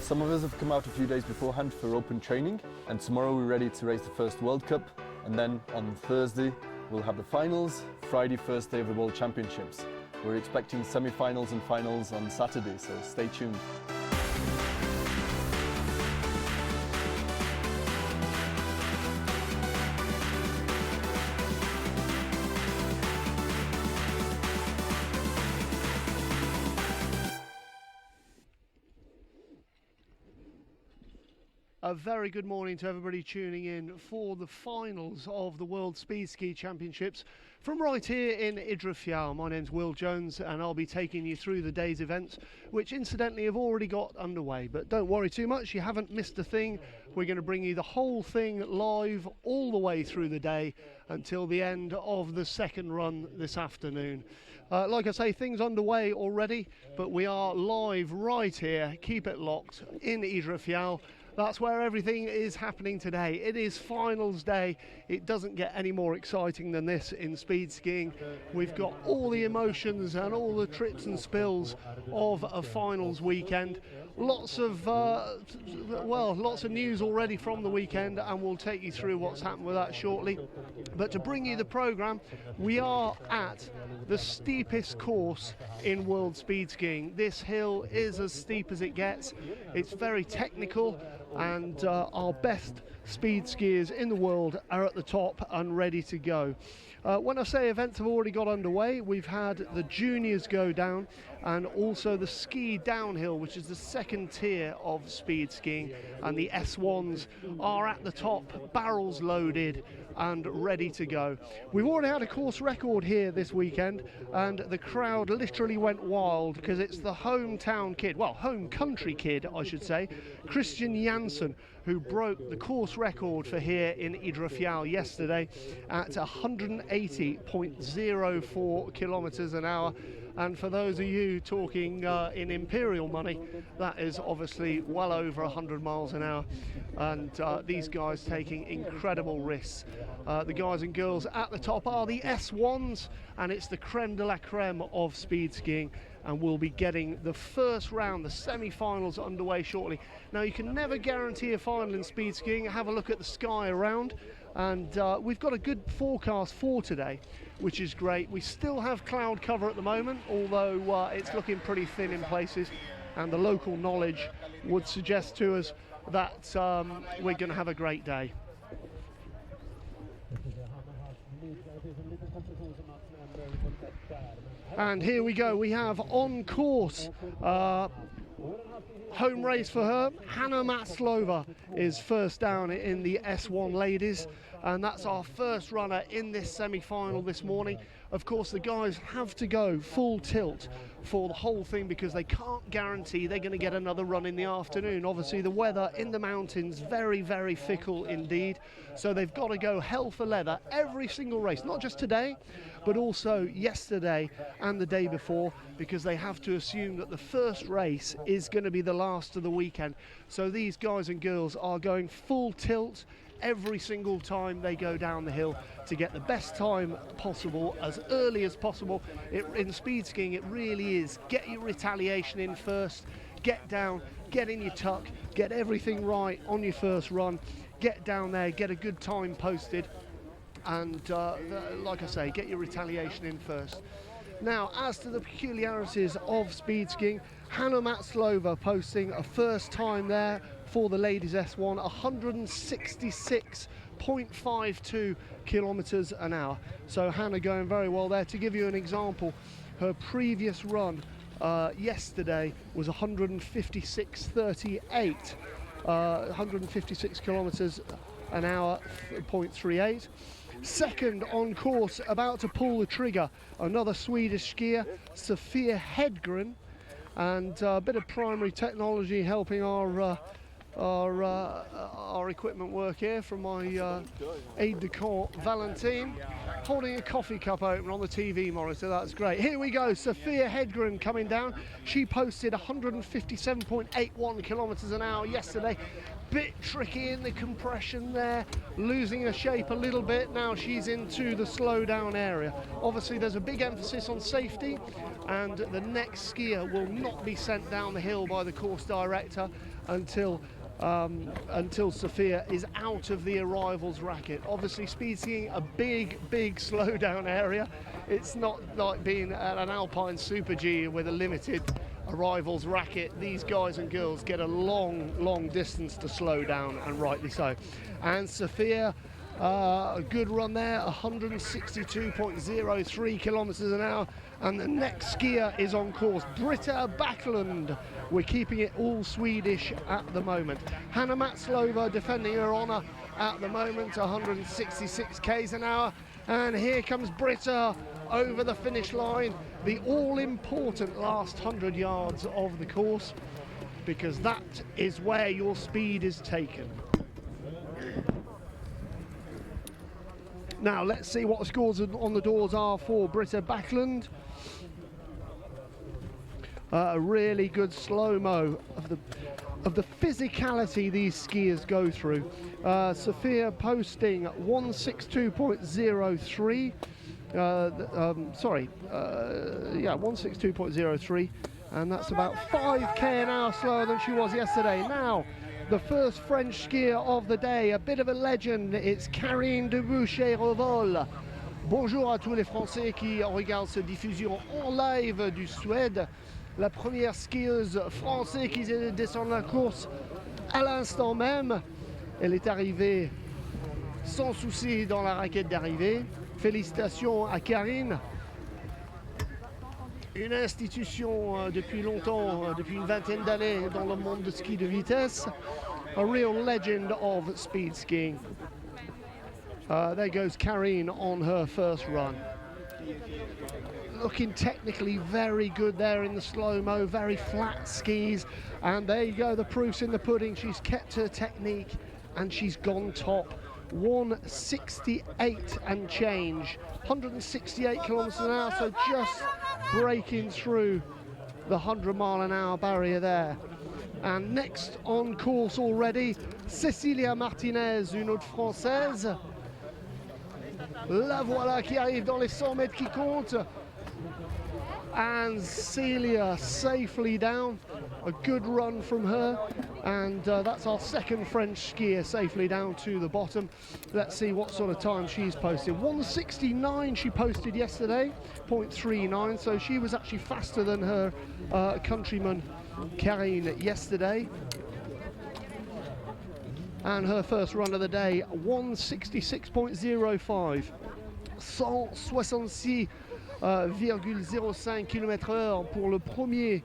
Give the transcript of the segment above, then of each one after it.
Some of us have come out a few days beforehand for open training, and tomorrow we're ready to race the first World Cup, and then on Thursday we'll have the finals, Friday first day of the World Championships. We're expecting semi-finals and finals on Saturday, so stay tuned. A very good morning to everybody tuning in for the finals of the World Speed Ski Championships from right here in Idre, Fjäll. My name's Will Jones and I'll be taking you through the day's events, which incidentally have already got underway. But don't worry too much, you haven't missed a thing. We're going to bring you the whole thing live all the way through the day until the end of the second run this afternoon. Like I say, things underway already, but we are live right here. Keep it locked in Idre, Fjäll. That's where everything is happening today. It is finals day. It doesn't get any more exciting than this in speed skiing. We've got all the emotions and all the trips and spills of a finals weekend. Lots of news already from the weekend, and we'll take you through what's happened with that shortly. But to bring you the programme, we are at the steepest course in world speed skiing. This hill is as steep as it gets. It's very technical, and our best speed skiers in the world are at the top and ready to go. When I say events have already got underway, we've had the juniors go down and also the ski downhill, which is the second tier of speed skiing, and the S1s are at the top, barrels loaded and ready to go. We've already had a course record here this weekend, and the crowd literally went wild because it's the hometown kid, well, home country kid I should say, Christian Janssen, who broke the course record for here in Idre Fjäll yesterday at 180.04 kilometers an hour. And for those of you talking in imperial money, that is obviously well over 100 miles an hour. And these guys taking incredible risks. The guys and girls at the top are the S1s, and it's the creme de la creme of speed skiing. And we'll be getting the first round, the semi-finals, underway shortly. Now, you can never guarantee a final in speed skiing. Have a look at the sky around, and we've got a good forecast for today, which is great. We still have cloud cover at the moment, although it's looking pretty thin in places, and the local knowledge would suggest to us that we're going to have a great day. And here we go, we have on course, home race for her. Hanna Matslova is first down in the S1 ladies, and that's our first runner in this semi-final this morning. Of course, the guys have to go full tilt for the whole thing because they can't guarantee they're going to get another run in the afternoon. Obviously, the weather in the mountains very, very fickle indeed. So they've got to go hell for leather every single race, not just today, but also yesterday and the day before, because they have to assume that the first race is going to be the last of the weekend. So these guys and girls are going full tilt every single time they go down the hill to get the best time possible as early as possible. In speed skiing, it really is get your retaliation in first, get down, get in your tuck, get everything right on your first run, get down there, get a good time posted, and like I say, get your retaliation in first. Now, as to the peculiarities of speed skiing, Hanna Matslova posting a first time there for the ladies S1, 166.52 kilometers an hour. So Hannah going very well there. To give you an example, her previous run yesterday was 156.38, 156 kilometers an hour, 0.38. Second on course, about to pull the trigger, another Swedish skier, Cecilia Hedgren, and a bit of primary technology helping our equipment work here from my aide de camp, Valentine, holding a coffee cup open on the TV monitor. That's great. Here we go, Cecilia Hedgren coming down. She posted 157.81 kilometers an hour yesterday. Bit tricky in the compression there, losing her shape a little bit. Now she's into the slow down area. Obviously there's a big emphasis on safety, and the next skier will not be sent down the hill by the course director until Sophia is out of the arrivals racket. Obviously speed skiing, a big slow down area. It's not like being at an Alpine Super G with a limited arrivals racket. These guys and girls get a long distance to slow down, and rightly so. And Sophia, a good run there, 162.03 kilometers an hour. And the next skier is on course, Ritto Bakland. We're keeping it all Swedish at the moment. Hanna Matslova defending her honour at the moment, 166 k's an hour. And here comes Britta over the finish line, the all-important last 100 yards of the course, because that is where your speed is taken. Now let's see what the scores on the doors are for Britta Bakland. A really good slow-mo of the physicality these skiers go through. Sophia posting 162.03. 162.03, and that's about 5k an hour slower than she was yesterday. Now, the first French skier of the day, a bit of a legend, it's Karine de Boucher-Revol. Bonjour à tous les Français qui regardent cette diffusion en live du Suède. La première skieuse française qui descend la course à l'instant même. Elle est arrivée sans souci dans la raquette d'arrivée. Félicitations à Karine, une institution depuis longtemps, depuis une vingtaine d'années dans le monde de ski de vitesse, a real legend of speed skiing. There goes Karine on her first run. Looking technically very good there in the slow-mo, very flat skis, and there you go, the proof's in the pudding. She's kept her technique and she's gone top. 168 and change, 168 kilometers an hour, so just breaking through the 100-mile-an-hour barrier there. And next on course already, Cecilia Martinez, une autre française. La voilà qui arrive dans les 100 mètres qui comptent. And Celia safely down, a good run from her, and that's our second French skier safely down to the bottom. Let's see what sort of time she's posted. 169 she posted yesterday, 0.39, so she was actually faster than her countryman Karine yesterday. And her first run of the day, 166.05, 166,05 km/h pour le premier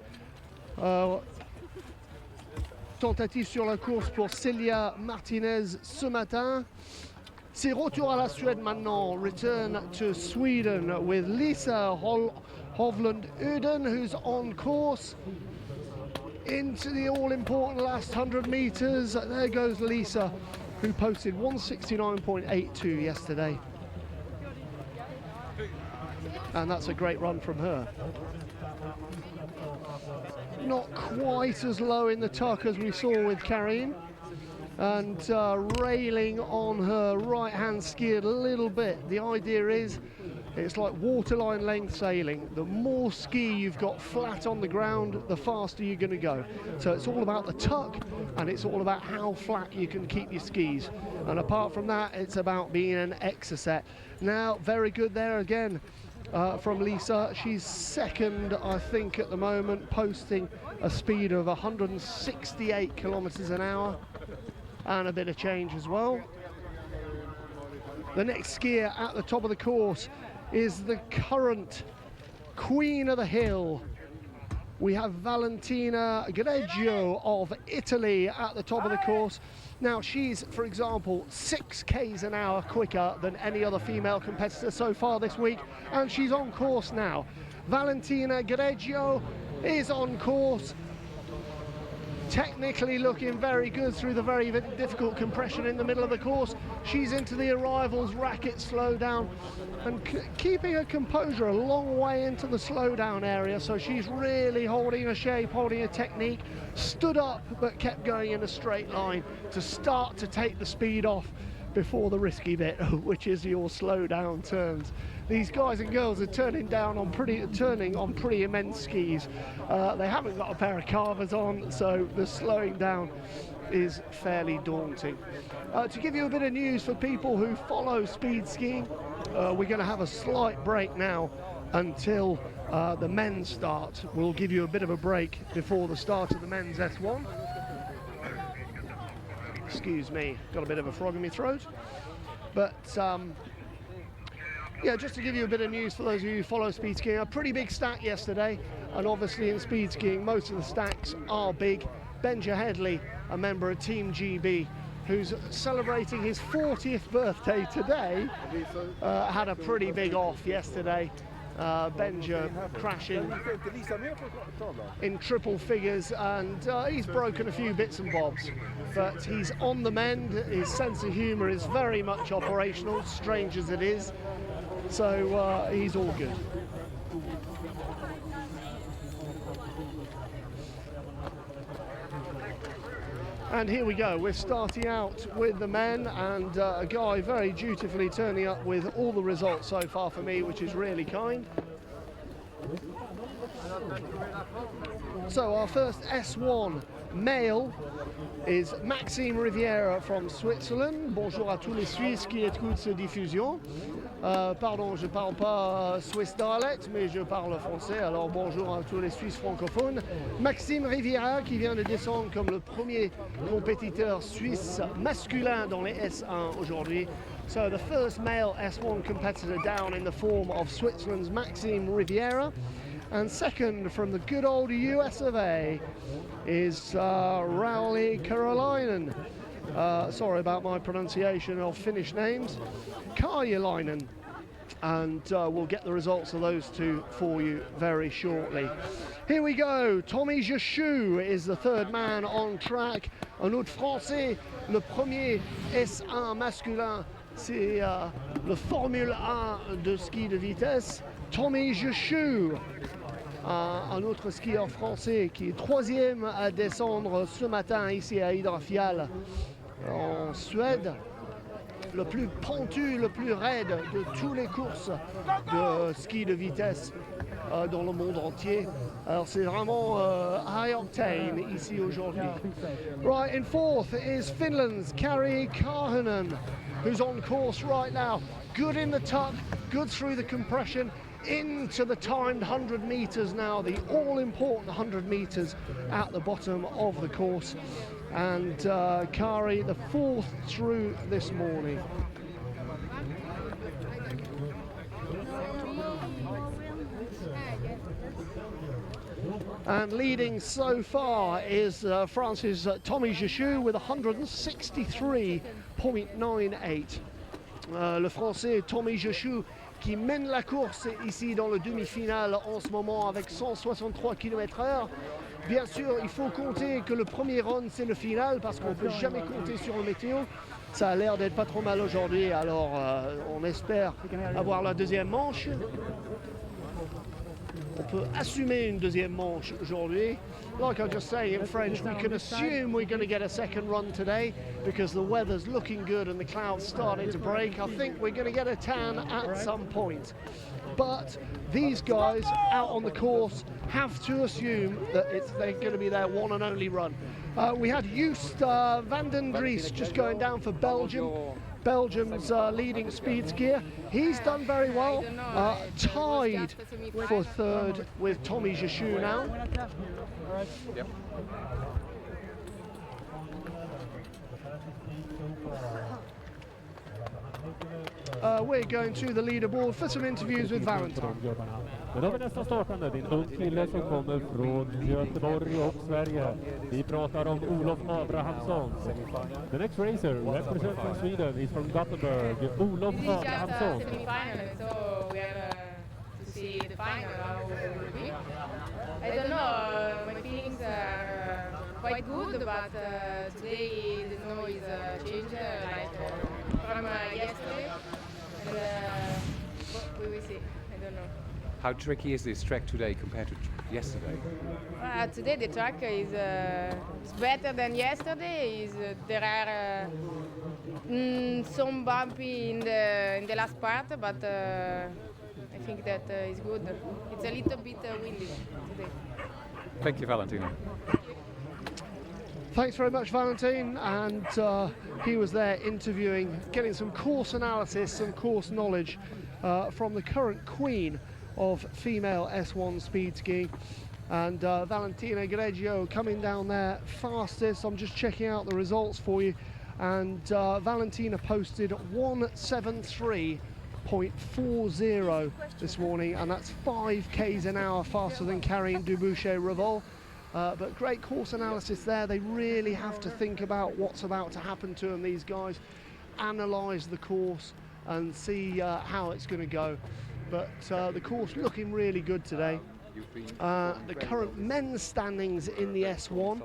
tentative sur la course pour Cecilia Martinez ce matin. C'est retour à la Suède maintenant. Return to Sweden with Lisa Hovland Urden, who's on course into the all-important last 100 meters. There goes Lisa, who posted 169.82 yesterday. And that's a great run from her. Not quite as low in the tuck as we saw with Karine, and railing on her right-hand ski a little bit. The idea is it's like waterline length sailing. The more ski you've got flat on the ground, the faster you're going to go. So it's all about the tuck, and it's all about how flat you can keep your skis. And apart from that, it's about being an exocet. Now, very good there again. from Lisa. She's second, I think, at the moment, posting a speed of 168 kilometers an hour and a bit of change as well. The next skier at the top of the course is the current queen of the hill. We have Valentino Greggio of Italy at the top of the course. Now she's, for example, 6 k's an hour quicker than any other female competitor so far this week, and she's on course now. Valentino Greggio is on course, technically looking very good through the very difficult compression in the middle of the course. She's into the arrivals racket slowdown and keeping her composure a long way into the slowdown area, so she's really holding her shape, holding her technique, stood up but kept going in a straight line to start to take the speed off before the risky bit, which is your slowdown turns. These guys and girls are turning on pretty immense skis. They haven't got a pair of carvers on, so the slowing down is fairly daunting. To give you a bit of news for people who follow speed skiing, we're going to have a slight break now until the men's start. We'll give you a bit of a break before the start of the men's S1. Excuse me, got a bit of a frog in my throat. But yeah, just to give you a bit of news for those of you who follow speed skiing, a pretty big stack yesterday, and obviously in speed skiing most of the stacks are big. Benja Headley, a member of Team GB, who's celebrating his 40th birthday today, had a pretty big off yesterday. Benja crashing in triple figures, and he's broken a few bits and bobs, but he's on the mend. His sense of humour is very much operational, strange as it is, so he's all good. And here we go, we're starting out with the men, and a guy very dutifully turning up with all the results so far for me, which is really kind. So our first S1 male is Maxime Riviera from Switzerland. Bonjour à tous les Suisses qui écoutent cette diffusion. Pardon, je parle pas Swiss dialect, mais je parle français, alors bonjour à tous les Suisses francophones. Maxime Riviera qui vient de descendre comme le premier compétiteur suisse masculin dans les S1 aujourd'hui. So the first male S1 competitor down in the form of Switzerland's Maxime Riviera. And second from the good old US of A is Rauli Karolainen. Sorry about my pronunciation of Finnish names. Karjalainen. And we'll get the results of those two for you very shortly. Here we go. Tommy Jechou is the third man on track. Un autre Français, le premier S1 masculin, c'est le Formule 1 de ski de vitesse. Tommy Jechou. Un autre skieur français qui est troisième à descendre ce matin ici à Idre Fjäll en Suède. Le plus pentu, le plus raide de toutes les courses de ski de vitesse dans le monde entier. Alors c'est vraiment high octane ici aujourd'hui. Right, in fourth is Finland's Kari Karhunen, who's on course right now. Good in the tuck, good through the compression, into the timed 100 meters now, the all-important 100 meters at the bottom of the course. And Kari, the fourth through this morning. And leading so far is France's Tommy Jechou with 163.98. Le Français Tommy Jechou qui mène la course ici dans le demi-finale en ce moment avec 163 km/h. Bien sûr, il faut compter que le premier run, c'est le final, parce qu'on ne peut jamais compter sur le météo. Ça a l'air d'être pas trop mal aujourd'hui, alors on espère avoir la deuxième manche. On peut assumer une deuxième manche aujourd'hui. Like I just say in French, we can assume we're going to get a second run today because the weather's looking good and the clouds starting to break. I think we're going to get a tan at some point. But these guys out on the course have to assume that they're going to be their one and only run. We had Joost van den Dries just going down for Belgium. Belgium's leading speed skier. He's done very well, tied for third with Tommy Jachou now. Yep. We're going to the leaderboard for some interviews with Valentine. Men då har vi nästa startande, din ung kille som kommer från Göteborg och Sverige. Vi pratar om Olaf Abramson. The next racer representing Sweden is from Gothenburg, Olaf Abramson. So we have to see the final how it will be. I don't know, my feelings are quite good, but today the snow is changed from yesterday, and we will see. I don't know. How tricky is this track today compared to yesterday? Today the track is better than yesterday. There are some bumpy in the last part, but I think that is good. It's a little bit windy today. Thank you, Valentino. Thanks very much, Valentine. And he was there interviewing, getting some course analysis, some course knowledge from the current queen of female S1 speed skiing. And Valentino Greggio coming down there fastest. I'm just checking out the results for you. And Valentina posted 1:73.40 this morning, and that's 5 k's an hour faster than Karine Dubuchet-Revol. But great course analysis there. They really have to think about what's about to happen to them, these guys, analyse the course and see how it's going to go. But the course looking really good today. The current men's standings in the S1,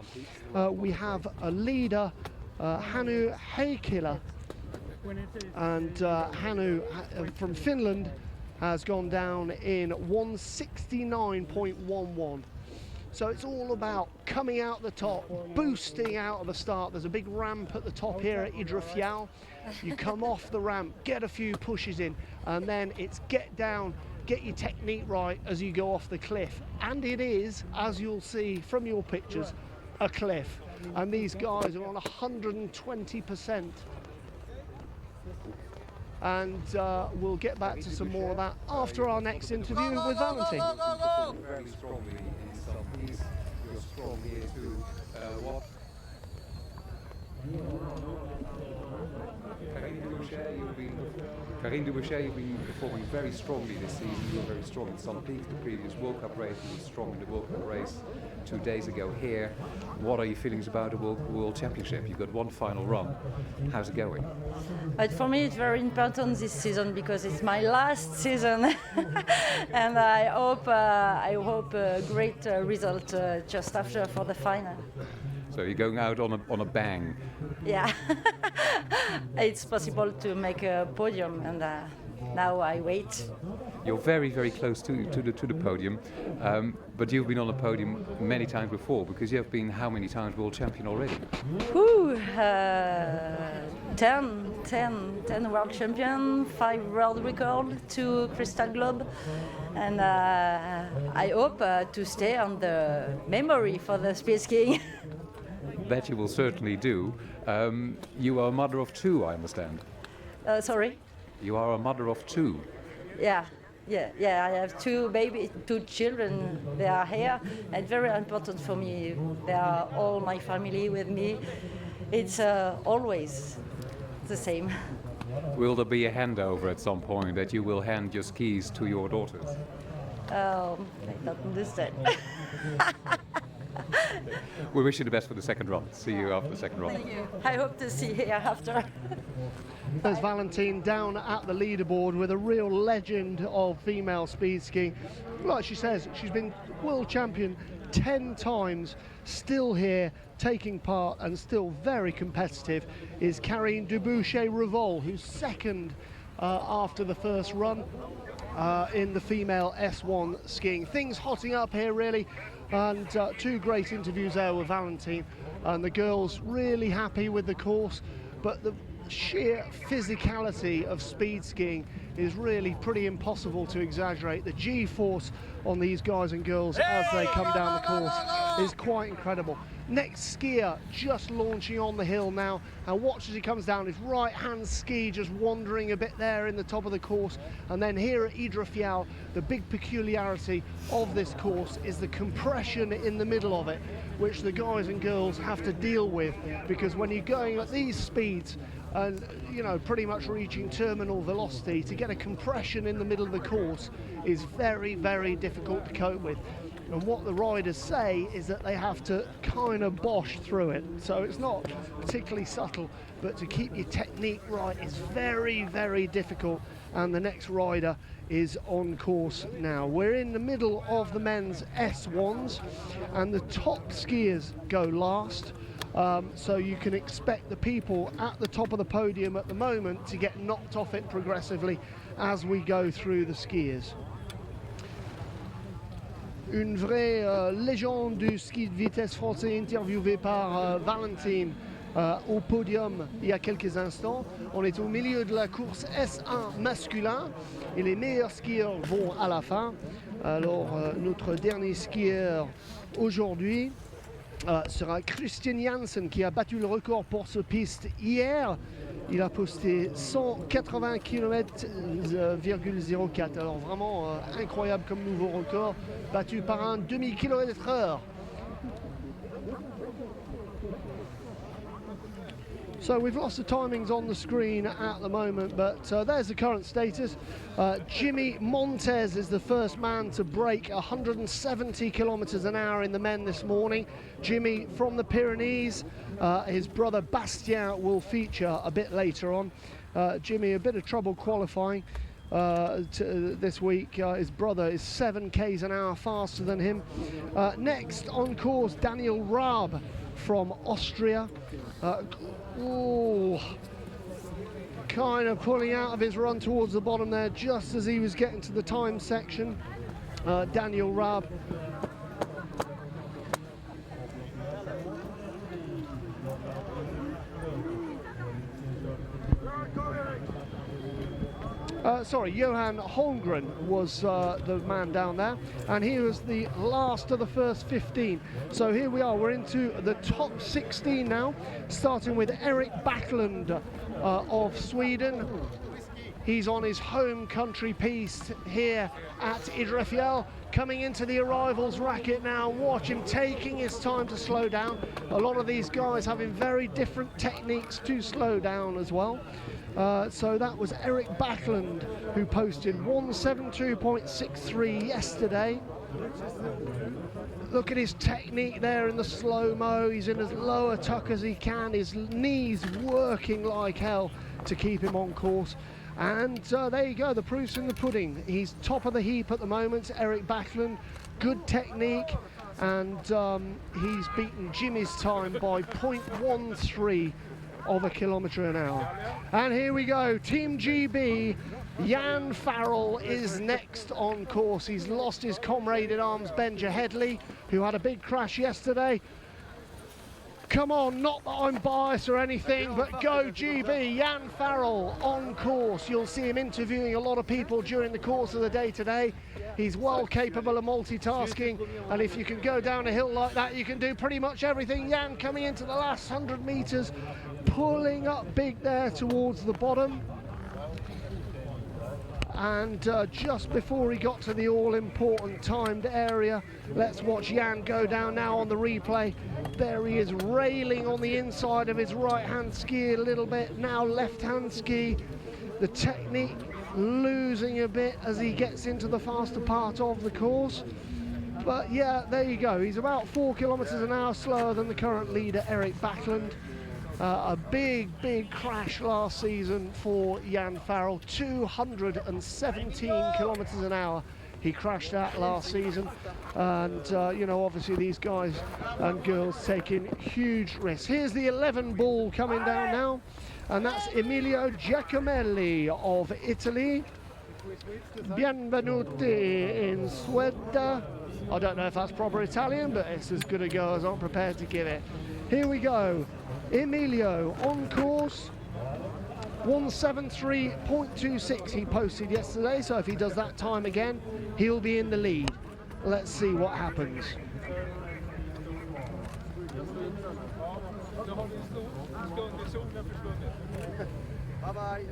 we have a leader, Hannu Heikkilä, and Hannu from Finland has gone down in 1:69.11. So it's all about coming out the top, boosting out of the start. There's a big ramp at the top here at Idre Fjäll. You come off the ramp, get a few pushes in, and then it's get down, get your technique right as you go off the cliff. And it is, as you'll see from your pictures, a cliff. And these guys are on 120%. And we'll get back to some more of that after our next interview with Valentine. Very strongly in some piece. You're strong here too. What? Karine Dubuchet, you've been performing very strongly this season. You were very strong in some peaks. The previous World Cup race, you were strong in the World Cup race 2 days ago here. What are your feelings about the World Championship? You've got one final run. How's it going? But for me, it's very important this season because it's my last season, and I hope a great result just after for the final. So you're going out on a bang. Yeah, it's possible to make a podium, and now I wait. You're very, very close to the podium, but you've been on the podium many times before because you have been how many times world champion already? 10 world champion, 5 world record, 2 crystal globe, and I hope to stay on the memory for the speed skiing. That you will certainly do. You are a mother of 2, I understand. Sorry? You are a mother of 2. Yeah. I have 2 children. They are here, and very important for me. They are all my family with me. It's always the same. Will there be a handover at some point that you will hand your skis to your daughters? I don't understand. We wish you the best for the second run. See you after the second run. Thank you. I hope to see you here after. There's Valentine down at the leaderboard with a real legend of female speed skiing. Like she says, she's been world champion 10 times, still here taking part and still very competitive is Karine Dubuchet-Revol, who's second after the first run in the female S1 skiing. Things hotting up here really, and 2 great interviews there with Valentine, and the girls really happy with the course, but the sheer physicality of speed skiing is really pretty impossible to exaggerate. The G-force on these guys and girls as they come down the course is quite incredible. Next skier just launching on the hill now, and watch as he comes down, his right hand ski just wandering a bit there in the top of the course. And then here at Idre Fjäll, the big peculiarity of this course is the compression in the middle of it, which the guys and girls have to deal with, because when you're going at these speeds and pretty much reaching terminal velocity, to get a compression in the middle of the course is very, very difficult to cope with. And what the riders say is that they have to kind of bosh through it. So it's not particularly subtle, but to keep your technique right is very, very difficult. And the next rider is on course now. We're in the middle of the men's S1s, and the top skiers go last. So you can expect the people at the top of the podium at the moment to get knocked off it progressively as we go through the skiers. Une vraie légende du ski de vitesse français interviewée par Valentine au podium il y a quelques instants. On est au milieu de la course S1 masculin et les meilleurs skieurs vont à la fin. Alors notre dernier skieur aujourd'hui sera Christian Janssen, qui a battu le record pour ce piste hier. Il a posté 180 km,04. Alors vraiment incroyable comme nouveau record, battu par un demi-kilomètre/heure. So we've lost the timings on the screen at the moment, but there's the current status. Jimmy Montez is the first man to break 170 kilometers an hour in the men this morning. Jimmy from the Pyrenees. His brother Bastian will feature a bit later on. Jimmy, a bit of trouble qualifying this week. His brother is 7 k's an hour faster than him. Next on course, Daniel Raab from Austria. Kind of pulling out of his run towards the bottom there just as he was getting to the time section. Daniel Raab. Johann Holmgren was the man down there, and he was the last of the first 15. So here we are, we're into the top 16 now, starting with Erik Bakland of Sweden. He's on his home country piste here at Idre Fjäll, coming into the arrivals racket now. Watch him taking his time to slow down. A lot of these guys having very different techniques to slow down as well. So that was Erik Bakland, who posted 172.63 yesterday. Look at his technique there in the slow-mo. He's in as low a tuck as he can. His knees working like hell to keep him on course. And there you go, the proof's in the pudding. He's top of the heap at the moment, Erik Bakland. Good technique, and he's beaten Jimmy's time by 0.13 of a kilometre an hour. And here we go, Team GB, Jan Farrell is next on course. He's lost his comrade in arms, Benja Headley, who had a big crash yesterday. Come on, not that I'm biased or anything, but go GB, Jan Farrell on course. You'll see him interviewing a lot of people during the course of the day today. He's well capable of multitasking, and if you can go down a hill like that, you can do pretty much everything. Jan coming into the last 100 meters, pulling up big there towards the bottom. And just before he got to the all-important timed area, let's watch Jan go down now on the replay. There he is, railing on the inside of his right-hand ski a little bit, now left-hand ski. The technique losing a bit as he gets into the faster part of the course. But yeah, there you go. He's about 4 kilometers an hour slower than the current leader, Erik Bakland. A big crash last season for Jan Farrell, 217 kilometers an hour he crashed at last season. And obviously these guys and girls taking huge risks. Here's the 11 ball coming down now, and that's Emilio Giacomelli of Italy. Benvenuti in Sweden. I don't know if that's proper Italian, but it's as good a go as I'm prepared to give it. Here we go. Emilio on course, 173.26 he posted yesterday, so if he does that time again, he'll be in the lead. Let's see what happens. Bye-bye.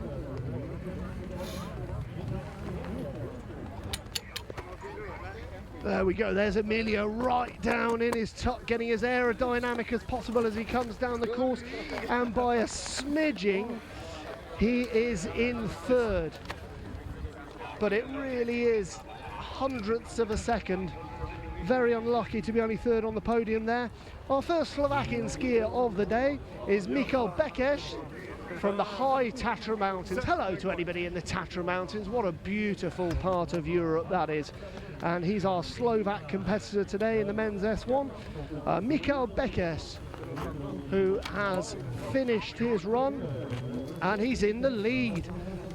There we go, there's Emilio right down in his tuck, getting as aerodynamic as possible as he comes down the course, and by a smidging, he is in third. But it really is hundredths of a second. Very unlucky to be only third on the podium there. Our first Slovakian skier of the day is Michal Bekes from the high Tatra Mountains. Hello to anybody in the Tatra Mountains. What a beautiful part of Europe that is. And he's our Slovak competitor today in the men's S1, Michal Bekes, who has finished his run, and he's in the lead.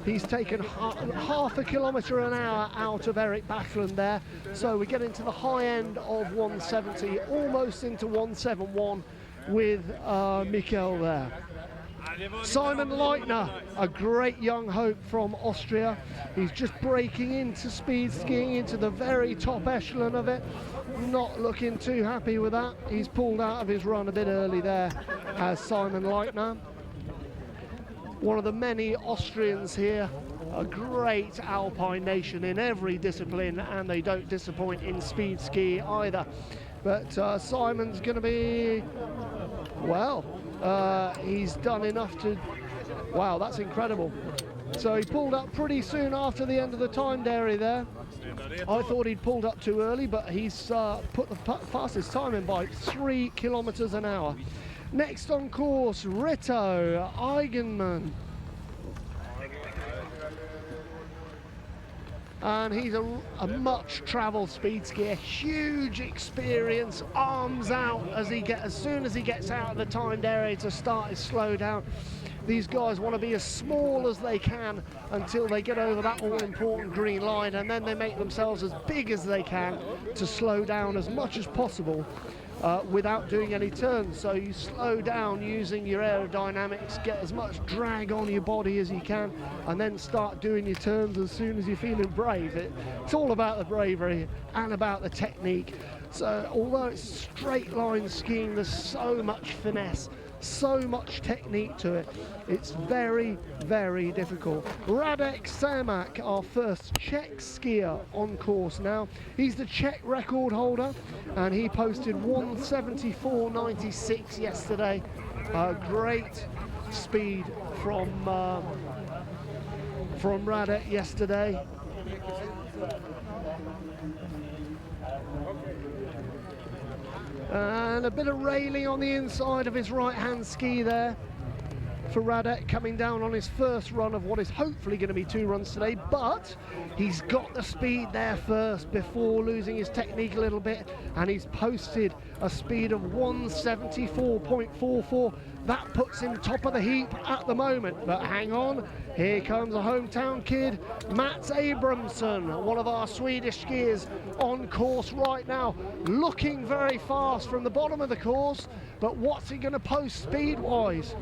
He's taken half a kilometre an hour out of Erik Bakland there, so we get into the high end of 170, almost into 171 with Michal there. Simon Leitner, a great young hope from Austria. He's just breaking into speed skiing, into the very top echelon of it. Not looking too happy with that. He's pulled out of his run a bit early there as Simon Leitner. One of the many Austrians here, a great Alpine nation in every discipline, and they don't disappoint in speed ski either. But Simon's going to be, well, he's done enough to, wow, that's incredible. So he pulled up pretty soon after the end of the time dairy there. I thought he'd pulled up too early, but he's put the fastest time in by 3 kilometers an hour. Next on course, Ritto Eigenmann. And he's a much-travelled speed skier, huge experience, arms out as soon as he gets out of the timed area to start his slow down. These guys want to be as small as they can until they get over that all-important green line, and then they make themselves as big as they can to slow down as much as possible without doing any turns. So you slow down using your aerodynamics, get as much drag on your body as you can, and then start doing your turns as soon as you're feeling brave. It's all about the bravery and about the technique. So although it's straight line skiing, there's so much finesse, so much technique to it. It's very, very difficult. Radek Cermak, our first Czech skier on course now. He's the Czech record holder, and he posted 174.96 yesterday. Great speed from Radek yesterday. And a bit of railing on the inside of his right-hand ski there for Radek, coming down on his first run of what is hopefully going to be 2 runs today, but he's got the speed there first before losing his technique a little bit, and he's posted a speed of 174.44. That puts him top of the heap at the moment, but hang on, here comes a hometown kid, Mats Abramson, one of our Swedish skiers on course right now, looking very fast from the bottom of the course, but what's he going to post speed-wise?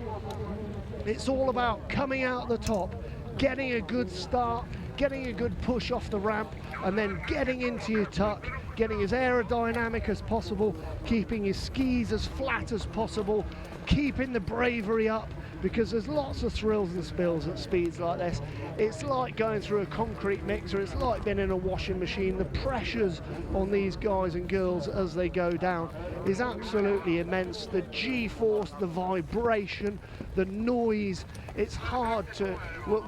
It's all about coming out the top, getting a good start, getting a good push off the ramp, and then getting into your tuck, getting as aerodynamic as possible, keeping your skis as flat as possible, keeping the bravery up, because there's lots of thrills and spills at speeds like this. It's like going through a concrete mixer, it's like being in a washing machine. The pressures on these guys and girls as they go down is absolutely immense. The G-force, the vibration, the noise, it's hard to,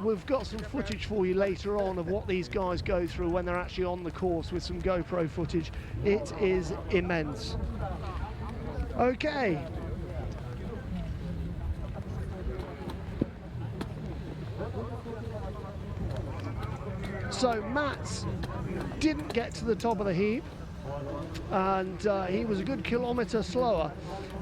we've got some footage for you later on of what these guys go through when they're actually on the course with some GoPro footage. It is immense. Okay. So Mats didn't get to the top of the heap, and he was a good kilometre slower.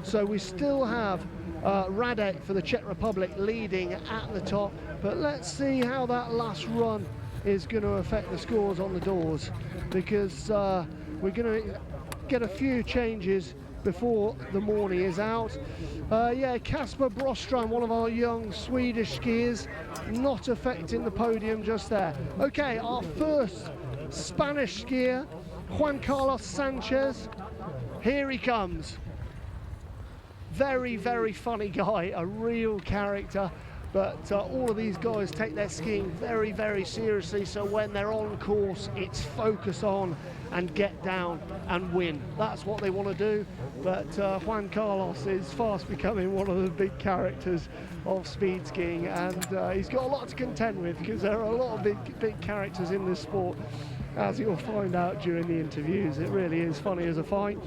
So we still have Radek for the Czech Republic leading at the top, but let's see how that last run is going to affect the scores on the doors, because we're going to get a few changes before the morning is out. Yeah, Kasper Broström, one of our young Swedish skiers, not affecting the podium just there. Okay, our first Spanish skier, Juan Carlos Sanchez. Here he comes. Very, very funny guy, a real character. But all of these guys take their skiing very, very seriously. So when they're on course, it's focus on and get down and win. That's what they want to do. But Juan Carlos is fast becoming one of the big characters of speed skiing, and he's got a lot to contend with because there are a lot of big characters in this sport, as you'll find out during the interviews. It really is funny as a fight.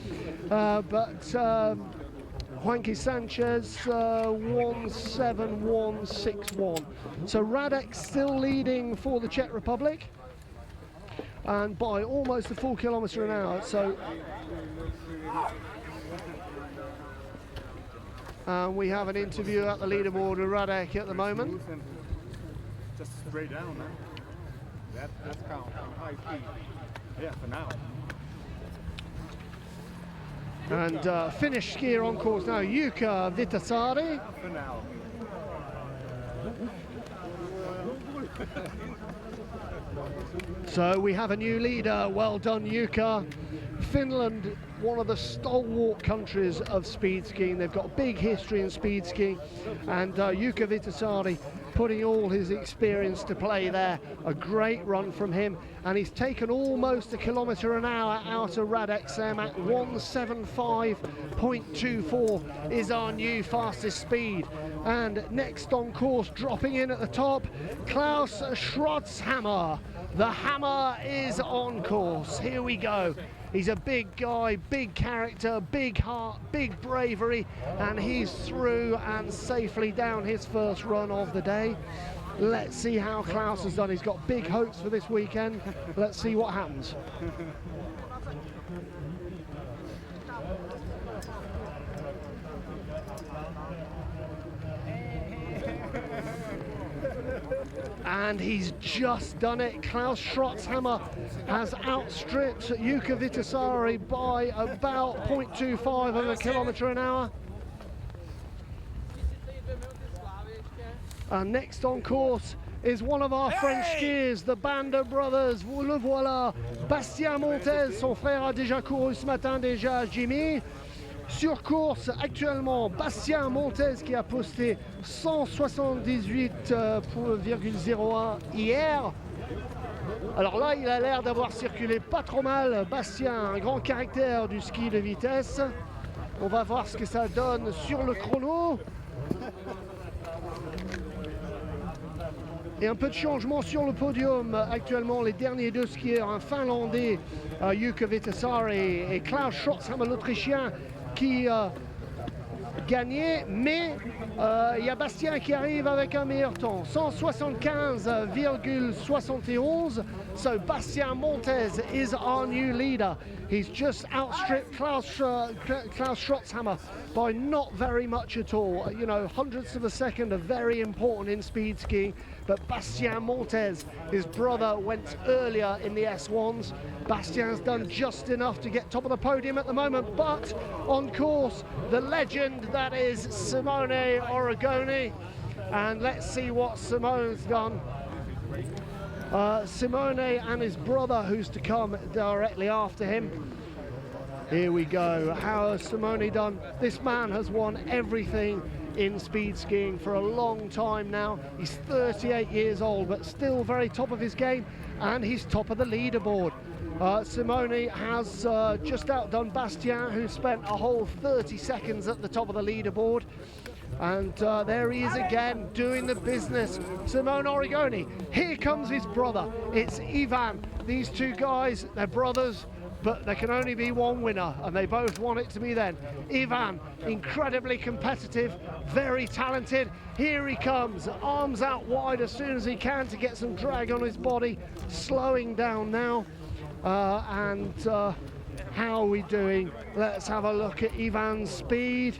Juanqui Sanchez 1-7-1-6-1. So Radek still leading for the Czech Republic, and by almost a full kilometre an hour. So we have an interview at the leaderboard with Radek at the moment. Just straight down, man. That's count high speed. Yeah, for now. And Finnish skier on course now, Jukka Vitasari. For now. So we have a new leader. Well done, Jukka. Finland, one of the stalwart countries of speed skiing. They've got a big history in speed skiing, and Jukka Vitasari putting all his experience to play there. A great run from him, and he's taken almost a kilometre an hour out of Radek Cermak. 1:75.24 is our new fastest speed. And next on course, dropping in at the top, Klaus Schrotzhammer. The hammer is on course. Here we go. He's a big guy, big character, big heart, big bravery, and he's through and safely down his first run of the day. Let's see how Klaus has done. He's got big hopes for this weekend. Let's see what happens. And he's just done it. Klaus Schrotzhammer has outstripped Jukka Vitasari by about 0.25 of a kilometre an hour. And next on course is one of our French skiers, the Banda brothers. Le voilà, Bastian Montez, son frère a déjà couru ce matin déjà, Jimmy. Sur course actuellement, Bastian Montez qui a posté 178,01 hier. Alors là, il a l'air d'avoir circulé pas trop mal. Bastien, un grand caractère du ski de vitesse. On va voir ce que ça donne sur le chrono. Et un peu de changement sur le podium. Actuellement, les derniers deux skieurs, un Finlandais, Jukka Vitasari, et Klaus Schrotzhammer, l'Autrichien, qui gagnait, mais il y a Bastien qui arrive avec un meilleur temps, 175,71. So Bastian Montez is our new leader. He's just outstripped Klaus Schrotzhammer by not very much at all. You know, hundredths of a second are very important in speed skiing, but Bastian Montez, his brother, went earlier in the S1s. Bastian's done just enough to get top of the podium at the moment, but on course, the legend that is Simone Oregoni. And let's see what Simone's done. Simone and his brother, who's to come directly after him. Here we go. How has Simone done? This man has won everything in speed skiing for a long time now. He's 38 years old, but still very top of his game, and he's top of the leaderboard. Simone has just outdone Bastian, who spent a whole 30 seconds at the top of the leaderboard. And there he is again, doing the business. Simone Oregoni. Here comes his brother. It's Ivan. These two guys, they're brothers, but there can only be one winner, and they both want it to be then. Ivan, incredibly competitive, very talented. Here he comes, arms out wide as soon as he can to get some drag on his body. Slowing down now. How are we doing? Let's have a look at Ivan's speed.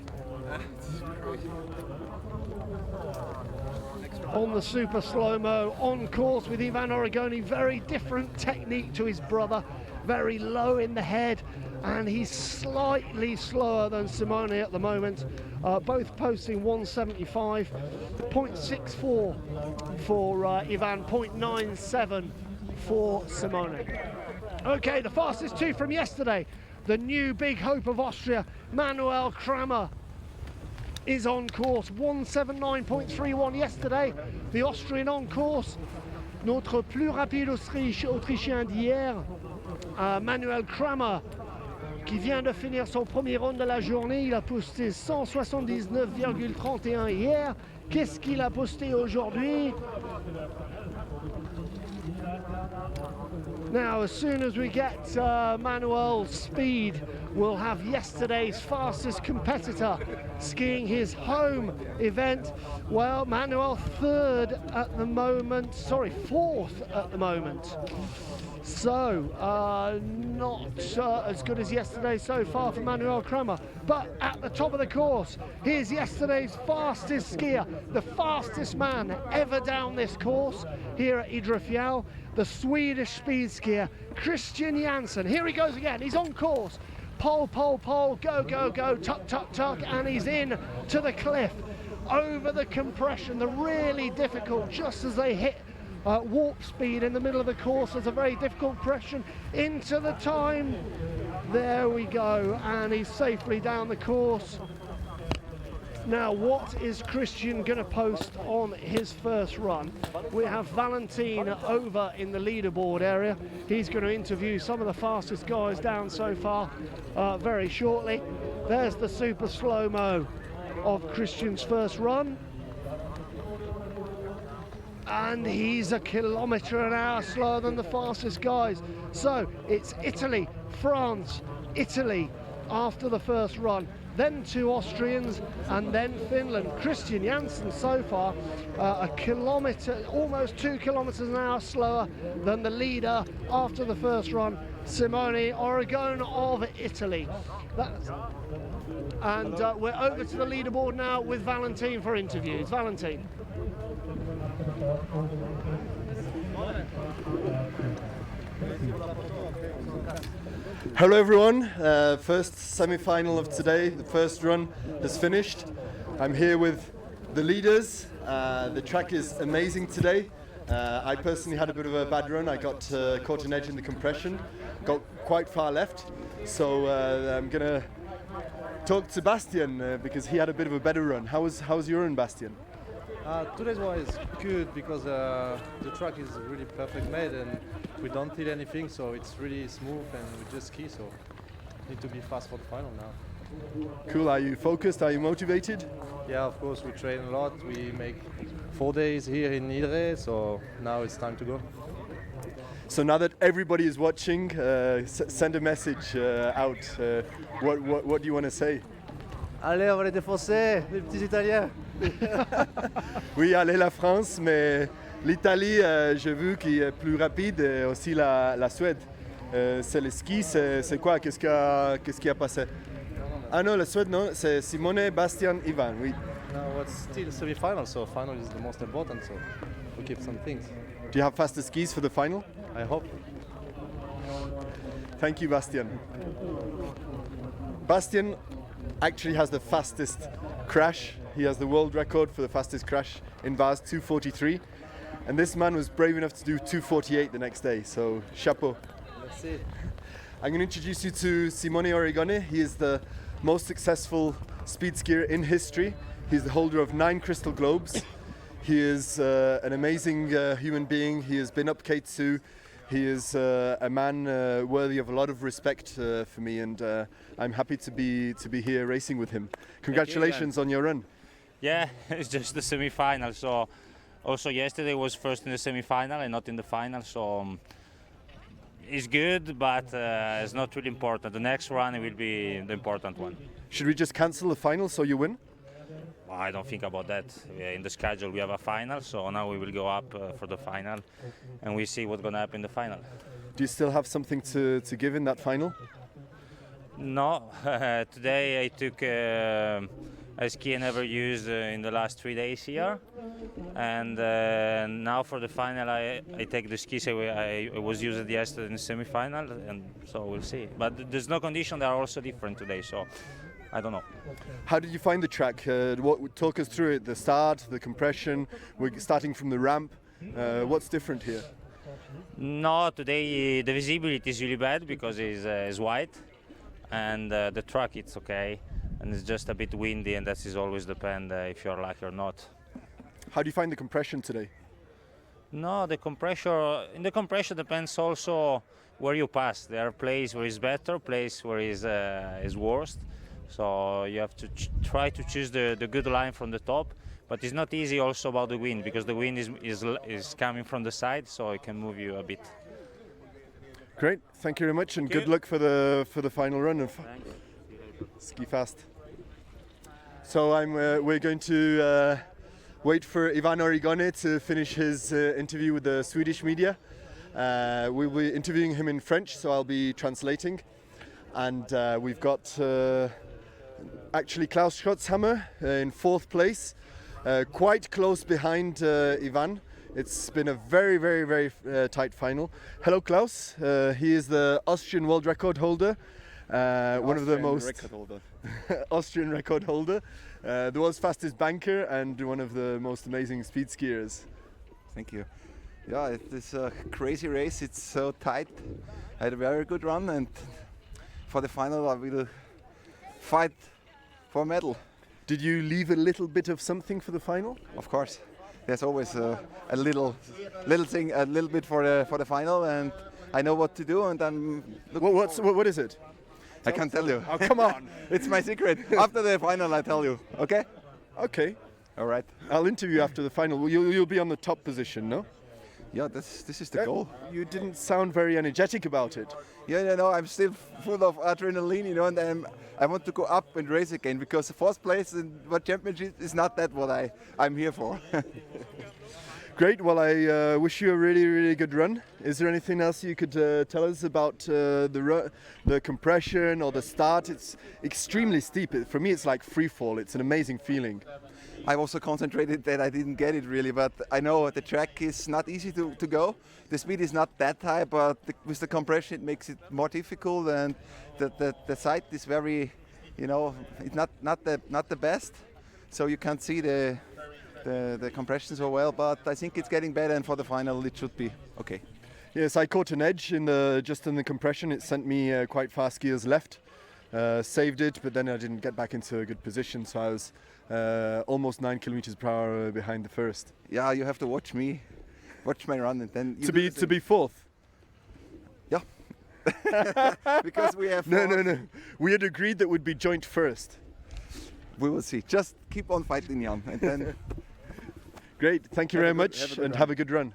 On the super slow-mo, on course with Ivan Oregoni. Very different technique to his brother, very low in the head, and he's slightly slower than Simone at the moment. Both posting 175.64 for Ivan, 0.97 for Simone. Okay, the fastest two from yesterday, the new big hope of Austria, Manuel Kramer. is on course, 179.31 yesterday. The Austrian on course, notre plus rapide Autrichien d'hier, Manuel Kramer, qui vient de finir son premier round de la journée. Il a posté 179,31 hier. Qu'est-ce qu'il a posté aujourd'hui? Now, as soon as we get Manuel's speed, we'll have yesterday's fastest competitor skiing his home event. Well, Manuel fourth at the moment. So, not as good as yesterday so far for Manuel Kramer. But at the top of the course, here's yesterday's fastest skier, the fastest man ever down this course here at Idre Fjäll, the Swedish speed skier, Christian Janssen. Here he goes again, he's on course. Pole, pole, pole, go, go, go, tuck, tuck, tuck, and he's in to the cliff. Over the compression, the really difficult, just as they hit warp speed in the middle of the course. There's a very difficult compression into the time. There we go, and he's safely down the course. Now, what is Christian going to post on his first run? We have Valentino over in the leaderboard area. He's going to interview some of the fastest guys down so far very shortly. There's the super slow-mo of Christian's first run. And he's a kilometre an hour slower than the fastest guys. So it's Italy, France, Italy after the first run, then two Austrians, and then Finland. Christian Janssen so far a kilometre, almost 2 kilometres an hour slower than the leader after the first run, Simone Oregoni of Italy. And we're over to the leaderboard now with Valentino for interviews. Valentino. Hello everyone, first semi-final of today, the first run has finished. I'm here with the leaders. The track is amazing today. I personally had a bit of a bad run. I got caught an edge in the compression, got quite far left. So I'm gonna talk to Bastian because he had a bit of a better run. How was your run, Bastian? Today's one is good because the track is really perfect made and we don't hit anything, so it's really smooth and we just ski, so need to be fast for the final now. Cool, are you focused? Are you motivated? Yeah, of course, we train a lot. We make 4 days here in Idre, so now it's time to go. So now that everybody is watching, send a message out. What do you want to say? Allez, on va les défoncer, les petits Italiens. Oui, allez la France, mais l'Italie, j'ai vu qu'il est plus rapide et aussi la Suède. C'est le ski, c'est quoi? Qu'est-ce qui a passé? Ah non, la Suède, non, c'est Simone, Bastian, Ivan, oui. No, it's still semi-final, so final is the most important, so we keep some things. Do you have faster skis for the final? I hope. Thank you, Bastian. Bastian actually has the fastest crash. He has the world record for the fastest crash in Vars, 2:43. And this man was brave enough to do 2:48 the next day, so chapeau. Merci. I'm going to introduce you to Simone Oregoni. He is the most successful speed skier in history. He's the holder of 9 crystal globes. He is an amazing human being. He has been up K2. He is a man worthy of a lot of respect for me, and I'm happy to be here racing with him. Congratulations on your run. Yeah, it's just the semi-final. So also yesterday was first in the semi-final and not in the final. So it's good, but it's not really important. The next run will be the important one. Should we just cancel the final so you win? I don't think about that. In the schedule we have a final, so now we will go up for the final and we see what's going to happen in the final. Do you still have something to give in that final? No, today I took a ski I never used in the last 3 days here, and now for the final I take the skis I was used yesterday in the semi-final, and so we'll see. But there's no condition, they are also different today, so I don't know. How did you find the track? Talk us through it, the start, the compression, we're starting from the ramp. What's different here? No, today the visibility is really bad because it's white, and the track it's okay. and it's just a bit windy, and that is always depend if you're lucky or not. How do you find the compression today? No, the compression depends also where you pass. There are places where it's better, places where is worst. So you have to try to choose the good line from the top. But it's not easy also about the wind, because the wind is coming from the side, so it can move you a bit. Great, thank you very much, and good luck for the final run of Ski Fast. So we're going to wait for Johann Oregoni to finish his interview with the Swedish media. We'll be interviewing him in French, so I'll be translating. And we've got actually Klaus Schrotzhammer in 4th place, quite close behind Johann. It's been a very, very, very tight final. Hello, Klaus. He is the Austrian world record holder. One of the most Austrian record holder, the world's fastest banker, and one of the most amazing speed skiers. Thank you. Yeah, it's a crazy race. It's so tight. I had a very good run, and for the final I will fight for a medal. Did you leave a little bit of something for the final? Of course. There's always a little thing, a little bit for the final, and I know what to do, and I'm. What is it? I can't tell you. Oh, come on! It's my secret. After the final, I tell you. Okay? Okay. All right. I'll interview after the final. You'll be on the top position, no? Yeah, this is the goal. You didn't sound very energetic about it. Yeah, no, I'm still full of adrenaline, you know, and I want to go up and race again, because the 4th place in World Championship is not that what I'm here for. Great. Well, I wish you a really, really good run. Is there anything else you could tell us about the compression or the start? It's extremely steep. For me, it's like free fall. It's an amazing feeling. I also concentrated that I didn't get it really, but I know the track is not easy to go. The speed is not that high, but with the compression it makes it more difficult, and the site is very, you know, it's not the best, so you can't see the compression so well. But I think it's getting better, and for the final it should be okay. Yes, I caught an edge just in the compression. It sent me quite fast gears left. Saved it, but then I didn't get back into a good position, so I was almost 9 kilometers per hour behind the first. Yeah, you have to watch my run, and then to be 4th. Yeah, because we have. No. We had agreed that we'd be joint first. We will see. Just keep on fighting, Jan, and then. Great, thank you very much, and have a good run.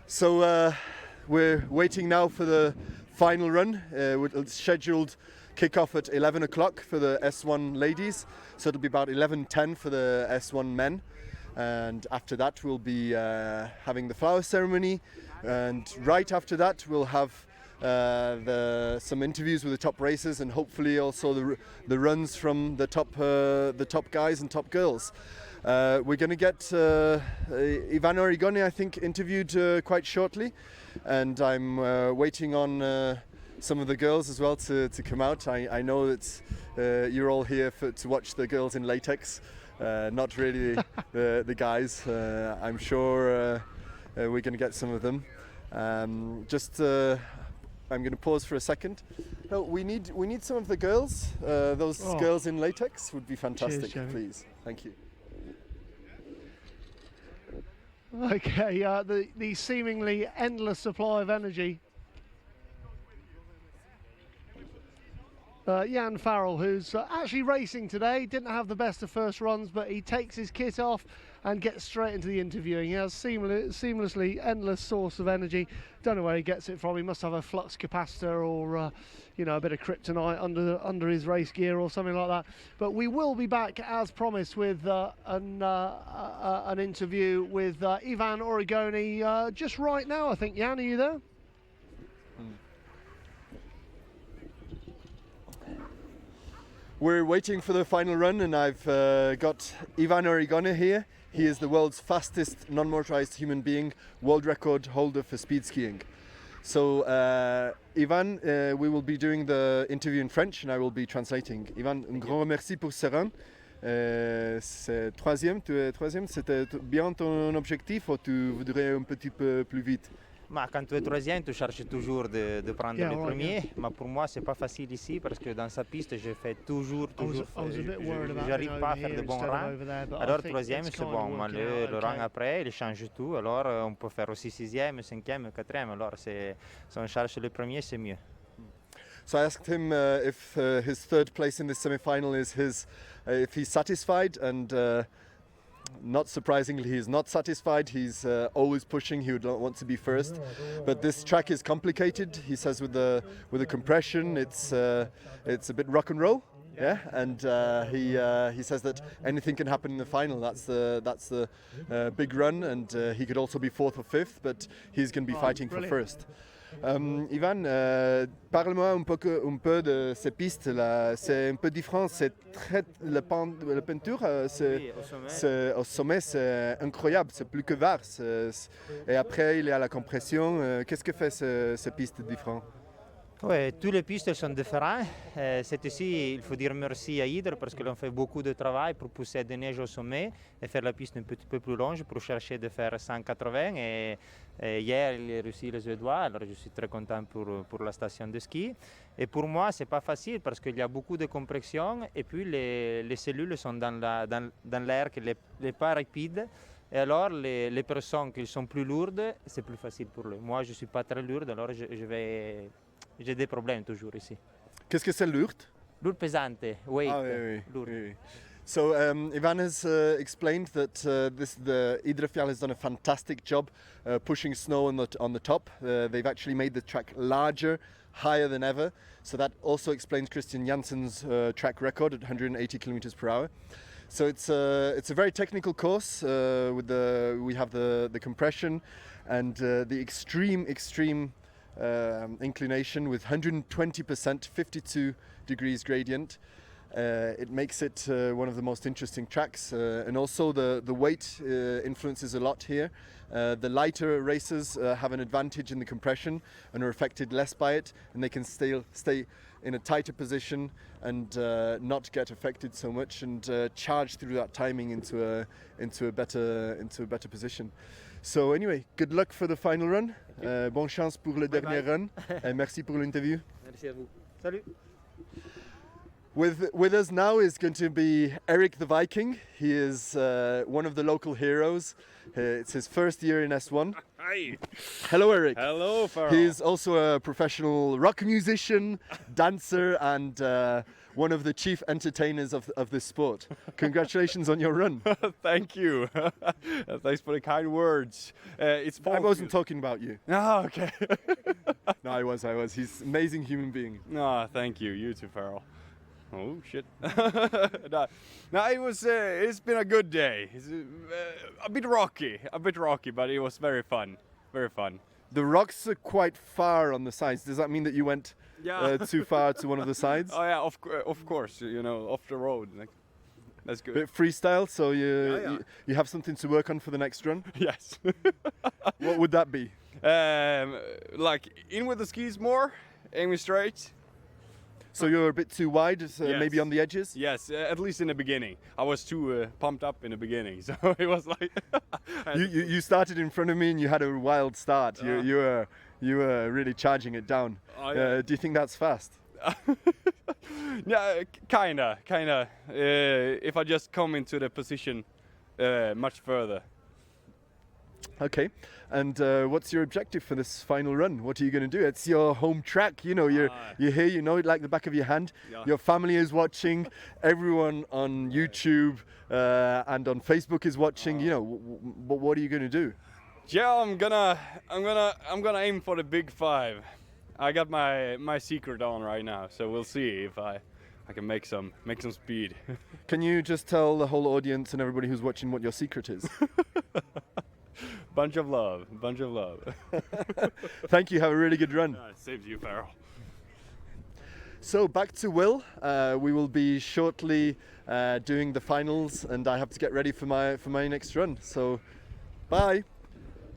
So we're waiting now for the final run. It's scheduled kick-off at 11 o'clock for the S1 ladies, so it'll be about 11:10 for the S1 men, and after that we'll be having the flower ceremony, and right after that we'll have some interviews with the top racers, and hopefully also the runs from the top guys and top girls. We're going to get Johann Oregoni, I think, interviewed quite shortly, and I'm waiting on some of the girls as well to come out. I know that you're all here to watch the girls in latex, not really the guys. I'm sure we're going to get some of them. I'm going to pause for a second. No, we need some of the girls. Those girls in latex would be fantastic. Cheers, please. Thank you. Okay, the seemingly endless supply of energy. Jan Farrell, who's actually racing today, didn't have the best of first runs, but he takes his kit off and gets straight into the interviewing. He has seamlessly endless source of energy. Don't know where he gets it from. He must have a flux capacitor or a bit of kryptonite under his race gear or something like that. But we will be back as promised with an interview with Johann Oregoni just right now, I think. Jan, are you there? We're waiting for the final run, and I've got Johann Oregoni here. He is the world's fastest non-motorized human being, world record holder for speed skiing. So, Johann, we will be doing the interview in French, and I will be translating. Johann, un grand merci pour ce run. C'est troisième, tu es troisième. C'était bien ton objectif, ou tu voudrais un petit peu plus vite? Quand tu es troisième, tu cherches toujours de prendre le premier. Mais pour moi, c'est pas facile ici parce que dans sa piste, je fais toujours. J'arrive pas à faire de bons rangs. Alors troisième, c'est bon. Mais le rang après, il change tout. Alors on peut faire aussi sixième, cinquième, quatrième. Alors si on cherche le premier, c'est mieux. So I asked him if his third place in this semi-final is if he's satisfied, and not surprisingly, he's not satisfied. He's always pushing. He would want to be first, but this track is complicated. He says with the compression, it's a bit rock and roll. Yeah, and he says that anything can happen in the final. That's the big run, and he could also be fourth or fifth, but he's going to be fighting for first. Ivan, parle-moi un peu de ces pistes là. C'est un peu différent. C'est très la peinture. C'est au sommet, c'est incroyable. C'est plus que vert. Et après, il y a la compression. Qu'est-ce que fait ces pistes différentes? Oui, toutes les pistes sont différentes. C'est ici, il faut dire merci à Idre parce que l'on fait beaucoup de travail pour pousser des neiges au sommet et faire la piste un petit peu plus longue pour chercher de faire 180. Et hier, il a réussi les Suédois, alors je suis très content pour la station de ski. Et pour moi, c'est pas facile parce qu'il y a beaucoup de compression et puis les cellules sont dans l'air qui n'est pas rapide. Et alors, les personnes qui sont plus lourdes, c'est plus facile pour eux. Moi, je ne suis pas très lourde, alors j'ai des problèmes toujours ici. Qu'est-ce que c'est lourd? Lourd pesante, weight. Ah, oui. Lourd. Oui. So Ivan has explained that the Idre Fjäll has done a fantastic job pushing snow on the top. They've actually made the track larger, higher than ever. So that also explains Christian Janssen's track record at 180 kilometers per hour. So it's a very technical course. We have the compression and the extreme inclination with 120%, 52 degrees gradient. It makes it one of the most interesting tracks, and also the weight influences a lot here. The lighter racers have an advantage in the compression and are affected less by it, and they can stay in a tighter position and not get affected so much, and charge through that timing into a better position. So anyway, good luck for the final run. Bonne chance pour le dernier run. Et merci pour l'interview. Merci à vous. Salut. With us now is going to be Eric the Viking. He is one of the local heroes. It's his first year in S1. Hi. Hello, Eric. Hello, Farrell. He's also a professional rock musician, dancer, and one of the chief entertainers of this sport. Congratulations on your run. Thank you. Thanks for the kind words. I wasn't talking about you. Oh, okay. No, I was. He's an amazing human being. No, thank you. You too, Farrell. Oh shit! No, it's been a good day. It's a bit rocky, but it was very fun. Very fun. The rocks are quite far on the sides. Does that mean that you went too far to one of the sides? Oh yeah, of course. You know, off the road. Like, that's good. Bit freestyle, so you have something to work on for the next run. Yes. What would that be? Like in with the skis more, aiming straight. So you're a bit too wide, Yes. maybe on the edges? Yes, at least in the beginning. I was too pumped up in the beginning, so it was like... you started in front of me and you had a wild start. You were really charging it down. Oh, yeah. Do you think that's fast? Yeah, kinda. If I just come into the position much further. Okay, and what's your objective for this final run? What are you going to do? It's your home track, you know, you're here, you know it like the back of your hand. Yeah. Your family is watching, everyone on YouTube and on Facebook is watching, you know, what are you going to do? Yeah, I'm gonna aim for the big 5. I got my secret on right now, so we'll see if I can make some speed. Can you just tell the whole audience and everybody who's watching what your secret is? Bunch of love. Thank you, have a really good run. Same to you, Farrell. So back to Will. We will be shortly doing the finals, and I have to get ready for my next run. So, bye.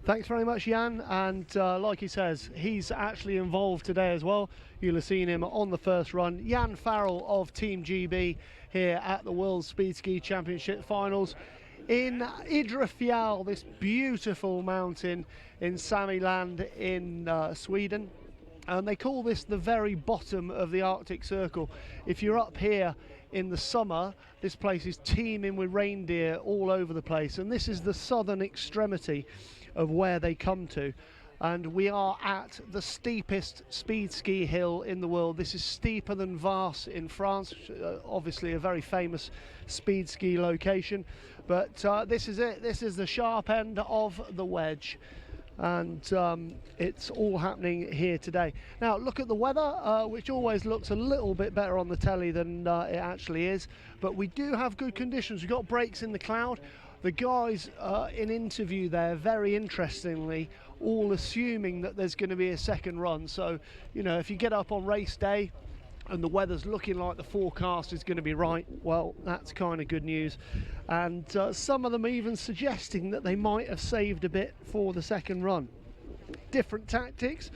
Thanks very much, Jan. And like he says, he's actually involved today as well. You'll have seen him on the first run. Jan Farrell of Team GB here at the World Speed Ski Championship Finals. in Idre Fjäll, this beautiful mountain in Samiland in Sweden. And they call this the very bottom of the Arctic Circle. If you're up here in the summer, this place is teeming with reindeer all over the place. And this is the southern extremity of where they come to. And we are at the steepest speed ski hill in the world. This is steeper than Vars in France, obviously a very famous speed ski location. But this is it. This is the sharp end of the wedge. And it's all happening here today. Now look at the weather, which always looks a little bit better on the telly than it actually is. But we do have good conditions. We've got breaks in the cloud. The guys in interview there, very interestingly, all assuming that there's going to be a second run. So, you know, if you get up on race day and the weather's looking like the forecast is going to be right, well, that's kind of good news. And some of them even suggesting that they might have saved a bit for the second run. Different tactics,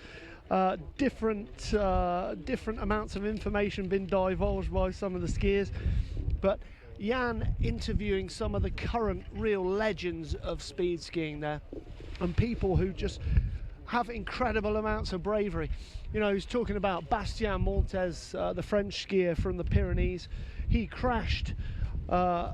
different amounts of information been divulged by some of the skiers. But Jan interviewing some of the current real legends of speed skiing there, and people who just have incredible amounts of bravery. You know, he's talking about Bastian Montez, the French skier from the Pyrenees. He crashed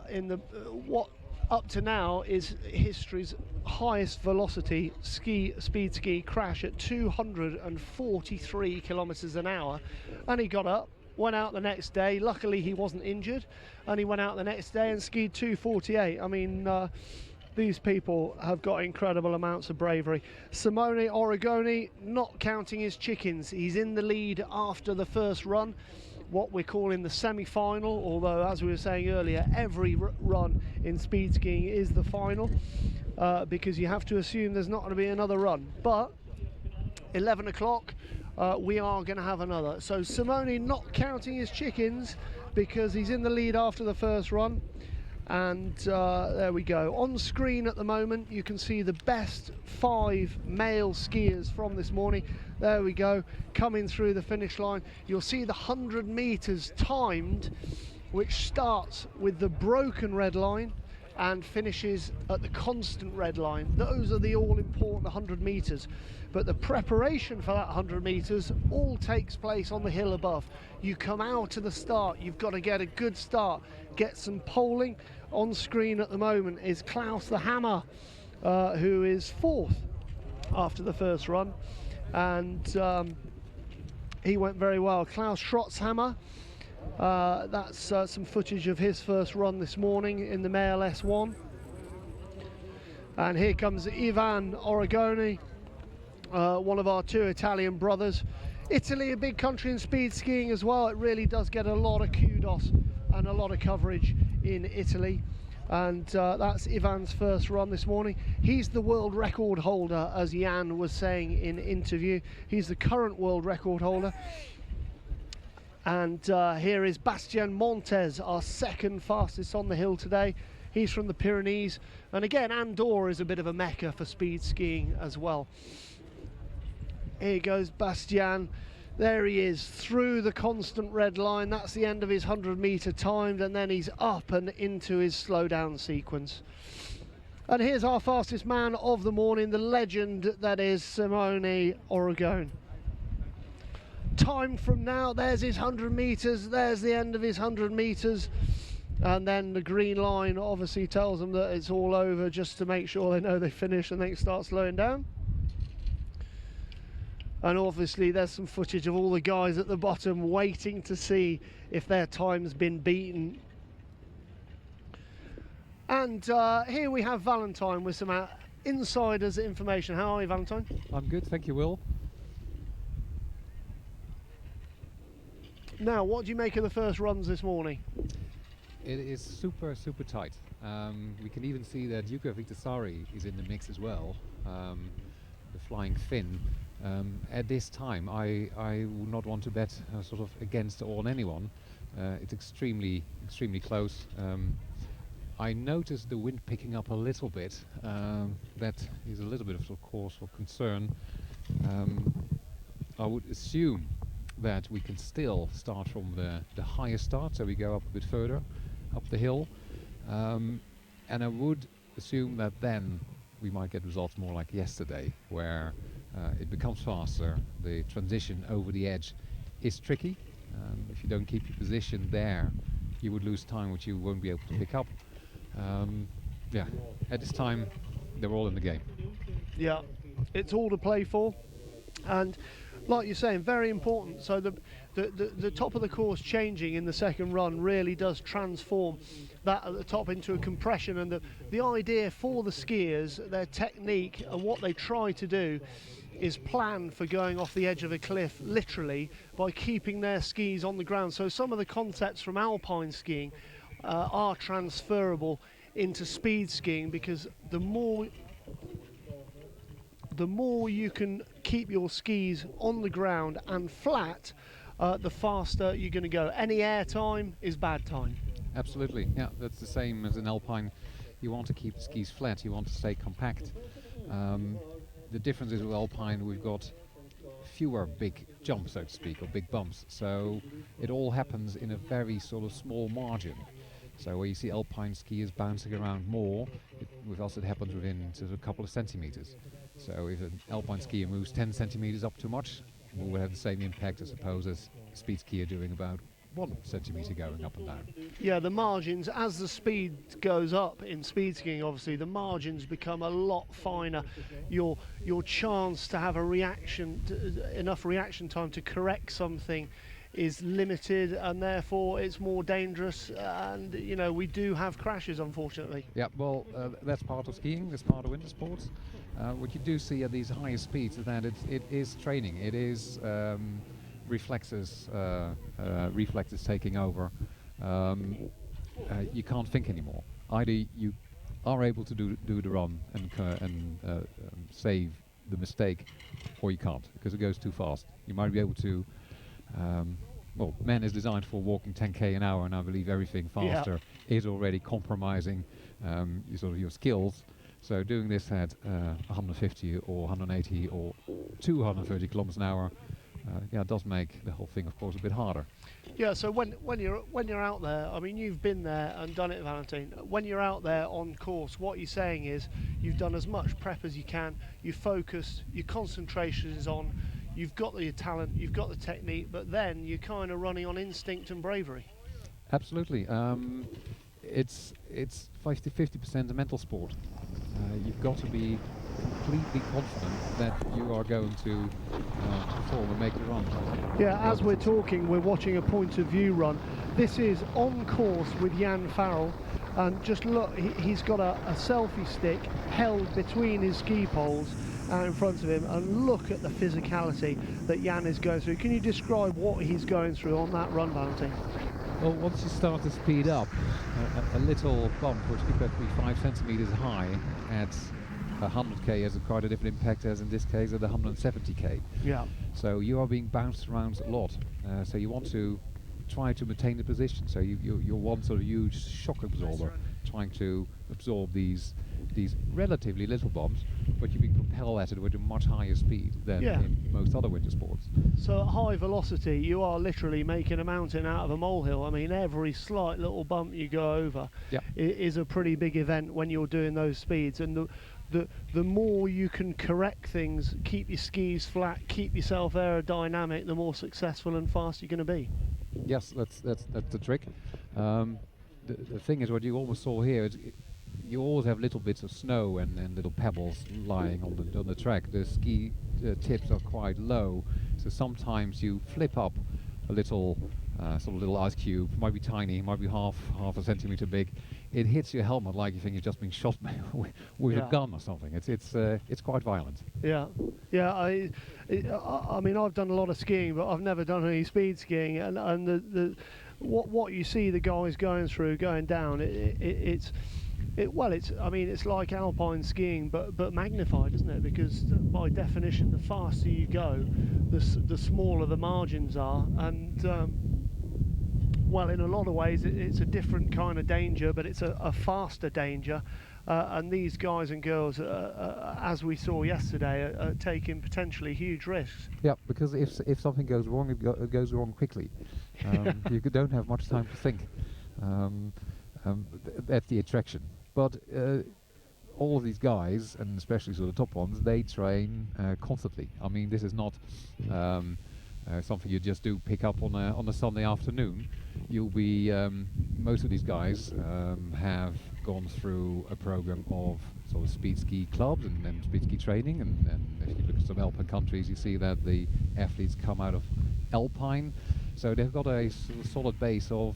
in the what up to now is history's highest velocity speed ski crash at 243 kilometers an hour, and he got up, went out the next day. Luckily he wasn't injured, and he went out the next day and skied 248. I mean, these people have got incredible amounts of bravery. Simone Oregoni not counting his chickens. He's in the lead after the first run, what we're calling the semi-final, although as we were saying earlier, every run in speed skiing is the final, because you have to assume there's not going to be another run. But 11 o'clock, we are going to have another. So Simone not counting his chickens because he's in the lead after the first run. And there we go. On screen at the moment you can see the best 5 male skiers from this morning. There we go, coming through the finish line. You'll see the 100 meters timed, which starts with the broken red line and finishes at the constant red line. Those are the all-important 100 meters. But the preparation for that 100 meters all takes place on the hill above. You come out to the start, you've got to get a good start, get some poling. On screen at the moment is Klaus the Hammer, who is 4th after the first run, and he went very well. Klaus Schrotzhammer, that's some footage of his first run this morning in the male S1. And here comes Johann Oregoni, one of our 2 Italian brothers. Italy, a big country in speed skiing as well. It really does get a lot of kudos and a lot of coverage in Italy. And that's Ivan's first run this morning. He's the world record holder, as Jan was saying in interview. He's the current world record holder. And here is Bastian Montez, our 2nd fastest on the hill today. He's from the Pyrenees. And again, Andorra is a bit of a mecca for speed skiing as well. Here goes Bastian. There he is, through the constant red line. That's the end of his 100 meter timed, and then he's up and into his slow down sequence. And here's our fastest man of the morning, the legend that is Simone Oregoni. Time from now, there's his 100 meters, there's the end of his 100 meters. And then the green line obviously tells them that it's all over, just to make sure they know they finish and they can start slowing down. And obviously there's some footage of all the guys at the bottom waiting to see if their time's been beaten. And here we have Valentine with some insiders information. How are you, Valentine? I'm good, thank you, Will. Now, what do you make of the first runs this morning? It is super tight. We can even see that Jukka Vitasari is in the mix as well, the flying Finn. At this time, I would not want to bet sort of against or on anyone. It's extremely close. I noticed the wind picking up a little bit. That is a little bit of cause for concern. I would assume that we can still start from the higher start, so we go up a bit further up the hill. and I would assume that then we might get results more like yesterday, where it becomes faster. The transition over the edge is tricky. If you don't keep your position there, you would lose time, which you won't be able to pick up. Yeah, at this time, they're all in the game. Yeah, it's all to play for, and like you're saying, very important. So the top of the course changing in the second run really does transform that at the top into a compression, and the idea for the skiers, their technique and what they try to do is plan for going off the edge of a cliff literally by keeping their skis on the ground. So some of the concepts from alpine skiing are transferable into speed skiing, because the more you can keep your skis on the ground and flat, the faster you're going to go. Any air time is bad time. Absolutely, yeah, that's the same as in alpine. You want to keep the skis flat, you want to stay compact. The difference is with alpine, we've got fewer big jumps, so to speak, or big bumps. So it all happens in a very sort of small margin. So where you see alpine skiers bouncing around more, with us it happens within sort of a couple of centimeters. So if an alpine skier moves 10 centimeters up too much, we will have the same impact, I suppose, as a speed skier doing about 1 centimeter going up and down. Yeah, the margins, as the speed goes up in speed skiing, obviously the margins become a lot finer. Your chance to have a reaction, enough reaction time to correct something is limited, and therefore it's more dangerous, and you know, we do have crashes, unfortunately. Yeah, well, that's part of skiing, that's part of winter sports. What you do see at these higher speeds is that it is training, it is reflexes taking over. You can't think anymore. Either you are able to do the run and save the mistake, or you can't, because it goes too fast. You might be able to. Well, man is designed for walking 10k an hour, and I believe everything faster is already compromising your skills. So doing this at 150 or 180 or 230 kilometers an hour, does make the whole thing, of course, a bit harder. Yeah. So when you're out there, I mean, you've been there and done it, Valentine. When you're out there on course, what you're saying is you've done as much prep as you can. You focus, your concentration is on. You've got the talent, you've got the technique, but then you're kind of running on instinct and bravery. Absolutely. It's 50% a mental sport. You've got to be completely confident that you are going to perform and make the run. Yeah, as we're talking, we're watching a point of view run. This is on course with Jan Farrell, and just look, he's got a selfie stick held between his ski poles in front of him, and look at the physicality that Jan is going through. Can you describe what he's going through on that run, Valentine? Well, once you start to speed up, a little bump, which could be 5 centimeters high at 100k, has quite a different impact as in this case at 170k. Yeah. So you are being bounced around a lot. So you want to try to maintain the position. So you're one sort of huge shock absorber, trying to absorb these relatively little bumps, but you're being propelled at it with a much higher speed than in most other winter sports. So at high velocity, you are literally making a mountain out of a molehill. I mean, every slight little bump you go over is a pretty big event when you're doing those speeds. And the more you can correct things, keep your skis flat, keep yourself aerodynamic, the more successful and fast you're going to be. Yes, that's the trick. The thing is, what you almost saw here is you always have little bits of snow and little pebbles lying on the track. The ski tips are quite low, so sometimes you flip up a little sort of little ice cube. Might be tiny, might be half a centimeter big. It hits your helmet like you think you've just been shot with a gun or something. It's quite violent. Yeah. I mean, I've done a lot of skiing, but I've never done any speed skiing, and what you see the guys going down, it's like alpine skiing, but magnified, isn't it? Because by definition, the faster you go, the smaller the margins are, and in a lot of ways, it's a different kind of danger, but it's a faster danger. And these guys and girls, as we saw yesterday, are taking potentially huge risks. Yeah, because if something goes wrong, it goes wrong quickly. You don't have much time to think. That's the attraction. But all of these guys, and especially sort of the top ones, they train constantly. I mean, this is not something you just do pick up on a Sunday afternoon. You'll be most of these guys have gone through a program of sort of speed ski clubs and speed ski training, and if you look at some Alpine countries, you see that the athletes come out of Alpine, so they've got a sort of solid base of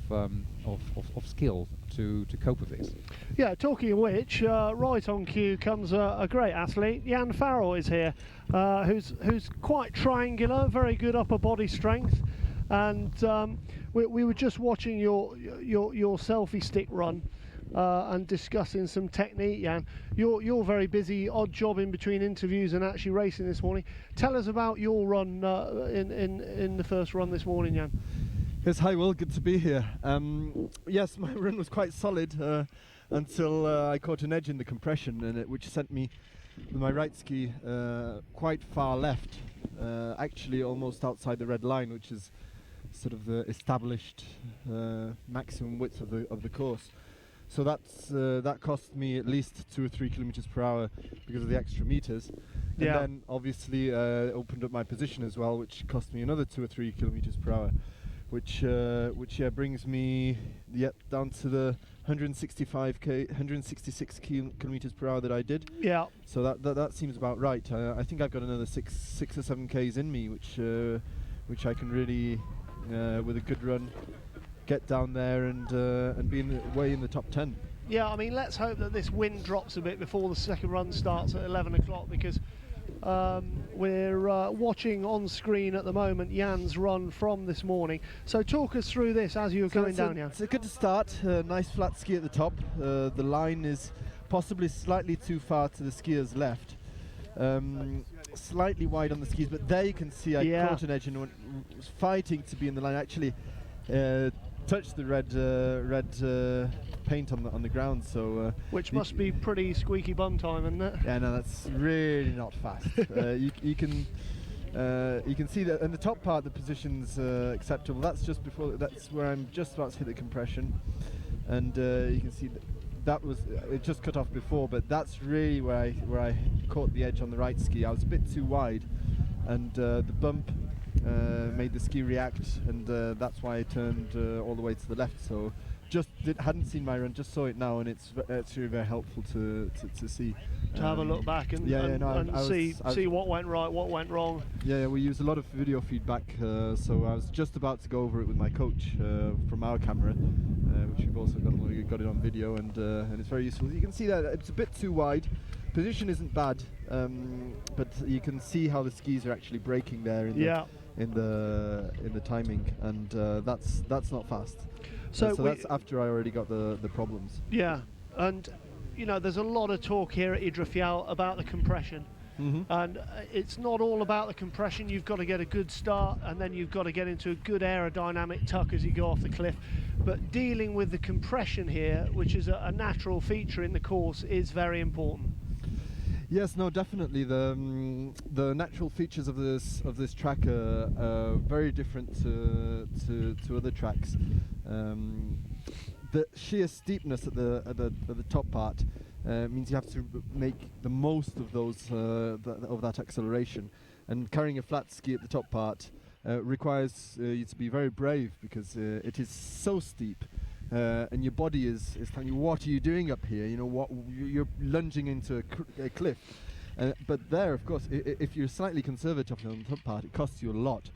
skill to cope with this. Yeah, talking of which, right on cue comes a great athlete. Jan Farrell is here, who's quite triangular, very good upper body strength, and we were just watching your selfie stick run and discussing some technique. Jan, you're very busy, odd job in between interviews and actually racing this morning. Tell us about your run in the first run this morning, Jan. Yes, hi Will, good to be here. Yes, my run was quite solid until I caught an edge in the compression, which sent me with my right ski quite far left, actually almost outside the red line, which is sort of the established maximum width of the course. So that cost me at least 2 or 3 kilometers per hour because of the extra meters. And then obviously opened up my position as well, which cost me another 2 or 3 kilometers per hour, which brings me down to the 166 kilometers per hour that I did. Yeah. So that seems about right. I think I've got another 6 or 7 k's in me, which I can really, with a good run, get down there and be way in the top 10. Yeah, I mean, let's hope that this wind drops a bit before the second run starts at 11 o'clock, because we're watching on screen at the moment Jan's run from this morning. So talk us through this as you're going down, Jan. It's a good start, nice flat ski at the top. The line is possibly slightly too far to the skier's left. Slightly wide on the skis, but there you can see I caught an edge and was fighting to be in the line. Actually touched the red paint on the ground, so which must be pretty squeaky bum time, isn't it? Yeah, no, that's really not fast. You can see that in the top part the position's acceptable. That's where I'm just about to hit the compression, and you can see that was it just cut off before, but that's really where I caught the edge on the right ski. I was a bit too wide, and the bump made the ski react, and that's why I turned all the way to the left. So hadn't seen my run, just saw it now, and it's really very helpful to see. To have a look back and see what went right, what went wrong. Yeah, we use a lot of video feedback, so I was just about to go over it with my coach from our camera, which we've also got it on video, and it's very useful. You can see that it's a bit too wide. Position isn't bad, but you can see how the skis are actually braking there in the timing, and that's not fast. So that's after I already got the problems. Yeah, and you know, there's a lot of talk here at Idre Fjäll about the compression. And it's not all about the compression. You've got to get a good start, and then you've got to get into a good aerodynamic tuck as you go off the cliff. But dealing with the compression here, which is a natural feature in the course, is very important. Yes, no, definitely. The natural features of this track are very different to other tracks. The sheer steepness at the top part means you have to make the most of of that acceleration. And carrying a flat ski at the top part requires you to be very brave, because it is so steep. And your body is telling you, what are you doing up here? You know, what you're lunging into a cliff. But there, of course, if you're slightly conservative on the top part, it costs you a lot,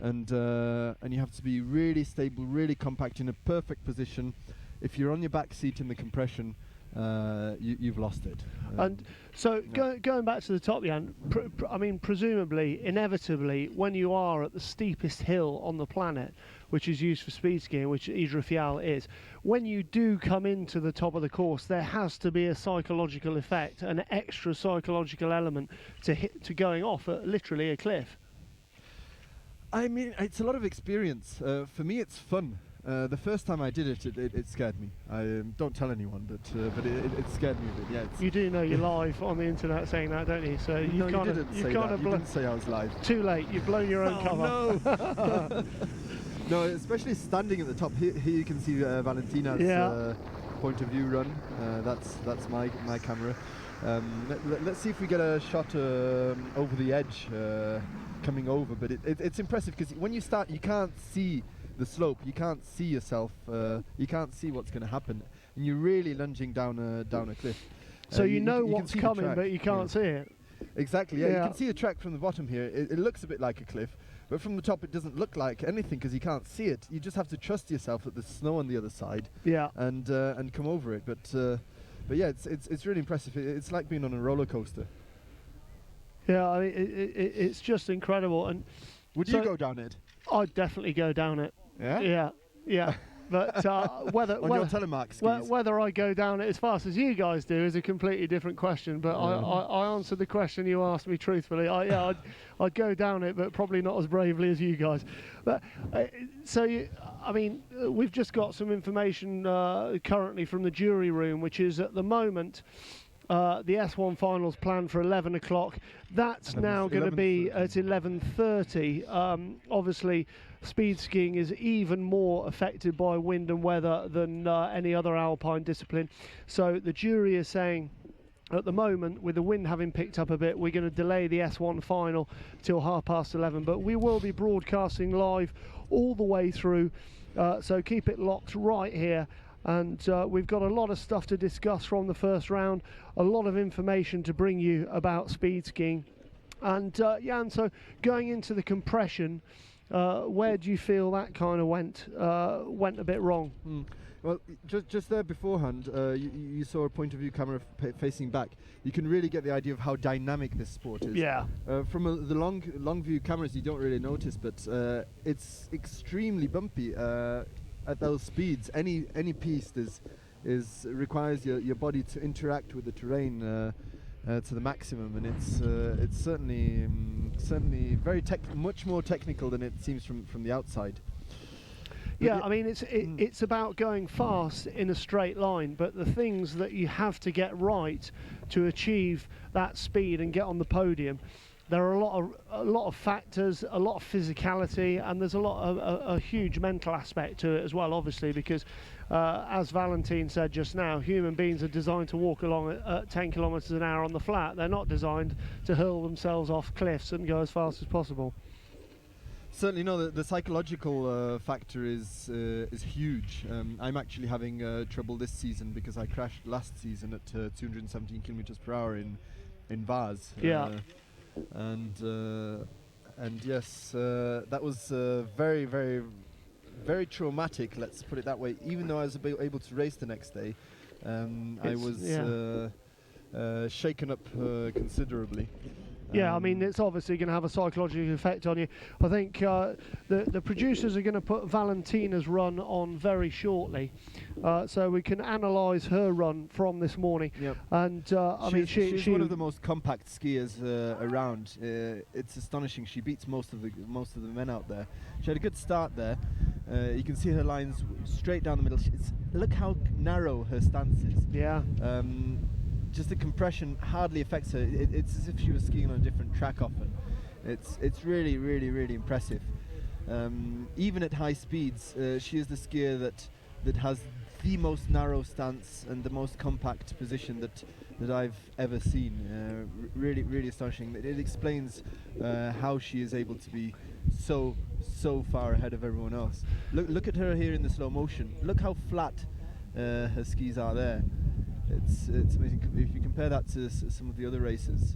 and you have to be really stable, really compact, in a perfect position. If you're on your back seat in the compression, you've lost it. And so going back to the top, Jan, I mean, presumably, inevitably, when you are at the steepest hill on the planet, which is used for speed skiing, which Idre Fjäll is, when you do come into the top of the course, there has to be a psychological effect, an extra psychological element to going off at literally a cliff. I mean, it's a lot of experience. For me, it's fun. The first time I did it scared me. I don't tell anyone, but it scared me a bit. Yeah. You do know you're live on the internet saying that, don't you? So you didn't say I was live. Too late. You've blown your own cover. No. No, especially standing at the top. Here you can see Valentina's point of view run. That's my camera. Let's see if we get a shot over the edge coming over. But it's impressive because when you start, you can't see the slope. You can't see yourself. You can't see what's going to happen, and you're really lunging down a cliff. So you know what's coming, but you can't see it. Exactly. Yeah, you can see the track from the bottom here. It looks a bit like a cliff, but from the top it doesn't look like anything because you can't see it. You just have to trust yourself that there's snow on the other side. Yeah. And come over it. But yeah, it's really impressive. It's like being on a roller coaster. Yeah, I mean, it's just incredible. And would you go down it? I'd definitely go down it. Yeah. Yeah. But whether your telemark skis. Whether I go down it as fast as you guys do is a completely different question. But I answered the question you asked me truthfully. I'd go down it, but probably not as bravely as you guys. But we've just got some information currently from the jury room, which is at the moment the S1 finals planned for 11 o'clock. That's now going to be at 11:30. Obviously, speed skiing is even more affected by wind and weather than any other alpine discipline. So the jury is saying, at the moment, with the wind having picked up a bit, we're going to delay the S1 final till 11:30. But we will be broadcasting live all the way through. So keep it locked right here. And we've got a lot of stuff to discuss from the first round, a lot of information to bring you about speed skiing. And Jan, so going into the compression, where do you feel that kind of went a bit wrong? Well, just there beforehand, you saw a point of view camera facing back. You can really get the idea of how dynamic this sport is. Yeah. From the long view cameras, you don't really notice, but it's extremely bumpy. At those speeds, any piste requires your body to interact with the terrain to the maximum, and it's certainly very much more technical than it seems from the outside. Yeah, I mean it's about going fast in a straight line, but the things that you have to get right to achieve that speed and get on the podium, there are a lot of factors, a lot of physicality, and there's a huge mental aspect to it as well, obviously, because as Valentine said just now, human beings are designed to walk along at 10 kilometers an hour on the flat. They're not designed to hurl themselves off cliffs and go as fast as possible. Certainly, no. The psychological factor is huge. I'm actually having trouble this season because I crashed last season at 217 kilometers per hour in Vaz. Yeah. And yes, that was very, very, very traumatic. Let's put it that way. Even though I was able to race the next day, I was shaken up considerably. Yeah, I mean, it's obviously going to have a psychological effect on you. I think the producers are going to put Valentina's run on very shortly, so we can analyse her run from this morning. Yep. And she's one of the most compact skiers around. It's astonishing. She beats most of the men out there. She had a good start there. You can see her lines straight down the middle. Look how narrow her stance is. Yeah. Just the compression hardly affects her. It's as if she was skiing on a different track often. It's really, really, really impressive. Even at high speeds, she is the skier that has the most narrow stance and the most compact position that I've ever seen. Really, really astonishing. It explains how she is able to be so far ahead of everyone else. Look at her here in the slow motion. Look how flat her skis are there. It's amazing if you compare that to some of the other races.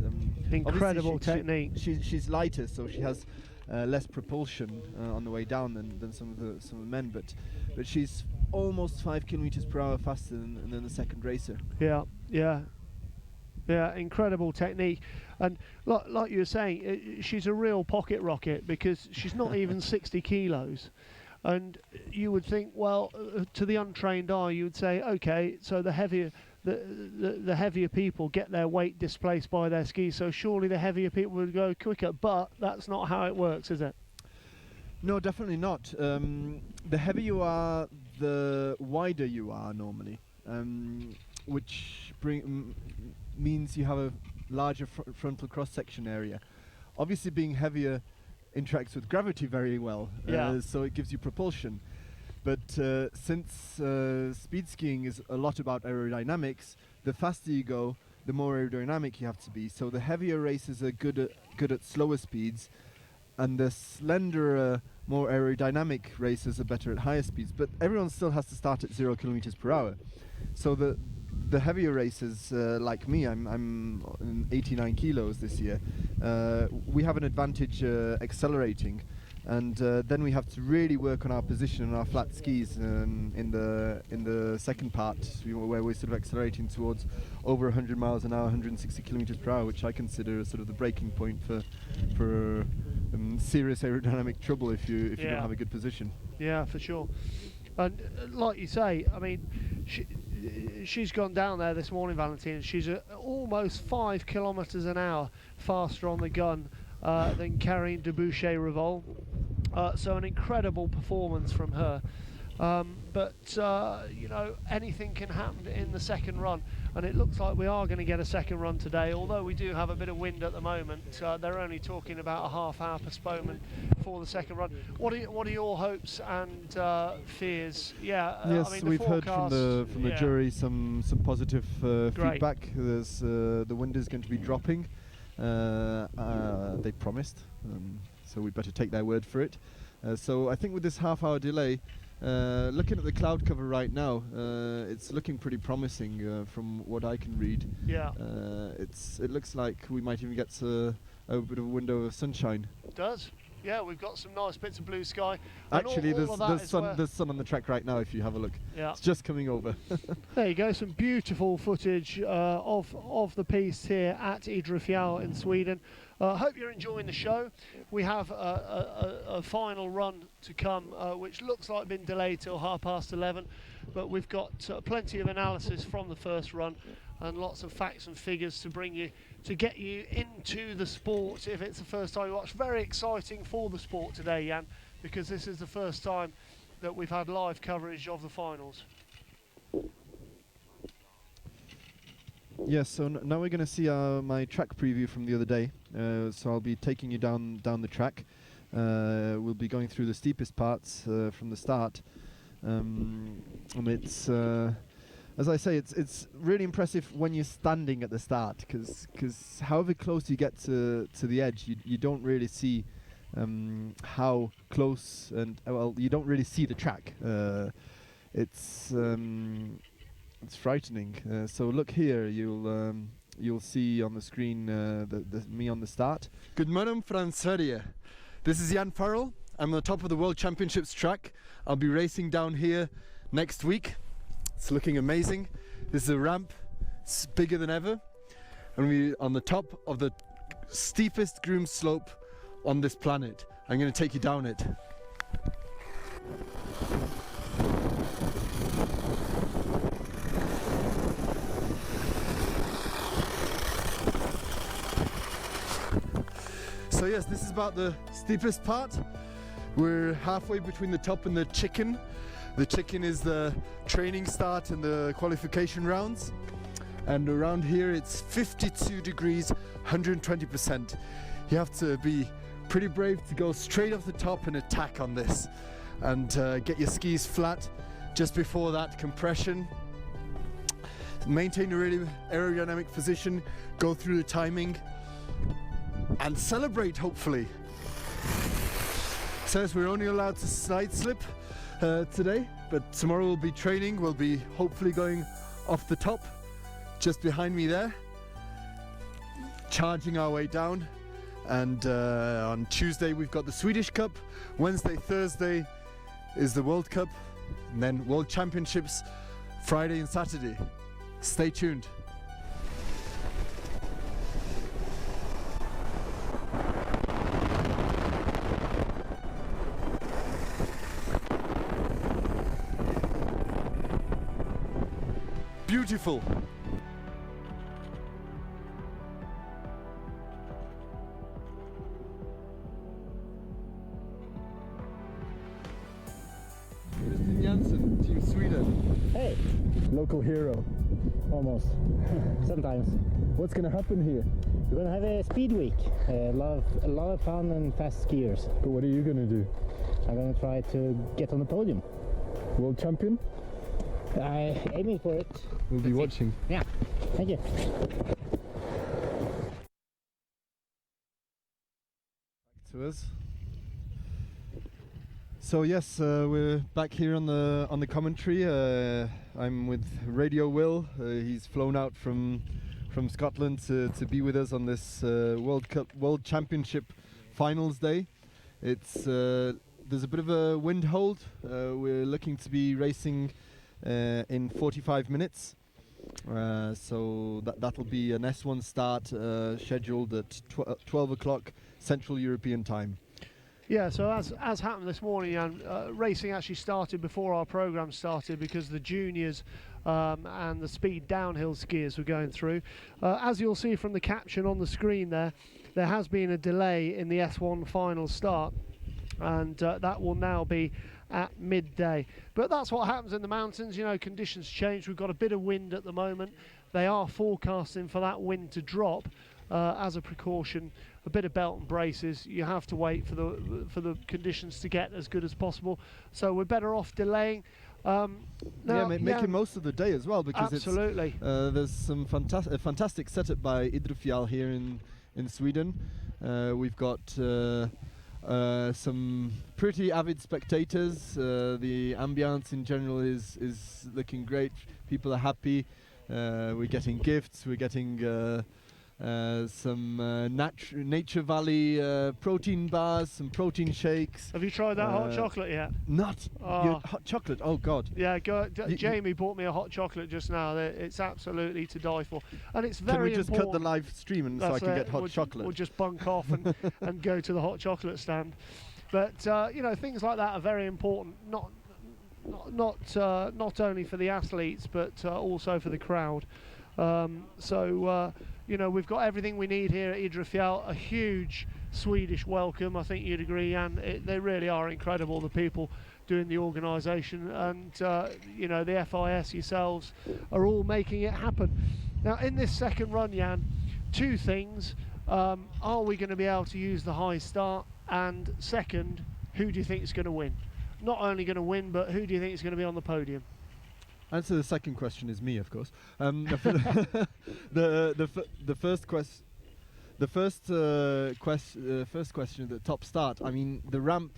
Incredible technique. She's lighter, so she has less propulsion on the way down than some of the men. But she's almost 5 kilometers per hour faster than the second racer. Yeah. Incredible technique, and like you were saying, she's a real pocket rocket because she's not even 60 kilos. And you would think, well, to the untrained eye, you would say, okay, so the heavier people get their weight displaced by their skis, so surely the heavier people would go quicker. But that's not how it works, is it? No, definitely not. The heavier you are, the wider you are normally, which means you have a larger frontal cross-section area. Obviously, being heavier interacts with gravity very well, so it gives you propulsion. But since speed skiing is a lot about aerodynamics, the faster you go, the more aerodynamic you have to be. So the heavier races are good at slower speeds, and the slenderer, more aerodynamic races are better at higher speeds. But everyone still has to start at 0 kilometers per hour. So the heavier racers, like me, I'm 89 kilos this year. We have an advantage accelerating, and then we have to really work on our position on our flat skis in the second part, where we're sort of accelerating towards over 100 miles an hour, 160 kilometers per hour, which I consider sort of the breaking point for serious aerodynamic trouble if you don't have a good position. Yeah, for sure. And like you say, I mean, she's gone down there this morning, Valentino. She's almost 5 kilometers an hour faster on the gun than Karine Debouché-Revol. So an incredible performance from her. But you know, anything can happen in the second run, and it looks like we are going to get a second run today, although we do have a bit of wind at the moment. They're only talking about a half-hour postponement for the second run. What are your hopes and fears? Yes, I mean, we've heard from the jury some positive feedback. There's the wind is going to be dropping. They promised, so we better take their word for it. So I think with this half-hour delay, looking at the cloud cover right now, it's looking pretty promising from what I can read. Yeah. It looks like we might even get a bit of a window of sunshine. It does. Yeah, we've got some nice bits of blue sky. Actually, there's sun on the track right now if you have a look. Yeah. It's just coming over. There you go, some beautiful footage of the piece here at Idre Fjäll in Sweden. Hope you're enjoying the show. We have a final run to come, which looks like been delayed till 11:30, but we've got plenty of analysis from the first run and lots of facts and figures to bring you, to get you into the sport if it's the first time you watch. Very exciting for the sport today, Jan, because this is the first time that we've had live coverage of the finals. Yes, so now we're going to see my track preview from the other day. So I'll be taking you down the track. We'll be going through the steepest parts from the start. And it's, as I say, it's really impressive when you're standing at the start, because however close you get to the edge, you don't really see how close, and well, you don't really see the track. It's frightening. So look here, you'll see on the screen me on the start. Good morning from Sverige. This is Jan Farrell. I'm on the top of the World Championships track. I'll be racing down here next week. It's looking amazing. This is a ramp. It's bigger than ever. And we're on the top of the steepest groom slope on this planet. I'm going to take you down it. So yes, this is about the steepest part. We're halfway between the top and the chicken. The chicken is the training start and the qualification rounds. And around here it's 52 degrees, 120%. You have to be pretty brave to go straight off the top and attack on this. And get your skis flat. Just before that, compression. Maintain a really aerodynamic position. Go through the timing. And celebrate, hopefully. Says we're only allowed to side slip today, but tomorrow we'll be training. We'll be hopefully going off the top, just behind me there, charging our way down. And on Tuesday we've got the Swedish Cup. Wednesday, Thursday is the World Cup, and then World Championships Friday and Saturday. Stay tuned. Beautiful. Janssen, Team Sweden. Hey. Local hero. Almost. Sometimes. What's going to happen here? We're going to have a speed week. A lot of fun and fast skiers. But what are you going to do? I'm going to try to get on the podium. world champion. Aiming for it. We'll be watching. Yeah, thank you. To us. So yes, we're back here on the commentary. I'm with Radio Will. He's flown out from Scotland to be with us on this World Championship finals day. It's there's a bit of a wind hold. We're looking to be racing in 45 minutes. So that'll be an S1 start scheduled at 12 o'clock Central European time. Yeah, so as happened this morning, and racing actually started before our programme started because the juniors and the speed downhill skiers were going through. As you'll see from the caption on the screen there has been a delay in the S1 final start, and that will now be at midday. But that's what happens in the mountains, you know, conditions change. We've got a bit of wind at the moment. They are forecasting for that wind to drop as a precaution. A bit of belt and braces. You have to wait for the conditions to get as good as possible. So we're better off delaying. Making most of the day as well, because absolutely. There's some fantastic setup by Idre Fjäll here in Sweden. We've got some pretty avid spectators. The ambience in general is looking great. People are happy. We're getting gifts. We're getting some Nature Valley protein bars, some protein shakes. Have you tried that hot chocolate yet? Not hot chocolate. Oh God! Yeah, Jamie bought me a hot chocolate just now. It's absolutely to die for, and it's very important. Can we just cut the live stream and so I can get hot chocolate? We'll just bunk off and go to the hot chocolate stand. But you know, things like that are very important. Not only for the athletes, but also for the crowd. You know, we've got everything we need here at Idre Fjäll. A huge Swedish welcome. I think you'd agree, Ann. They really are incredible, the people doing the organisation, and you know, the FIS yourselves are all making it happen. Now, in this second run, Jan, two things. Are we going to be able to use the high start? And second, who do you think is going to win? Not only going to win, but who do you think is going to be on the podium? Answer the second question is me, of course. The first question, the top start. I mean, the ramp,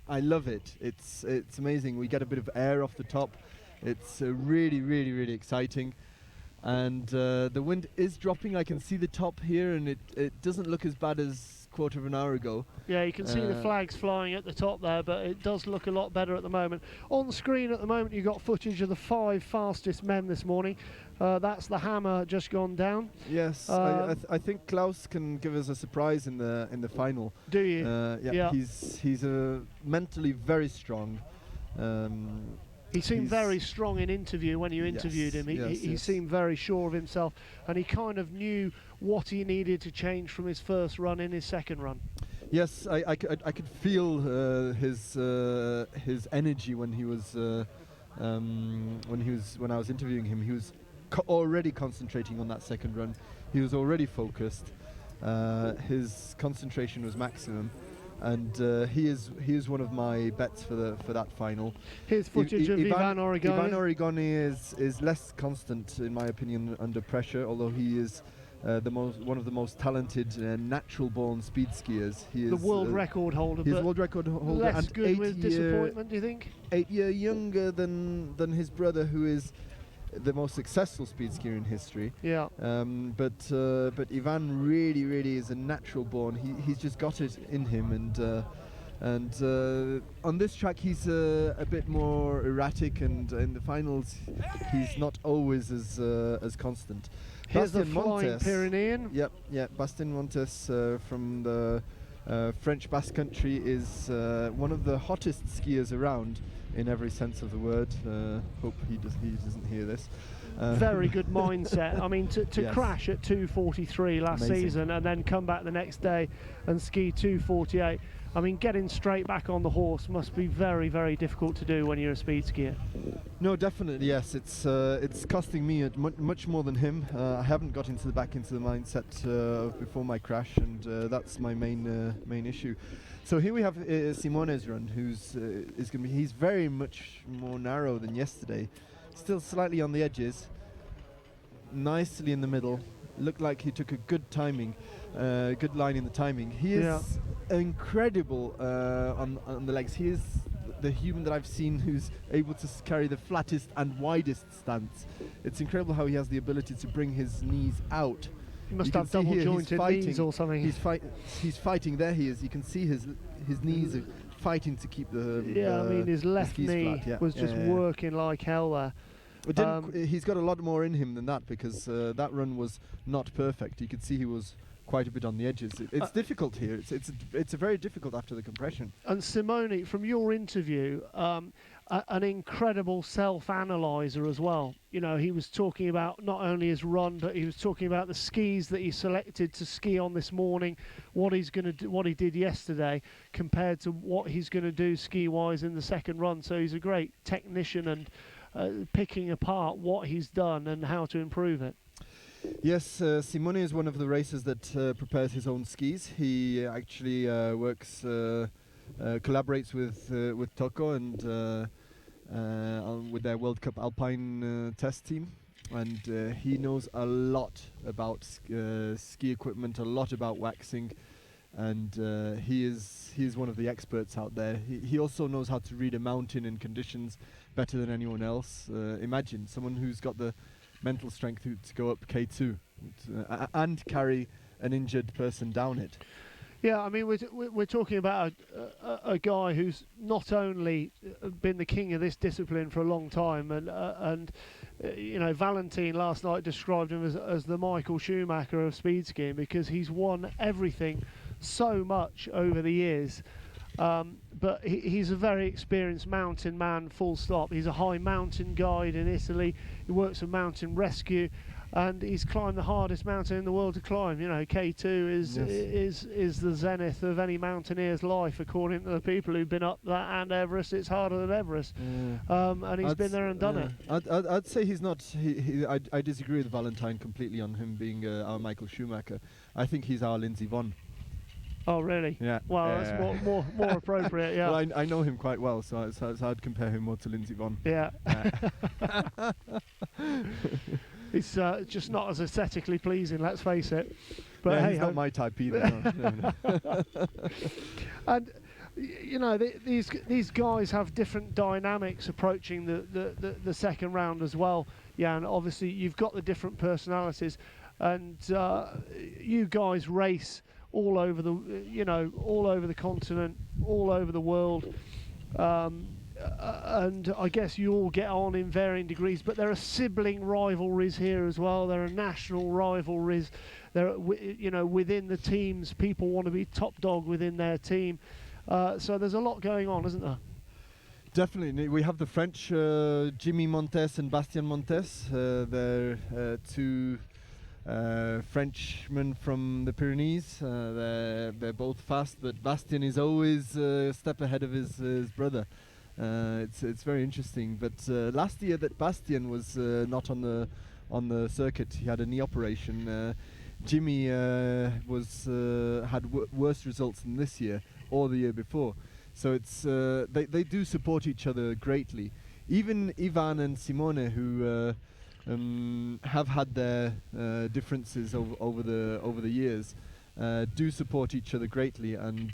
I love it. It's amazing. We get a bit of air off the top. It's really exciting. And the wind is dropping. I can see the top here, and it doesn't look as bad as quarter of an hour ago. Yeah, you can see the flags flying at the top there, but it does look a lot better at the moment. On screen at the moment, you've got footage of the 5 fastest men this morning. That's the hammer just gone down. Yes, I think Klaus can give us a surprise in the final. Do you? Yeah. He's mentally very strong. He seemed very strong in interview when you interviewed him. He seemed very sure of himself, and he kind of knew what he needed to change from his first run in his second run. Yes, I could feel his energy when I was interviewing him. He was already concentrating on that second run. He was already focused. His concentration was maximum. And he is one of my bets for that final. Here's footage of Johann Holmgren. Johann Holmgren is less constant, in my opinion, under pressure. Although he is one of the most talented natural-born speed skiers. He is the world record holder. He's world record holder. Less and good with disappointment, do you think? 8 years younger than his brother, who is the most successful speed skier in history. Yeah. But Ivan really is a natural born. He's just got it in him, and on this track he's a bit more erratic, and in the finals he's not always as constant. Here's Bastian the flying Montez. Pyrenean. Yep. Bastian Montez from the French Basque Country is one of the hottest skiers around, in every sense of the word. Hope he doesn't hear this. Very good mindset. I mean, to Yes. crash at 2:43 last Amazing. season and then come back the next day and ski 2:48. I mean, getting straight back on the horse must be very, very difficult to do when you're a speed skier. No, definitely, yes. It's costing me much more than him. I haven't got back into the mindset before my crash, and that's my main issue. So here we have Simone's run, he's very much more narrow than yesterday. Still slightly on the edges, nicely in the middle. Looked like he took a good timing, good line in the timing. He is incredible on the legs. He is the human that I've seen who's able to carry the flattest and widest stance. It's incredible how he has the ability to bring his knees out. He must have double jointed knees or something. He's fighting. There he is. You can see his knees are fighting to keep the I mean, his left knee was just working like hell there. He's got a lot more in him than that, because that run was not perfect. You could see he was quite a bit on the edges. It's difficult here. It's a very difficult after the compression. And Simone, from your interview, an incredible self-analyzer as well. You know, he was talking about not only his run, but he was talking about the skis that he selected to ski on this morning, what he's going to do, what he did yesterday, compared to what he's going to do ski-wise in the second run. So he's a great technician and picking apart what he's done and how to improve it. Yes, Simone is one of the racers that prepares his own skis. He actually collaborates with Tocco and with their World Cup Alpine test team, and he knows a lot about ski equipment, a lot about waxing, and he is one of the experts out there. He also knows how to read a mountain in conditions better than anyone else. Imagine someone who's got the mental strength to go up K2 and carry an injured person down it. Yeah, I mean, we're talking about a guy who's not only been the king of this discipline for a long time, and you know, Valentine last night described him as the Michael Schumacher of speed skiing, because he's won everything so much over the years. But he's a very experienced mountain man, full stop. He's a high mountain guide in Italy. He works for mountain rescue, and he's climbed the hardest mountain in the world to climb. You know, K2 is the zenith of any mountaineer's life, according to the people who've been up that and Everest. It's harder than Everest, and he's been there and done it. I'd say he's not. I disagree with Valentine completely on him being our Michael Schumacher. I think he's our Lindsey Vonn. Oh, really? Yeah. Well, that's more appropriate, yeah. Well, I know him quite well, so I'd compare him more to Lindsey Vonn. Yeah. It's just not as aesthetically pleasing, let's face it. But yeah, hey, he's not my type either. No. And you know, these guys have different dynamics approaching the second round as well. Yeah, and obviously you've got the different personalities, and you guys race all over the continent, all over the world, and I guess you all get on in varying degrees. But there are sibling rivalries here as well. There are national rivalries. There are, within the teams, people want to be top dog within their team. So there's a lot going on, isn't there? Definitely. We have the French, Jimmy Montez and Bastian Montez. They're two Frenchmen from the Pyrenees. They're both fast, but Bastian is always a step ahead of his brother. It's very interesting. But last year that Bastian was not on the circuit, he had a knee operation. Jimmy had worse results than this year or the year before. So it's they do support each other greatly. Even Ivan and Simone, who have had their differences over the years, do support each other greatly, and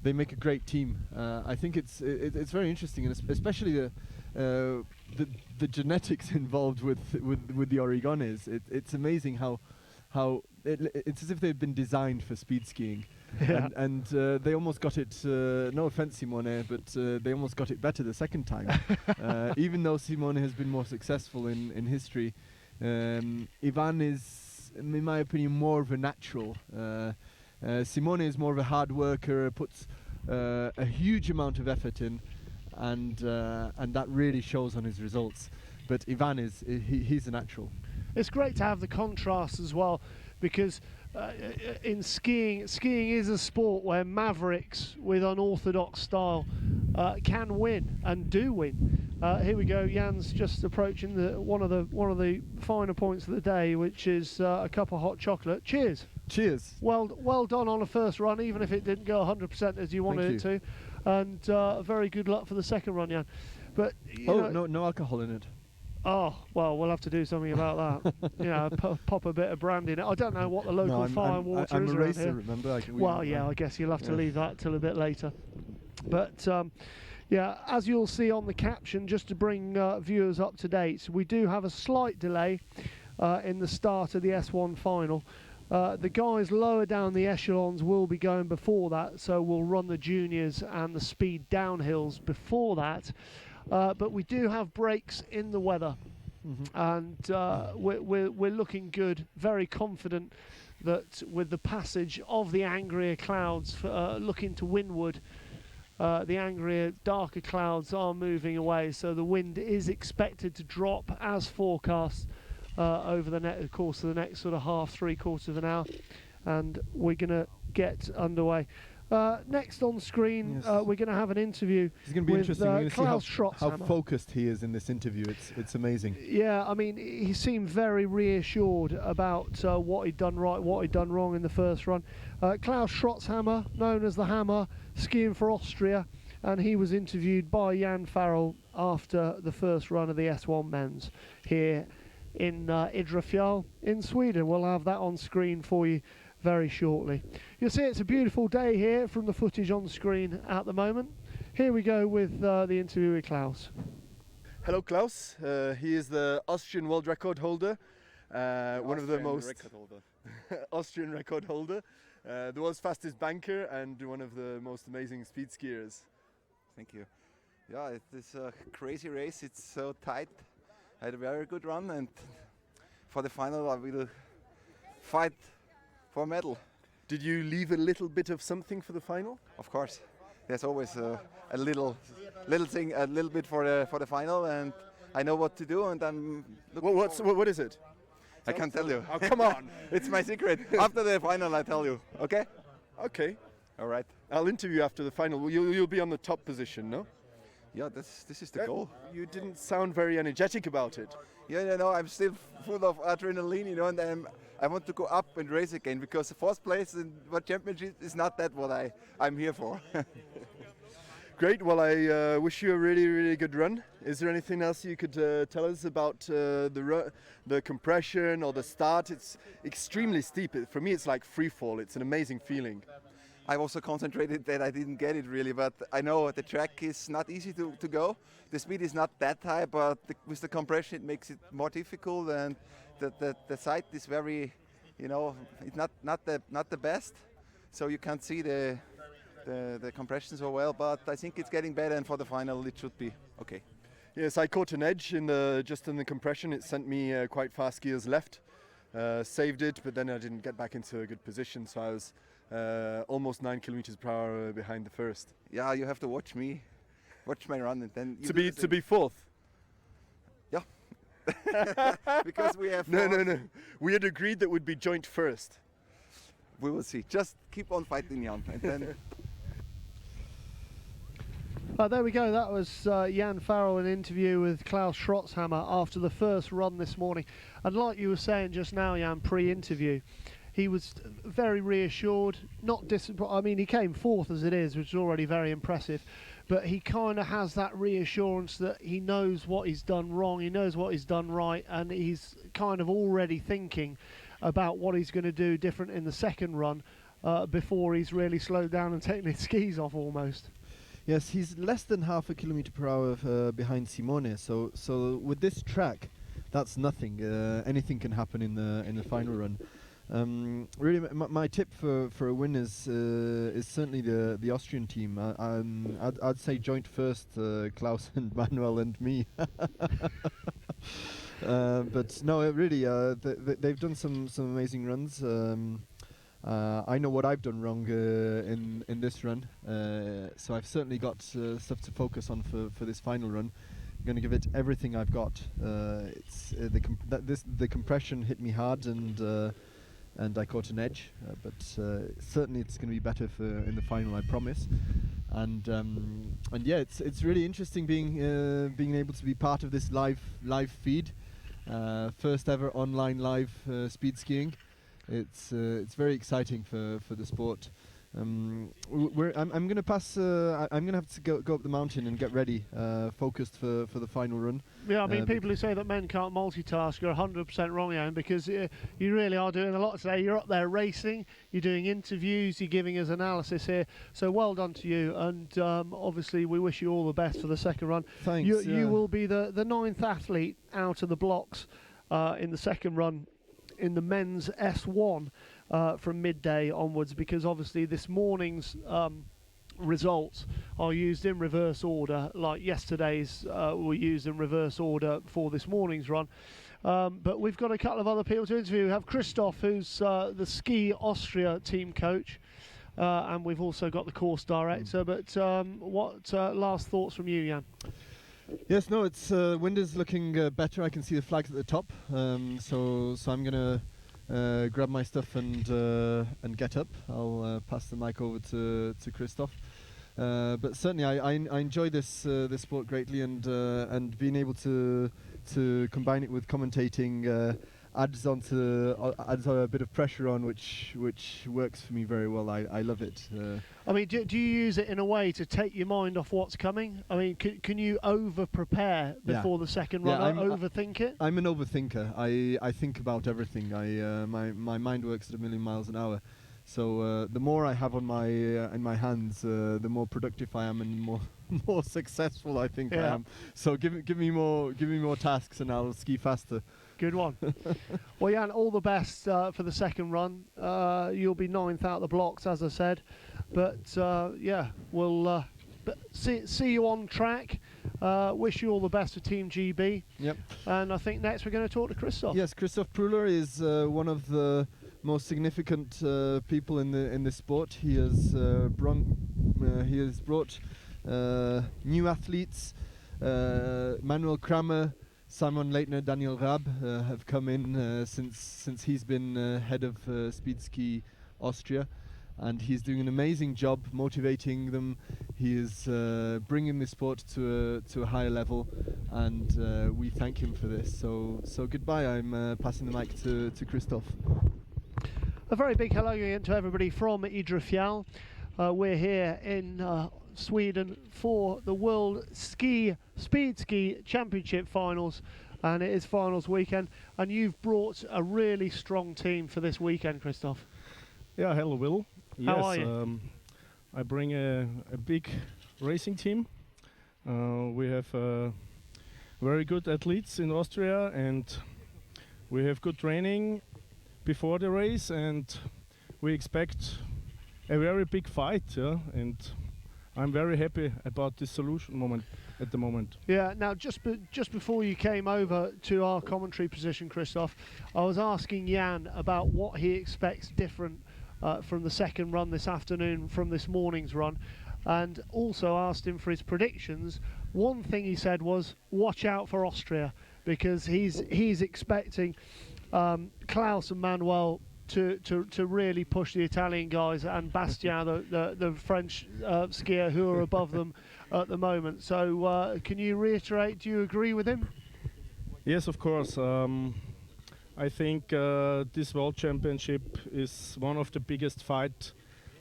they make a great team. I think it's very interesting, and especially the genetics involved with the Oregonis. It's amazing how it's as if they've been designed for speed skiing. Yeah. And they almost got it, no offense Simone, but they almost got it better the second time. Even though Simone has been more successful in history, Ivan is, in my opinion, more of a natural. Simone is more of a hard worker, puts a huge amount of effort in, and that really shows on his results. But Ivan he's a natural. It's great to have the contrast as well. because in skiing is a sport where mavericks with unorthodox style can win and do win. Here we go. Jan's just approaching one of the finer points of the day, which is a cup of hot chocolate. Cheers. Cheers. Well done on a first run, even if it didn't go 100% as you wanted it to, and very good luck for the second run, Jan. But no alcohol in it. Oh, well, we'll have to do something about that. Pop a bit of brandy in it. I don't know what the local fire and water I'm is a around racer, here. remember? I guess you'll have to leave that till a bit later. But as you'll see on the caption, just to bring viewers up to date, we do have a slight delay in the start of the S1 final. The guys lower down the echelons will be going before that, so we'll run the juniors and the speed downhills before that. But we do have breaks in the weather, and we're looking good, very confident that with the passage of the angrier clouds looking to windward, the angrier, darker clouds are moving away, so the wind is expected to drop as forecast over the course of the next sort of half, 3/4 of an hour, and we're going to get underway. Next on screen, we're going to have an interview. It's going to be interesting. We're going to see how focused he is in this interview. It's amazing. Yeah, I mean, he seemed very reassured about what he'd done right, what he'd done wrong in the first run. Klaus Schrotzhammer, known as the Hammer, skiing for Austria, and he was interviewed by Jan Farrell after the first run of the S1 men's here in Idre Fjäll in Sweden. We'll have that on screen for you very shortly. You'll see it's a beautiful day here from the footage on screen at the moment. Here we go with the interview with Klaus. Hello Klaus, he is the Austrian world record holder, one of the most Austrian record holder, the world's fastest banker and one of the most amazing speed skiers. Thank you. Yeah, it's a crazy race, it's so tight. I had a very good run, and for the final I will fight for a medal. Did you leave a little bit of something for the final? Of course. There's always a little thing, a little bit for the final, and I know what to do, and I'm what is it? I can't tell you. Oh, come on. It's my secret. After the final I tell you, okay? Okay. All right. I'll interview you after the final. You'll be on the top position, no? Yeah, this is the goal. You didn't sound very energetic about it. Yeah, no, I'm still full of adrenaline, and I want to go up and race again, because the fourth place in World Championship is not that what I'm here for. Great. Well, I wish you a really, really good run. Is there anything else you could tell us about the compression or the start? It's extremely steep. For me, it's like free fall. It's an amazing feeling. I also concentrated that I didn't get it really, but I know the track is not easy to go. The speed is not that high, but with the compression it makes it more difficult, and the sight is very, it's not the best, so you can't see the compression so well. But I think it's getting better, and for the final it should be okay. Yes, I caught an edge just in the compression. It sent me quite fast gears left, saved it, but then I didn't get back into a good position, so I was almost 9 kilometers per hour behind the first. Yeah, you have to watch my run, and then to be fourth. Yeah. Because we have no. We had agreed that we'd be joint first. We will see. Just keep on fighting, Jan, and then. There we go. That was Jan Farrell, an interview with Klaus Schrotzhammer after the first run this morning. And like you were saying just now, Jan, pre-interview, he was very reassured, not disappointed. I mean, he came fourth as it is, which is already very impressive. But he kind of has that reassurance that he knows what he's done wrong, he knows what he's done right, and he's kind of already thinking about what he's going to do different in the second run before he's really slowed down and taken his skis off almost. Yes, he's less than half a kilometer per hour behind Simone. So with this track, that's nothing. Anything can happen in the final run. Really, my tip for a win is certainly the Austrian team. I'd say joint first, Klaus and Manuel and me. But no, really, they've done some amazing runs. I know what I've done wrong in this run, so I've certainly got stuff to focus on for this final run. I'm going to give it everything I've got. The compression hit me hard, and and I caught an edge, but certainly it's going to be better in the final, I promise. And yeah, it's really interesting being able to be part of this live feed, first ever online live speed skiing. It's very exciting for the sport. I'm going to pass. I'm going to have to go up the mountain and get ready, focused for the final run. Yeah, I mean, people who say that men can't multitask are 100% wrong, Jan, because you really are doing a lot today. You're up there racing, you're doing interviews, you're giving us analysis here. So well done to you, and obviously we wish you all the best for the second run. Thanks. You will be the 9th athlete out of the blocks in the second run in the men's S1 from midday onwards, because obviously this morning's results are used in reverse order, like yesterday's were used in reverse order for this morning's run. But we've got a couple of other people to interview. We have Christoph, who's the Ski Austria team coach, and we've also got the course director. But what last thoughts from you, Jan? Yes, no, it's wind is looking better. I can see the flags at the top, so I'm gonna grab my stuff and get up. I'll pass the mic over to Christoph. But certainly, I enjoy this sport greatly, and being able to combine it with commentating adds a bit of pressure on, which works for me very well. I love it. I mean, do you use it in a way to take your mind off what's coming? I mean, can you over prepare before the second run? Overthink it? I'm an overthinker. I think about everything. My mind works at 1,000,000 miles an hour. So the more I have on in my hands, the more productive I am, and more successful I think I am. So give me more tasks, and I'll ski faster. Good one. Well, Jan, all the best for the second run. You'll be 9th out of the blocks, as I said. But yeah, we'll see you on track. Wish you all the best for Team GB. Yep. And I think next we're going to talk to Christoph. Yes, Christoph Pruller is one of the most significant people in the sport. He has brought new athletes. Manuel Kramer, Simon Leitner, Daniel Raab have come in since he's been head of Speed Ski Austria, and he's doing an amazing job motivating them. He is bringing the sport to a higher level, and we thank him for this. So goodbye. I'm passing the mic to Christoph. A very big hello again to everybody from Idre Fjäll. We're here in Sweden for the World Speed Ski Championship finals, and it is finals weekend, and you've brought a really strong team for this weekend, Christoph. Yeah, hello Will. How are you? I bring a big racing team. We have very good athletes in Austria, and we have good training before the race, and we expect a very big fight, and I'm very happy about this solution at the moment. Yeah, now just before you came over to our commentary position, Christoph, I was asking Jan about what he expects different from the second run this afternoon from this morning's run, and also asked him for his predictions. One thing he said was, watch out for Austria, because he's expecting Klaus and Manuel to really push the Italian guys, and Bastian, the French skier, who are above them at the moment. So can you reiterate, do you agree with him? Yes, of course. I think this World Championship is one of the biggest fights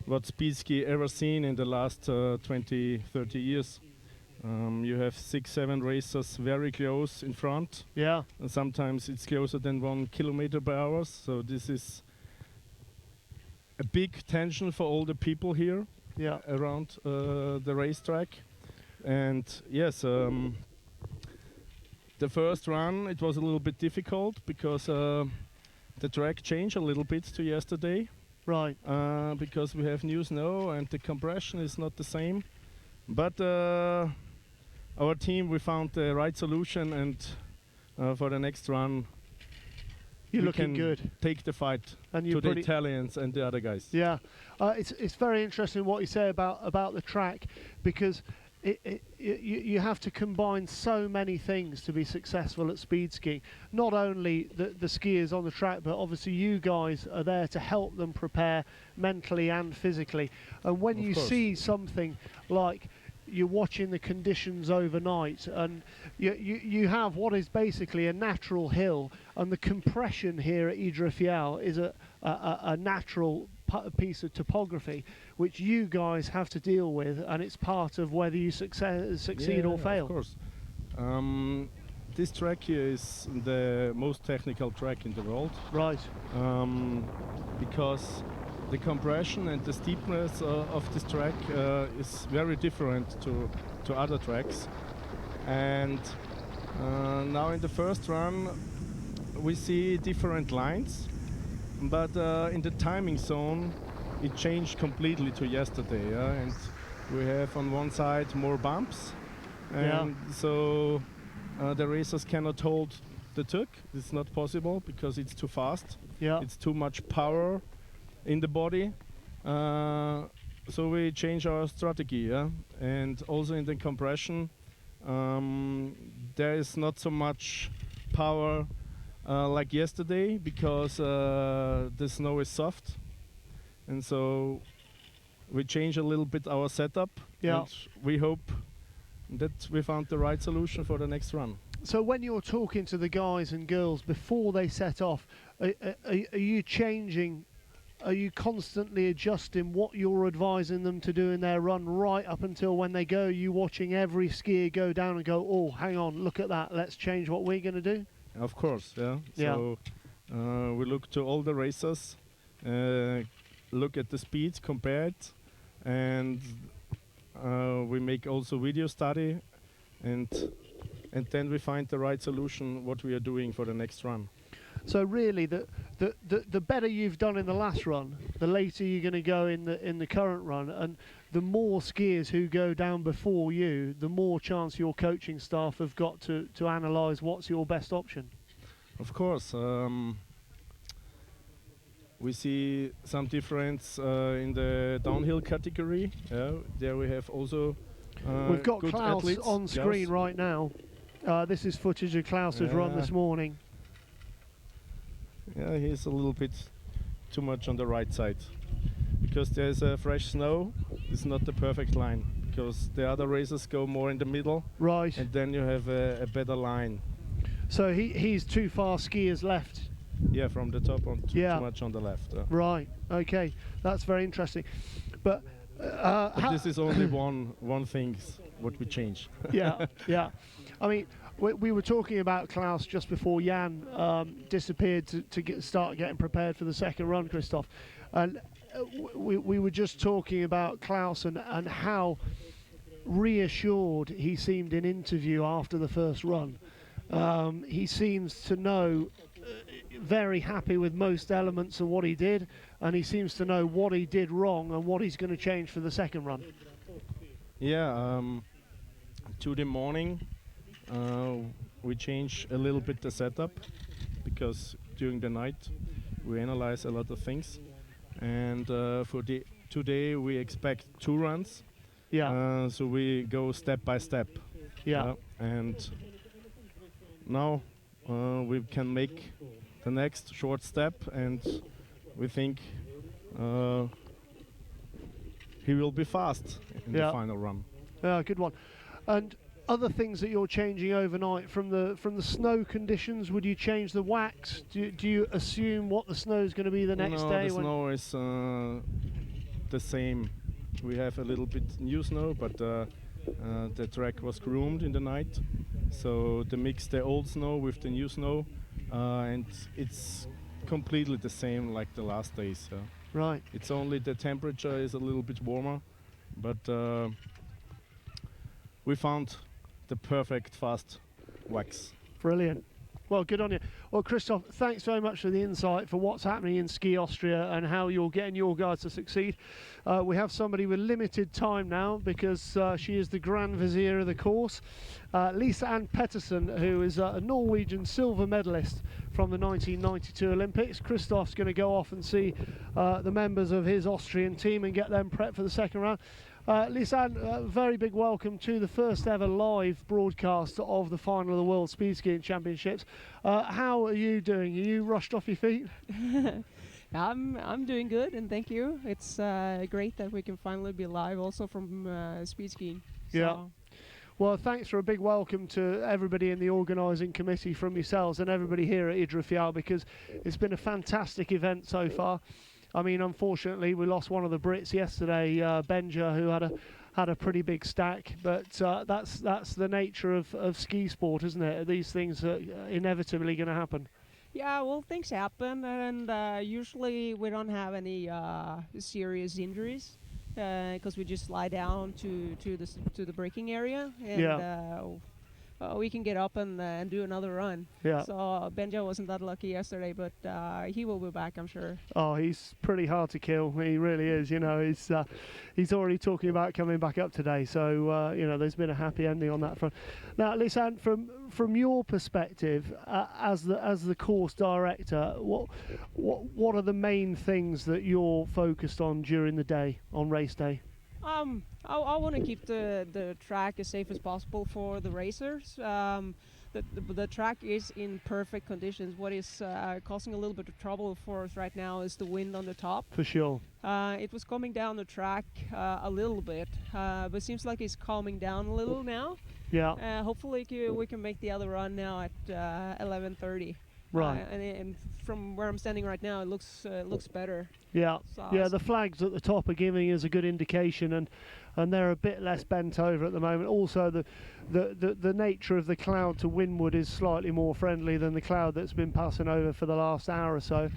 what speed ski ever seen in the last 20-30 years. You have 6-7 racers very close in front. Yeah. And sometimes it's closer than 1 kilometer per hour. So this is a big tension for all the people here around the racetrack. And yes, the first run, it was a little bit difficult because the track changed a little bit to yesterday. Right. Because we have new snow and the compression is not the same. But our team, we found the right solution, and for the next run, you're we looking can good. Take the fight to the Italians and the other guys. Yeah, it's very interesting what you say about the track, because you have to combine so many things to be successful at speed skiing. Not only the skiers on the track, but obviously you guys are there to help them prepare mentally and physically. And when you see something like you're watching the conditions overnight, and you have what is basically a natural hill, and the compression here at Idre Fjäll is a natural piece of topography which you guys have to deal with, and it's part of whether you succeed or fail. Of course. This track here is the most technical track in the world. Right. Because the compression and the steepness of this track is very different to other tracks. And now in the first run we see different lines, but in the timing zone it changed completely to yesterday, and we have on one side more bumps, and so the racers cannot hold the tuk. It's not possible because it's too fast. It's too much power in the body, so we change our strategy, and also in the compression there is not so much power like yesterday, because the snow is soft, and so we change a little bit our setup, and we hope that we found the right solution for the next run. So when you're talking to the guys and girls before they set off, are you changing, are you constantly adjusting what you're advising them to do in their run right up until when they go? Are you watching every skier go down and go, oh, hang on, look at that, let's change what we're going to do? Of course, So we look to all the racers, look at the speeds compared, and we make also video study, and then we find the right solution what we are doing for the next run. So really, the better you've done in the last run, the later you're going to go in the current run, and the more skiers who go down before you, the more chance your coaching staff have got to analyse what's your best option. Of course, we see some difference in the downhill category. There we have also we've got good Klaus athletes. on screen right now. This is footage of Klaus's run this morning. Yeah, he's a little bit too much on the right side, because there's fresh snow. It's not the perfect line, because the other racers go more in the middle. Right. And then you have a better line. So he's too far skiers left. Yeah, from the top on too much on the left. Right. Okay, that's very interesting. But this is only one thing what we change. Yeah. I mean, we were talking about Klaus just before Jan disappeared to start getting prepared for the second run, Christoph, and we were just talking about Klaus and how reassured he seemed in interview after the first run. He seems to know, very happy with most elements of what he did, and he seems to know what he did wrong and what he's going to change for the second run. Yeah, to the morning we change a little bit the setup, because during the night we analyze a lot of things, and for today we expect 2 runs. So we go step by step. And now we can make the next short step, and we think he will be fast in the final run. Yeah, good one. And other things that you're changing overnight from the snow conditions, would you change the wax? Do you assume what the snow is going to be the next day? No, the snow is the same. We have a little bit new snow, but the track was groomed in the night, so they mix the old snow with the new snow, and it's completely the same like the last days. Right. It's only the temperature is a little bit warmer, but we found the perfect fast wax. Brilliant. Well, good on you. Well, Christoph, thanks very much for the insight for what's happening in Ski Austria and how you're getting your guys to succeed. We have somebody with limited time now, because she is the Grand Vizier of the course. Lisa Ann Petterson, who is a Norwegian silver medalist from the 1992 Olympics. Christoph's going to go off and see the members of his Austrian team and get them prepped for the second round. Lisanne, very big welcome to the first ever live broadcast of the final of the World Speed Skiing Championships. How are you doing? Are you rushed off your feet? I'm doing good, and thank you. It's great that we can finally be live also from speed skiing. So. Yeah. Well, thanks for a big welcome to everybody in the organising committee from yourselves and everybody here at Idre Fjäll, because it's been a fantastic event so far. I mean, unfortunately, we lost one of the Brits yesterday, Benja, who had a pretty big stack. But that's the nature of ski sport, isn't it? These things are inevitably going to happen. Yeah, well, things happen, and usually we don't have any serious injuries because we just lie down to the braking area, and we can get up and do another run. Yeah. So Benja wasn't that lucky yesterday, but he will be back, I'm sure. Oh, he's pretty hard to kill. He really is. You know, he's already talking about coming back up today. So you know, there's been a happy ending on that front. Now, Lisanne, from your perspective, as the course director, what are the main things that you're focused on during the day, on race day? I want to keep the track as safe as possible for the racers. The track is in perfect conditions. What is causing a little bit of trouble for us right now is the wind on the top. For sure. It was coming down the track a little bit, but seems like it's calming down a little now. Yeah. Hopefully we can make the other run now at 11:30. Right. And from where I'm standing right now, it looks better. Yeah. So Yeah. The flags at the top are giving us a good indication, and they're a bit less bent over at the moment. Also, the nature of the cloud to windward is slightly more friendly than the cloud that's been passing over for the last hour or so.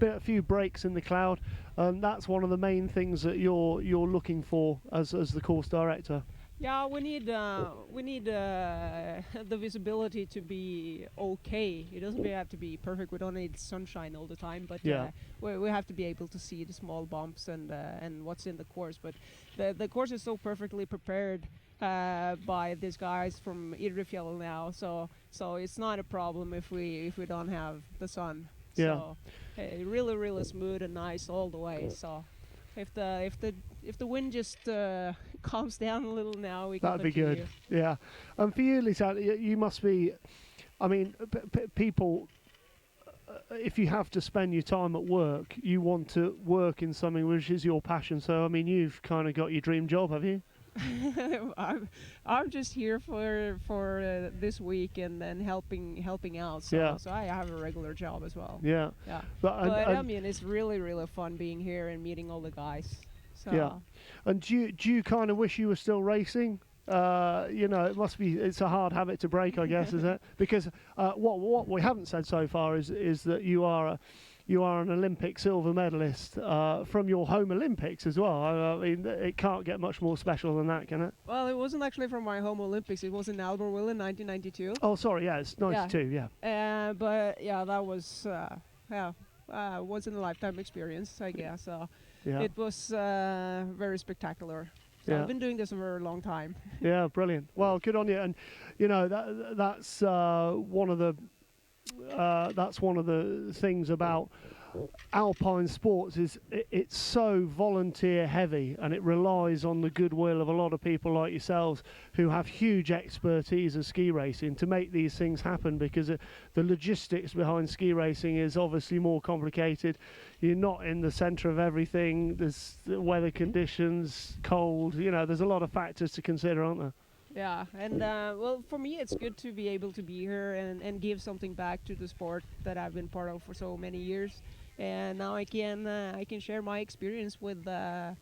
A few breaks in the cloud, and that's one of the main things that you're looking for as the course director. Yeah, we need the visibility to be okay. It doesn't have to be perfect. We don't need sunshine all the time, but we have to be able to see the small bumps and what's in the course. But the course is so perfectly prepared by these guys from Idre Fjäll now, so it's not a problem if we don't have the sun. Yeah. So really smooth and nice all the way. So if the wind just calms down a little now, we can That'd be continue. good. Yeah. And for you, Lisa, you must be. I mean, people. If you have to spend your time at work, you want to work in something which is your passion. So I mean, you've kind of got your dream job, have you? I'm just here for this week and then helping out. So I have a regular job as well. Yeah. Yeah. But I mean, it's really fun being here and meeting all the guys. So. Yeah. And do you kind of wish you were still racing? You know, it's a hard habit to break, I guess, is it? Because what we haven't said so far is that you are an Olympic silver medalist from your home Olympics as well. I mean, it can't get much more special than that, can it? Well, it wasn't actually from my home Olympics. It was in Albertville in 1992. Oh, sorry, yeah, it's 92, yeah. But yeah, that was wasn't a lifetime experience, I guess. It was very spectacular. So I've been doing this for a long time. Yeah, brilliant. Well, good on you. And you know that's one of the things about alpine sports is it's so volunteer heavy, and it relies on the goodwill of a lot of people like yourselves who have huge expertise of ski racing to make these things happen, because the logistics behind ski racing is obviously more complicated. You're not in the center of everything. There's the weather conditions, cold, you know, there's a lot of factors to consider, aren't there? Yeah, and well, for me it's good to be able to be here and give something back to the sport that I've been part of for so many years. And now I can share my experience with the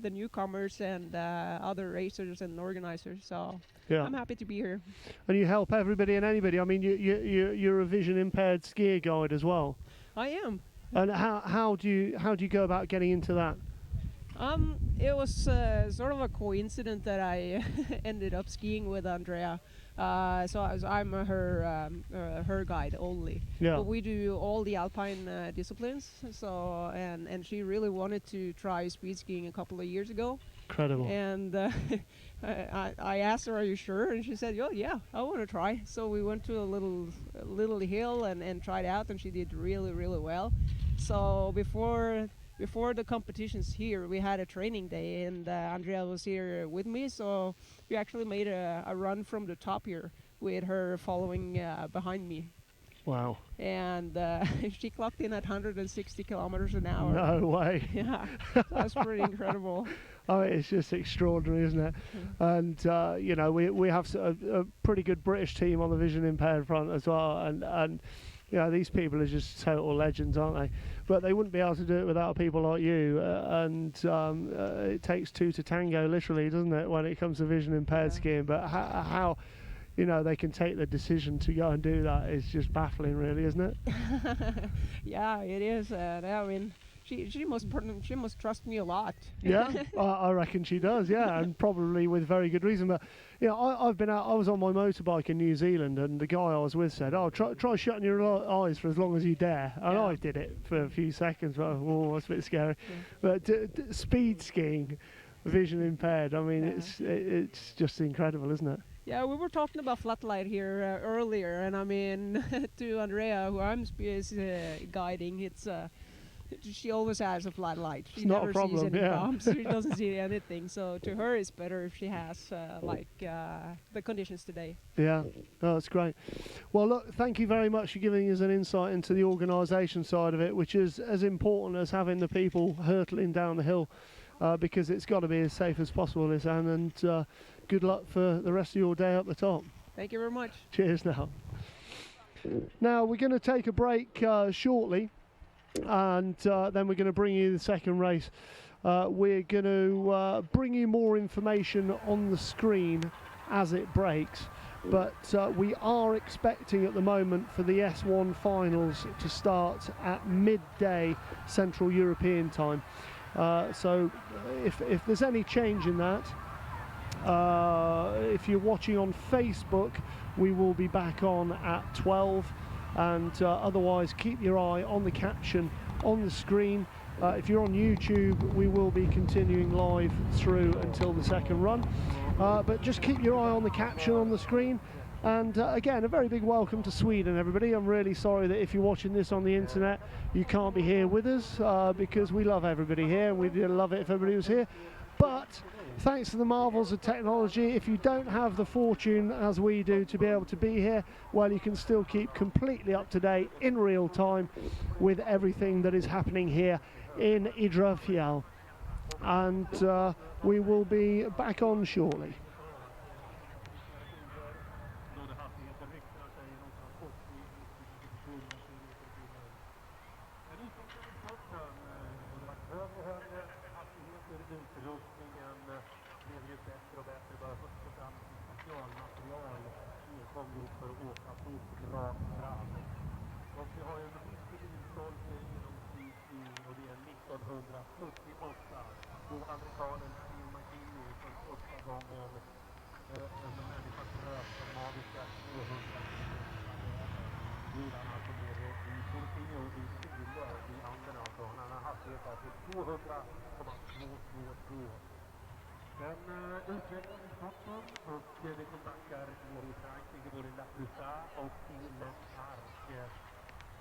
newcomers and other racers and organizers. So I'm happy to be here. And you help everybody and anybody. I mean, you're a vision impaired skier guide as well. I am. And how do you go about getting into that? It was sort of a coincidence that I ended up skiing with Andrea. So I'm her guide only. Yeah. But we do all the alpine disciplines. So and she really wanted to try speed skiing a couple of years ago. Incredible. And I asked her, "Are you sure?" And she said, "Oh yeah, I want to try." So we went to a little hill and tried out, and she did really well. So before before the competitions here, we had a training day, and Andrea was here with me, so we actually made a run from the top here with her following behind me. Wow. And she clocked in at 160 kilometers an hour. No way. Yeah, that's pretty incredible. Oh, it's just extraordinary, isn't it? And you know, we have a pretty good British team on the vision impaired front as well, and you know, these people are just total legends, aren't they? But they wouldn't be able to do it without people like you. And it takes two to tango, literally, doesn't it, when it comes to vision impaired skiing? But how you know, they can take the decision to go and do that is just baffling, really, isn't it? Yeah, it is. I mean, she must trust me a lot. Yeah, I reckon she does. Yeah, and probably with very good reason. But you know, I've been out. I was on my motorbike in New Zealand, and the guy I was with said, "Oh, try shutting your eyes for as long as you dare." And I did it for a few seconds. But oh, it's a bit scary. But speed skiing, vision impaired. I mean, it's just incredible, isn't it? Yeah, we were talking about flat light here earlier, and I mean, to Andrea, who I'm guiding, it's she always has a flat light. She never sees any bumps. She doesn't see anything. So to her, it's better if she has the conditions today. Yeah, no, that's great. Well, look, thank you very much for giving us an insight into the organisation side of it, which is as important as having the people hurtling down the hill, because it's got to be as safe as possible, this Anne, and good luck for the rest of your day up the top. Thank you very much. Cheers now. Now, we're going to take a break shortly, and then we're going to bring you the second race. We're going to bring you more information on the screen as it breaks, but we are expecting at the moment for the S1 finals to start at midday Central European time. So if there's any change in that, if you're watching on Facebook, we will be back on at 12, and otherwise keep your eye on the caption on the screen. If you're on YouTube, we will be continuing live through until the second run, but just keep your eye on the caption on the screen. And again, a very big welcome to Sweden, everybody. I'm really sorry that if you're watching this on the internet, you can't be here with us, because we love everybody here, and we'd love it if everybody was here. But thanks to the marvels of technology, if you don't have the fortune as we do to be able to be here, well, you can still keep completely up to date in real time with everything that is happening here in Idre, Fjäll. And we will be back on shortly.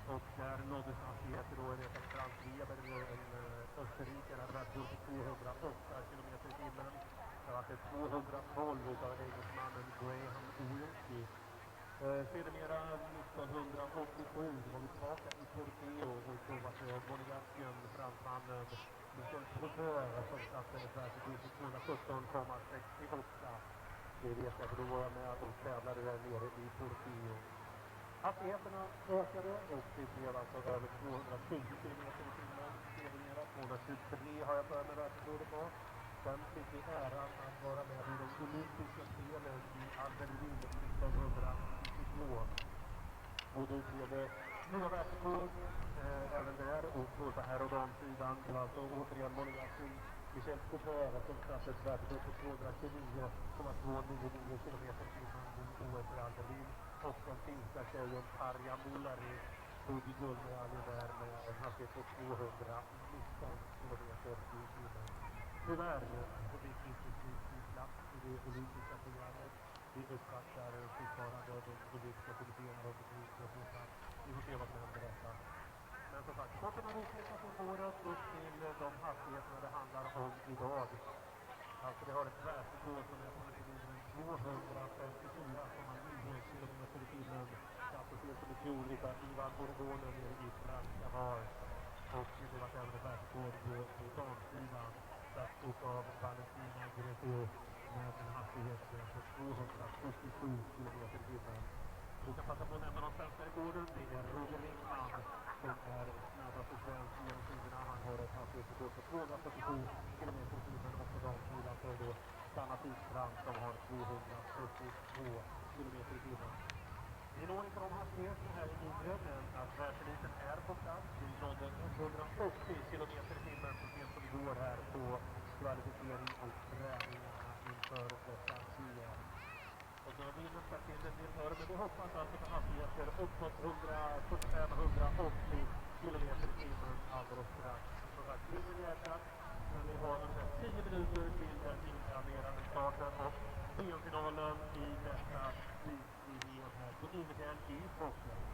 Och där nåddes hastigheter då en Frank Weber, en österrikare, hade varit upp 208 km i timmen. Det var 212 utav engelsmannen Graham Wilkie. Sedermera 1987 var vi tillbaka i Torpedo och så var det Bonigacian, fransmannen Michel Trotteur, som satte ungefär till 217,68. Det vet jag, för då var jag med och tävlade där nere i Torpedo. Hastigheterna ökade och det blev alltså över 220 km i timmen. Sedermera 223 har jag för mig världsrekord på. Sen fick vi äran att vara med i de olympiska spelen i Berlin 1992. Och då blev det nya världsrekord även där, och på herr- och damsidan. Det var alltså återigen Monegassin Michel Trotteur som satte ett världsrekord på 229,299 km i timmen i OS i Berlin. Och den finska tjejen Tarja Mullari tog guldmedaljen där med en hastighet på 219 km i timmen. Tyvärr så fick vi inte sin plats i det olympiska programmet. Vi uppfattar fortfarande de olympiska kommittéerna och vi får se vad som händer detta. Men som sagt, korten har utvecklat från våren upp till de hastigheterna det handlar om idag. Alltså det har ett världsrekord som är på 254,9 kilometer i timmen. Alltså det som i fjol utav Johann Holmgren nere i Ribergaar. Och det var även ett världsrekord på damsidan satt utav Valentino Greggio med en hastighet på 277 kilometer i timmen. Vi kan passa på att nämna de svenska rekorden. Det är Ritto Eigenmann som är snabbaste svensk genom tiderna. Han har ett hastighetsrekord på 247 kilometer i timmen och på damsidan så är det Sanna Tidstrand som har 242 kilometer i timmen. Vi når inte de hastigheterna här i Idre, men att världseliten är på plats. Vi nådde 180 kilometer i timmen så sent som igår här på kvalificering och träningarna inför dessa VM. Och då vi nästa till en del före, men vi hoppas alltså på hastigheter uppåt 145-180 kilometer i timmen alldeles strax. Som sagt, tiden är hjärtat, men vi har ungefär 10 minuter till den inplanerade starten och VM-finalen i detta VM här på Idre i Skottland.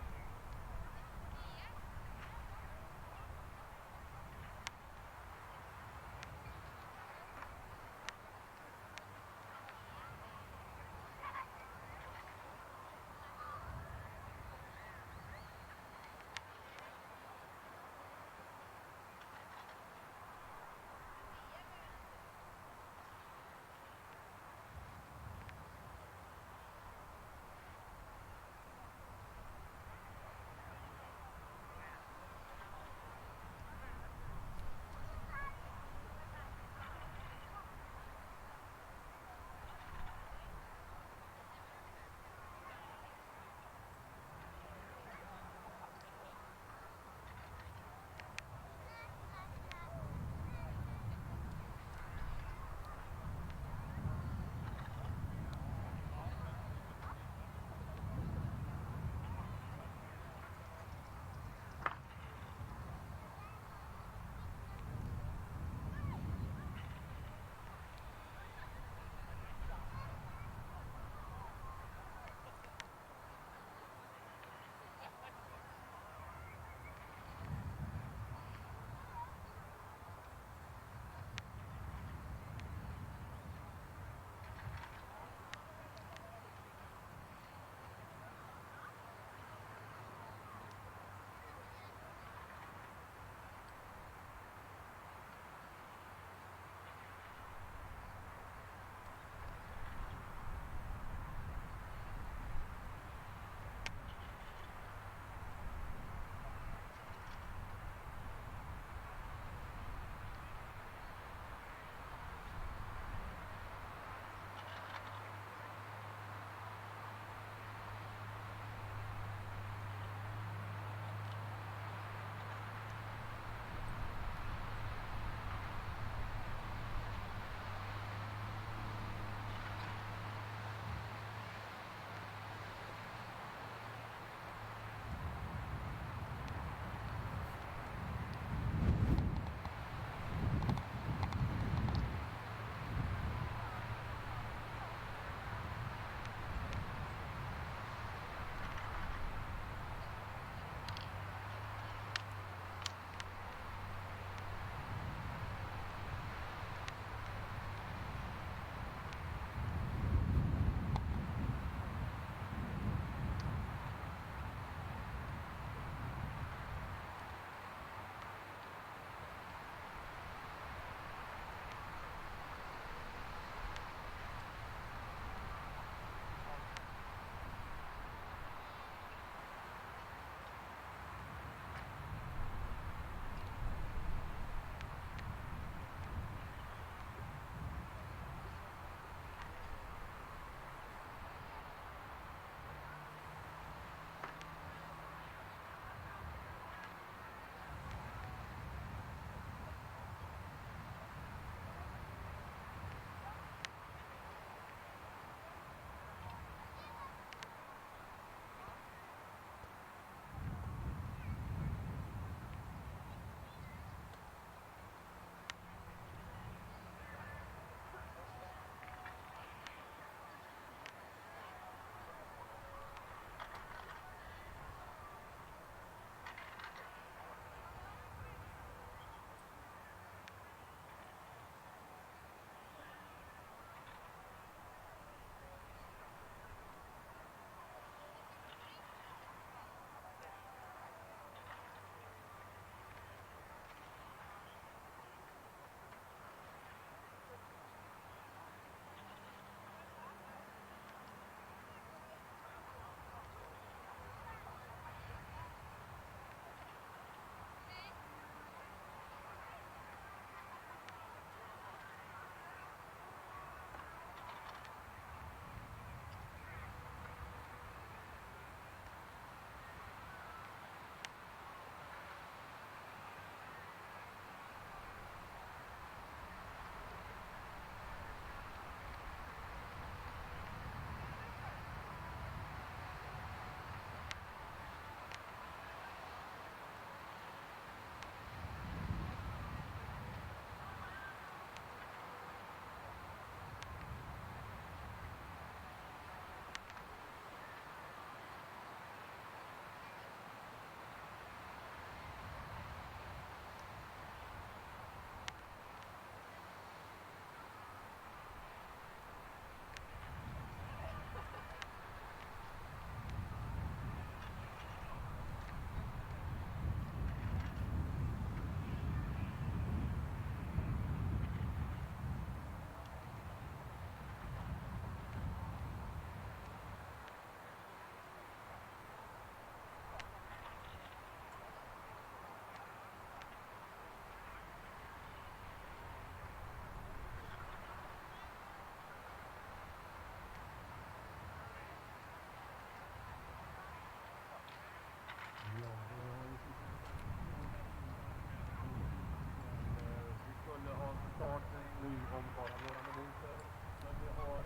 om bara några minuter. Men vi har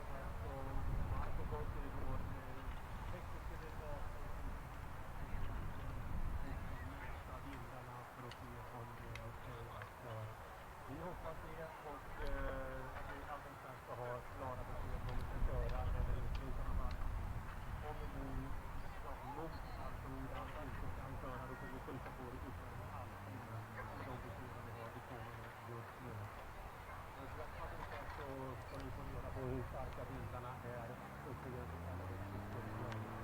alltså gått i vår tekniska delegat och bilderna för att se om det är okej att köra. Vi hoppas det och att vi alldeles strax ska ha klara besked om vi ska köra eller inte. Utan att om vi nu lugnt alltså inte kan köra, då kommer vi skjuta på det utan allt innan med de beskeden vi har. Det kommer just nu. Alldeles strax så ska vi få reda på hur starka bilderna är uppe i den så kallade Fjäll.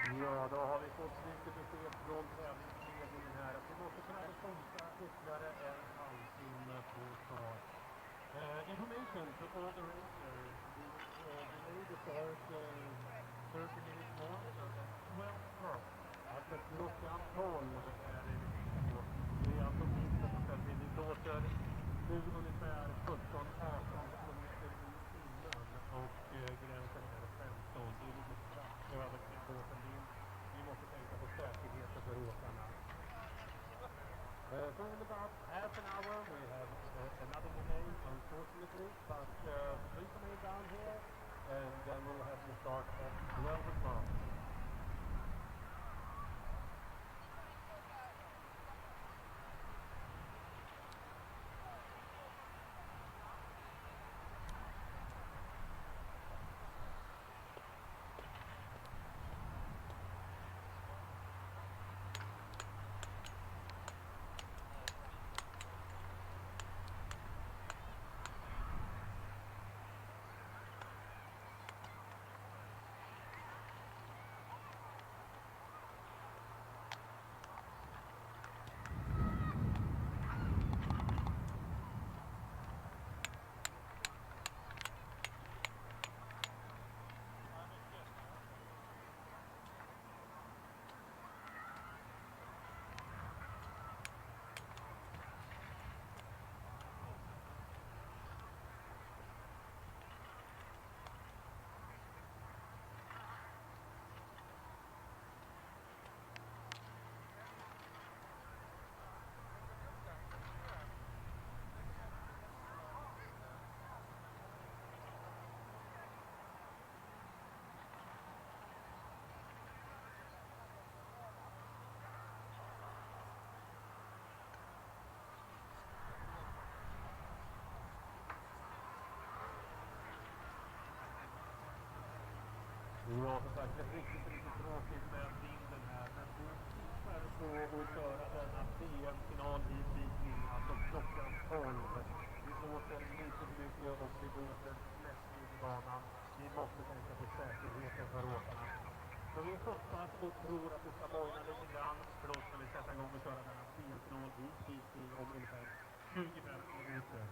Ja, då har vi fått lite besked från tävlingsledningen här att vi måste kunna bestämma ytterligare en halvtimme på start. Information to all the racers. We delayed the start 30 minutes more, so that's 12 o'clock. Alltså klockan 12 är det så. Det är alltså minst att ställa in. Vi låter nu ungefär 17-18 kilometer i timmen och gränsen är 15. Det är lite strax över till båten. Vi måste tänka på säkerheten för åkarna. So in about half an hour we have another delay, unfortunately, but please remain down here and then we'll have to start at 12 o'clock. Ja, som sagt, det är riktigt tråkigt med vinden här. Men vi tittar på att köra denna VM-final i Viking, alltså klockan 12. Vi blåser lite mycket och vi blåser mest i banan. Vi måste tänka på säkerheten för åkarna. Så vi hoppas och tror att det ska lojna lite grann. För då ska vi sätta igång och köra denna VM-final i Viking om ungefär 25 minuter.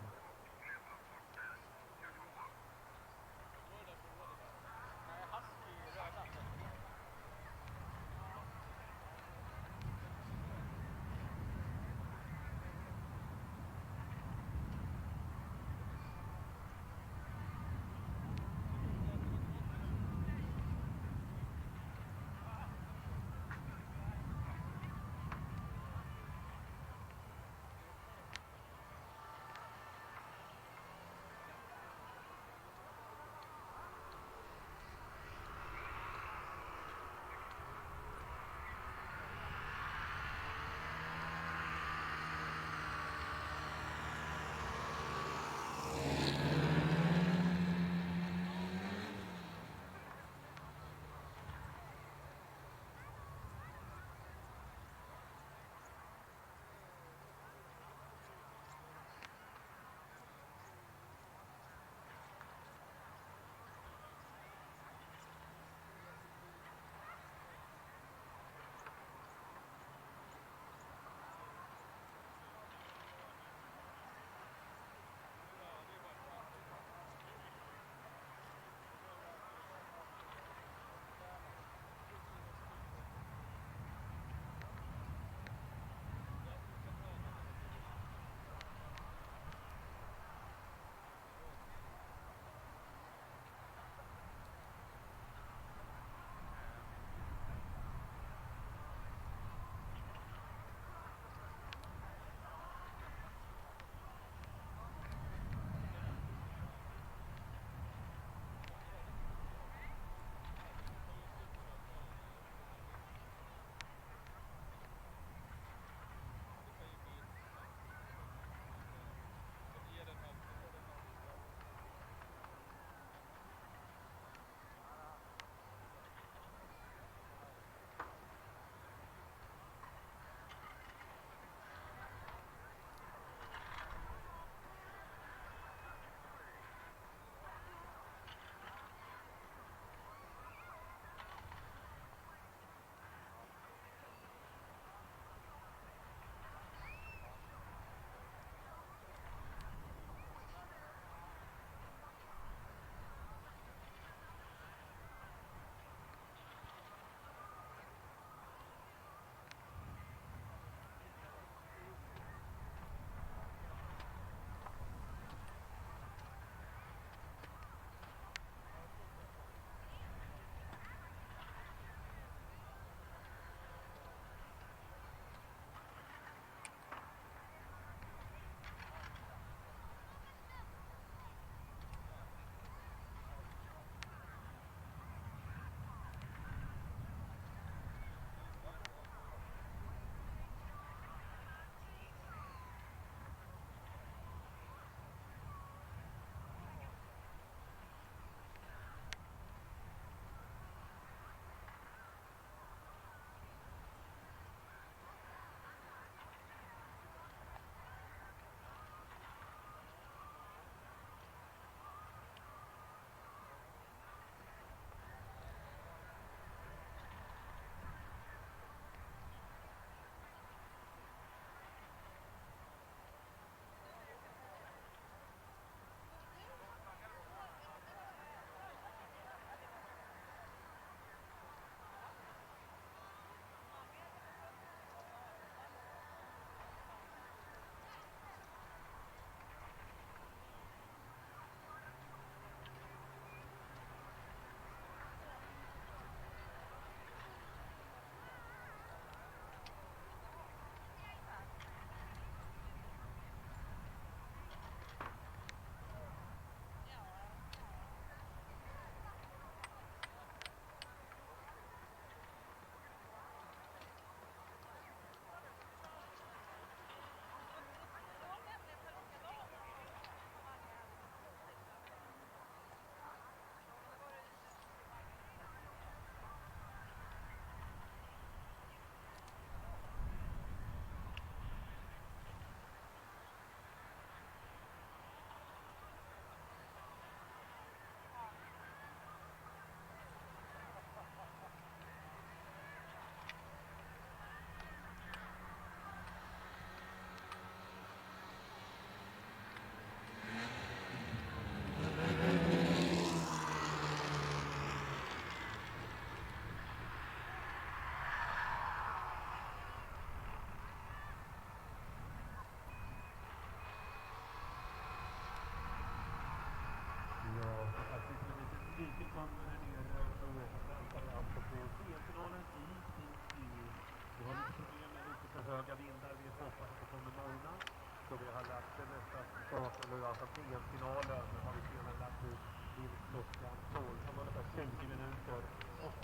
alltså VM-finalen har vi senare lagt ut till klockan 12. Som ungefär 50 minuter. Och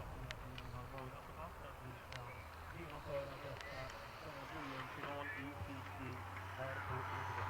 har varit så fast att vi kan genomföra detta VM-final i Speed Ski här på Idre.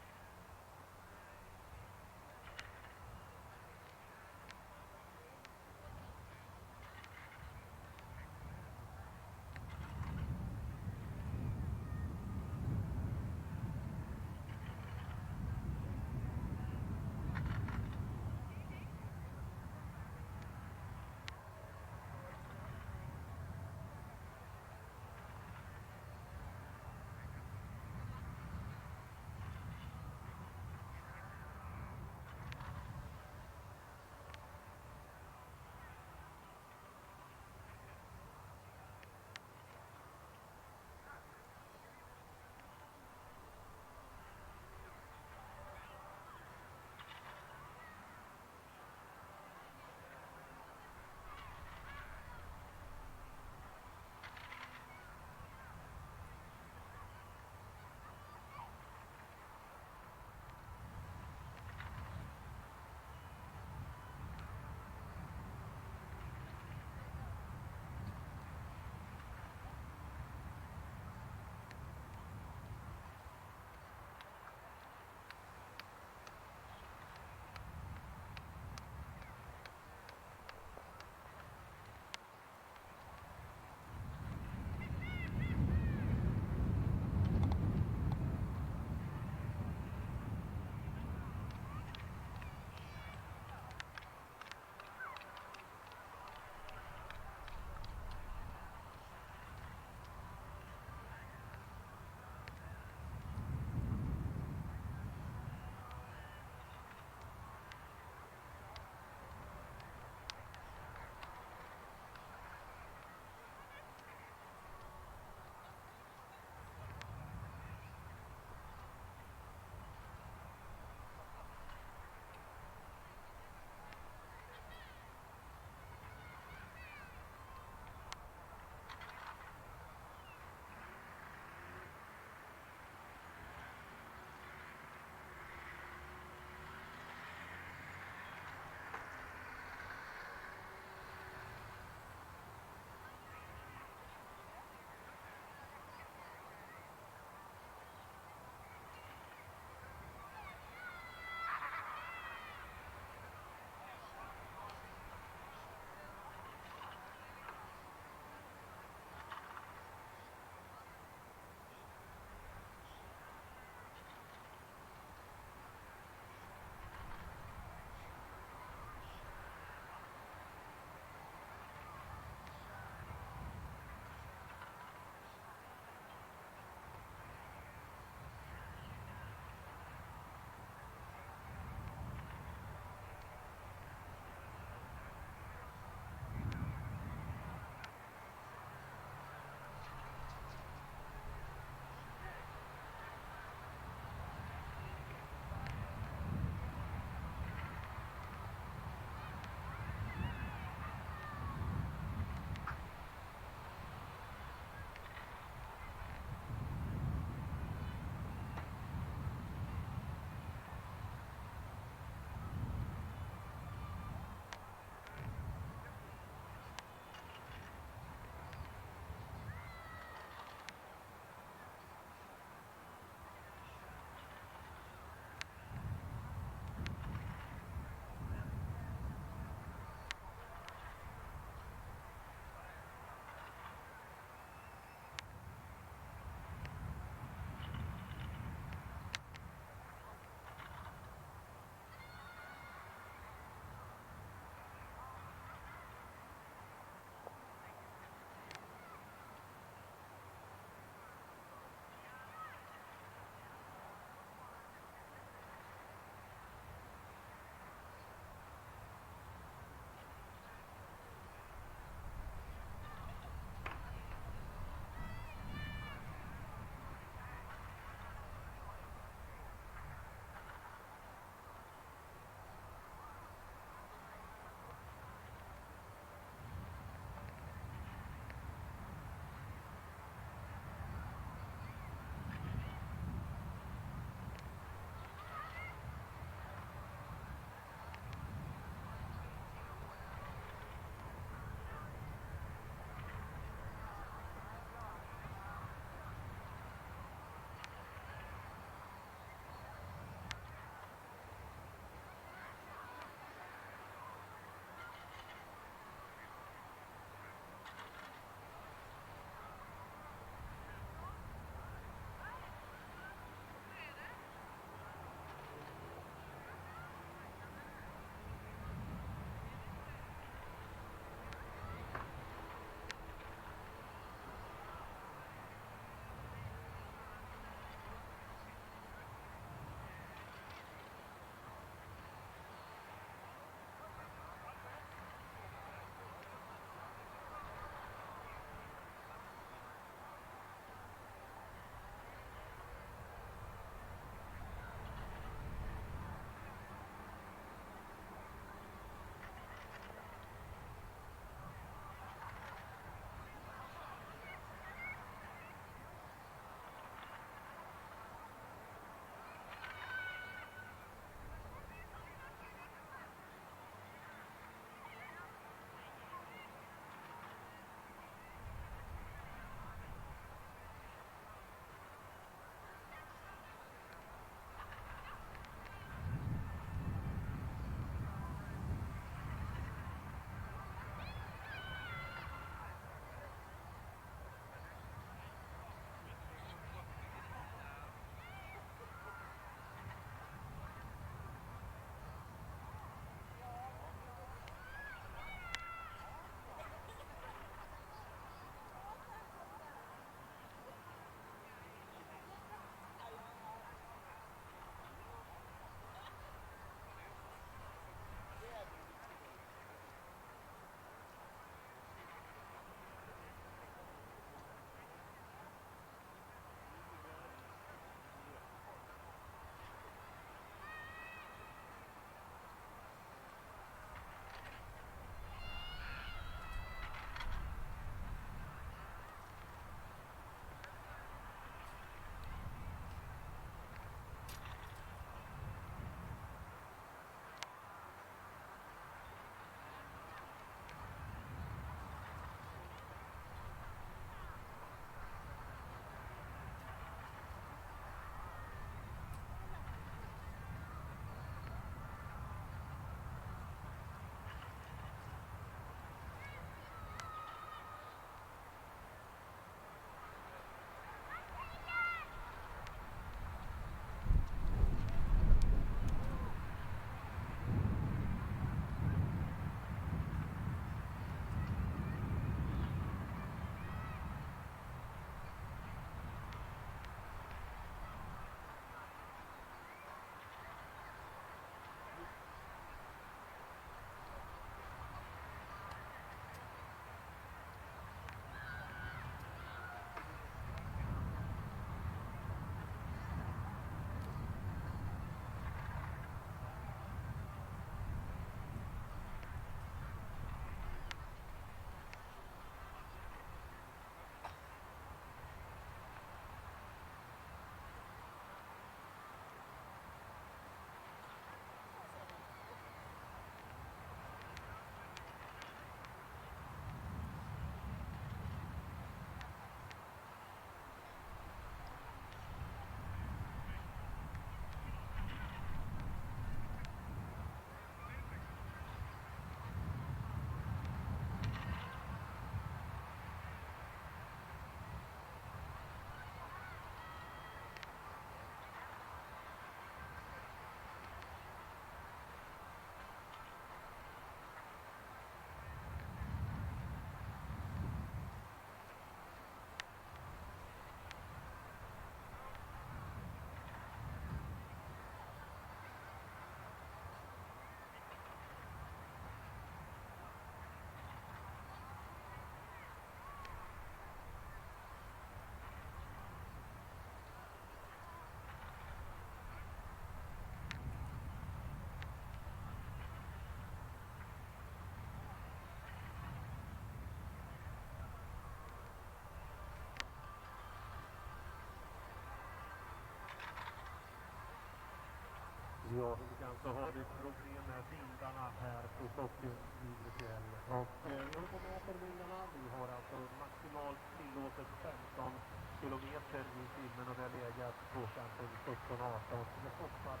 Ja, som bekant så har vi problem med vindarna här på Stockholm i Fjäll. Och jag håller på med för vindarna. Vi har alltså maximalt tillåtet 15 kilometer i timmen och vi har legat på kanske 17-18. Så det hoppas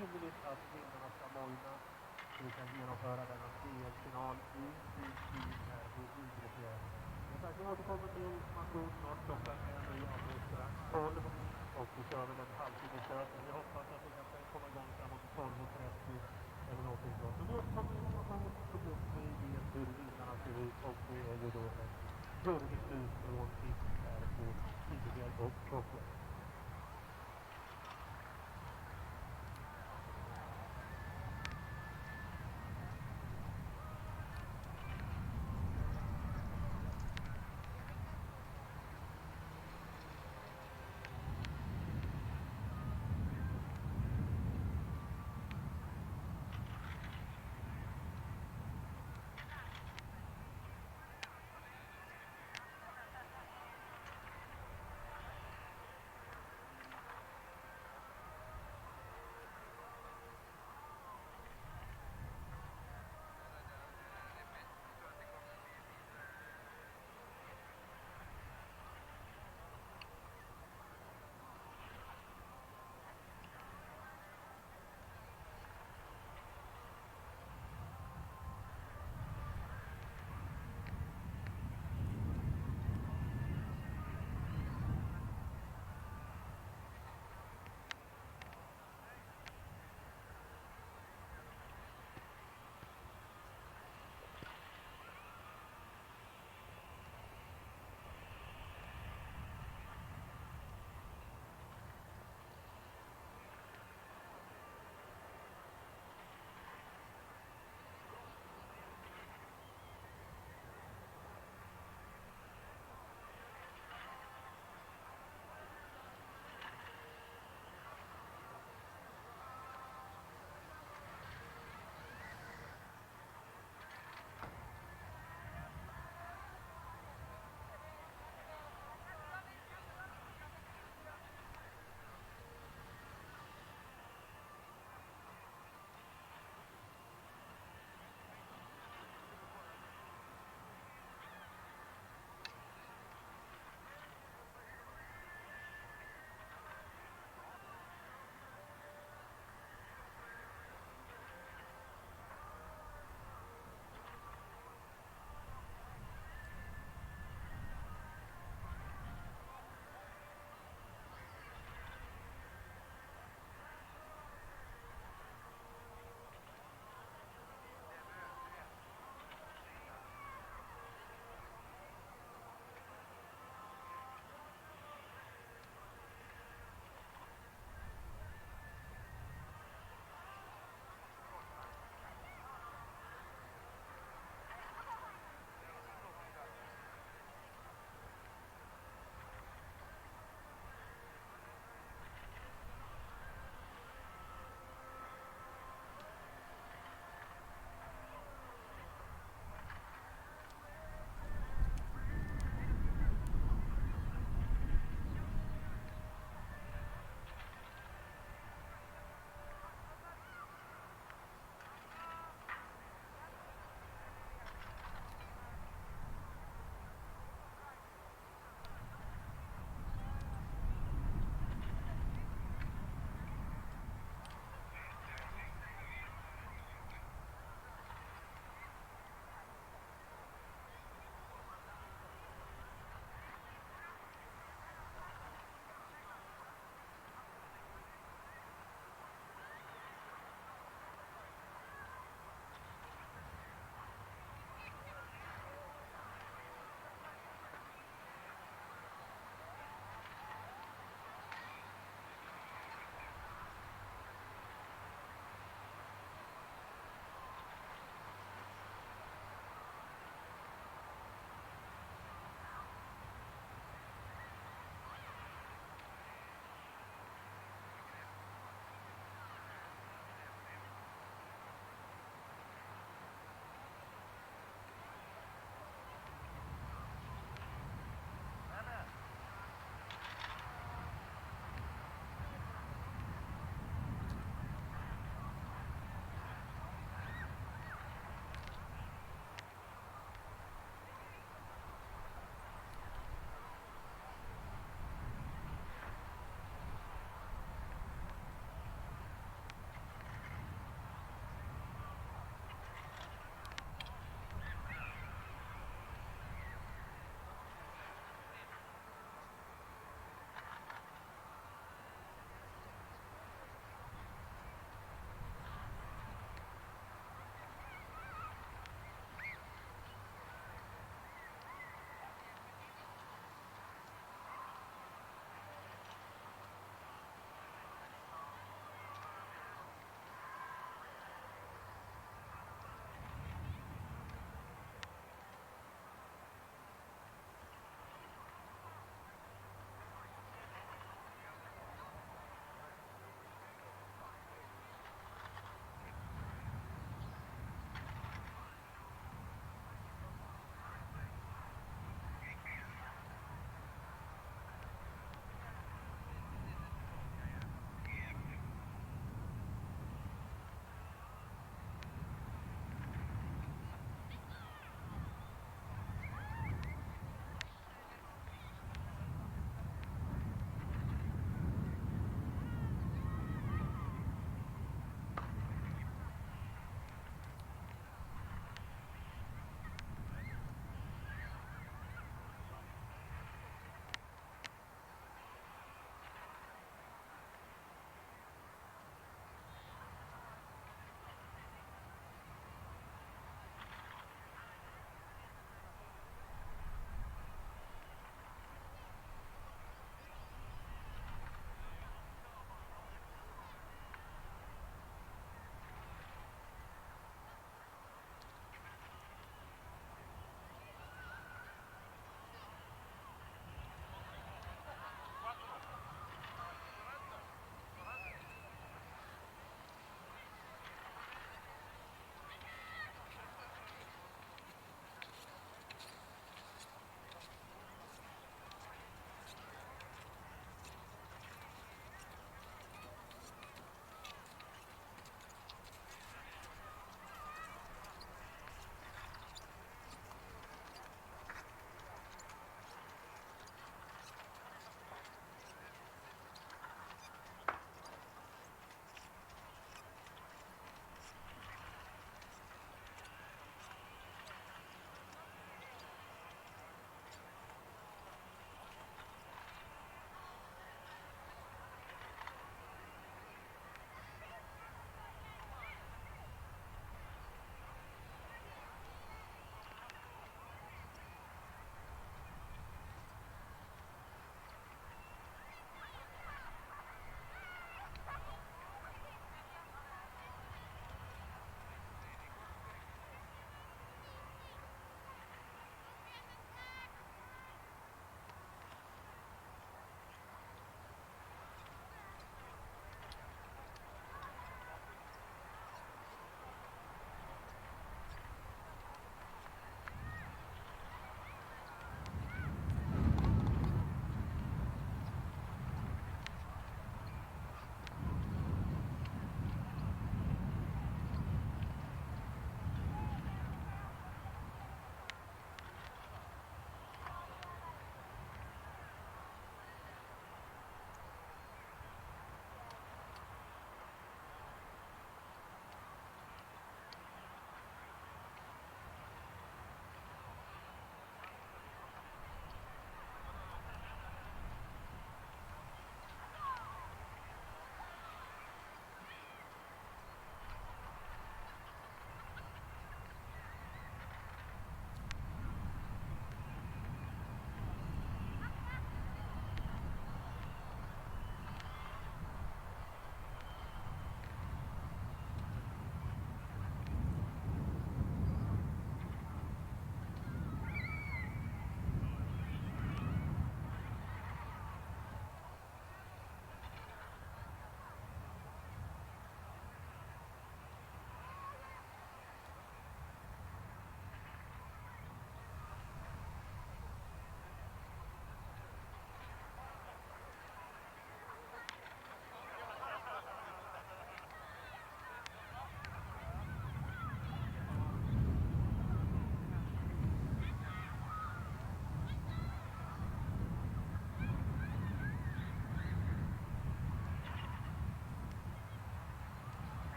innerligt att vindarna ska mojna. Så vi kan genomföra denna delfinal i Speed Ski här på Idre Fjäll. Men tack, vi återkommer till information snart. Klockan är nu alldeles strax 12. Och vi kör väl en halvtimme kört. Vi hoppas att vi kan komma igång framåt 12:30 eller någonting sånt. Så vi återkommer till information så fort vi vet hur vindarna ser ut. Och det är ju då ett förbeslut från FIS här på Idre och Bakland.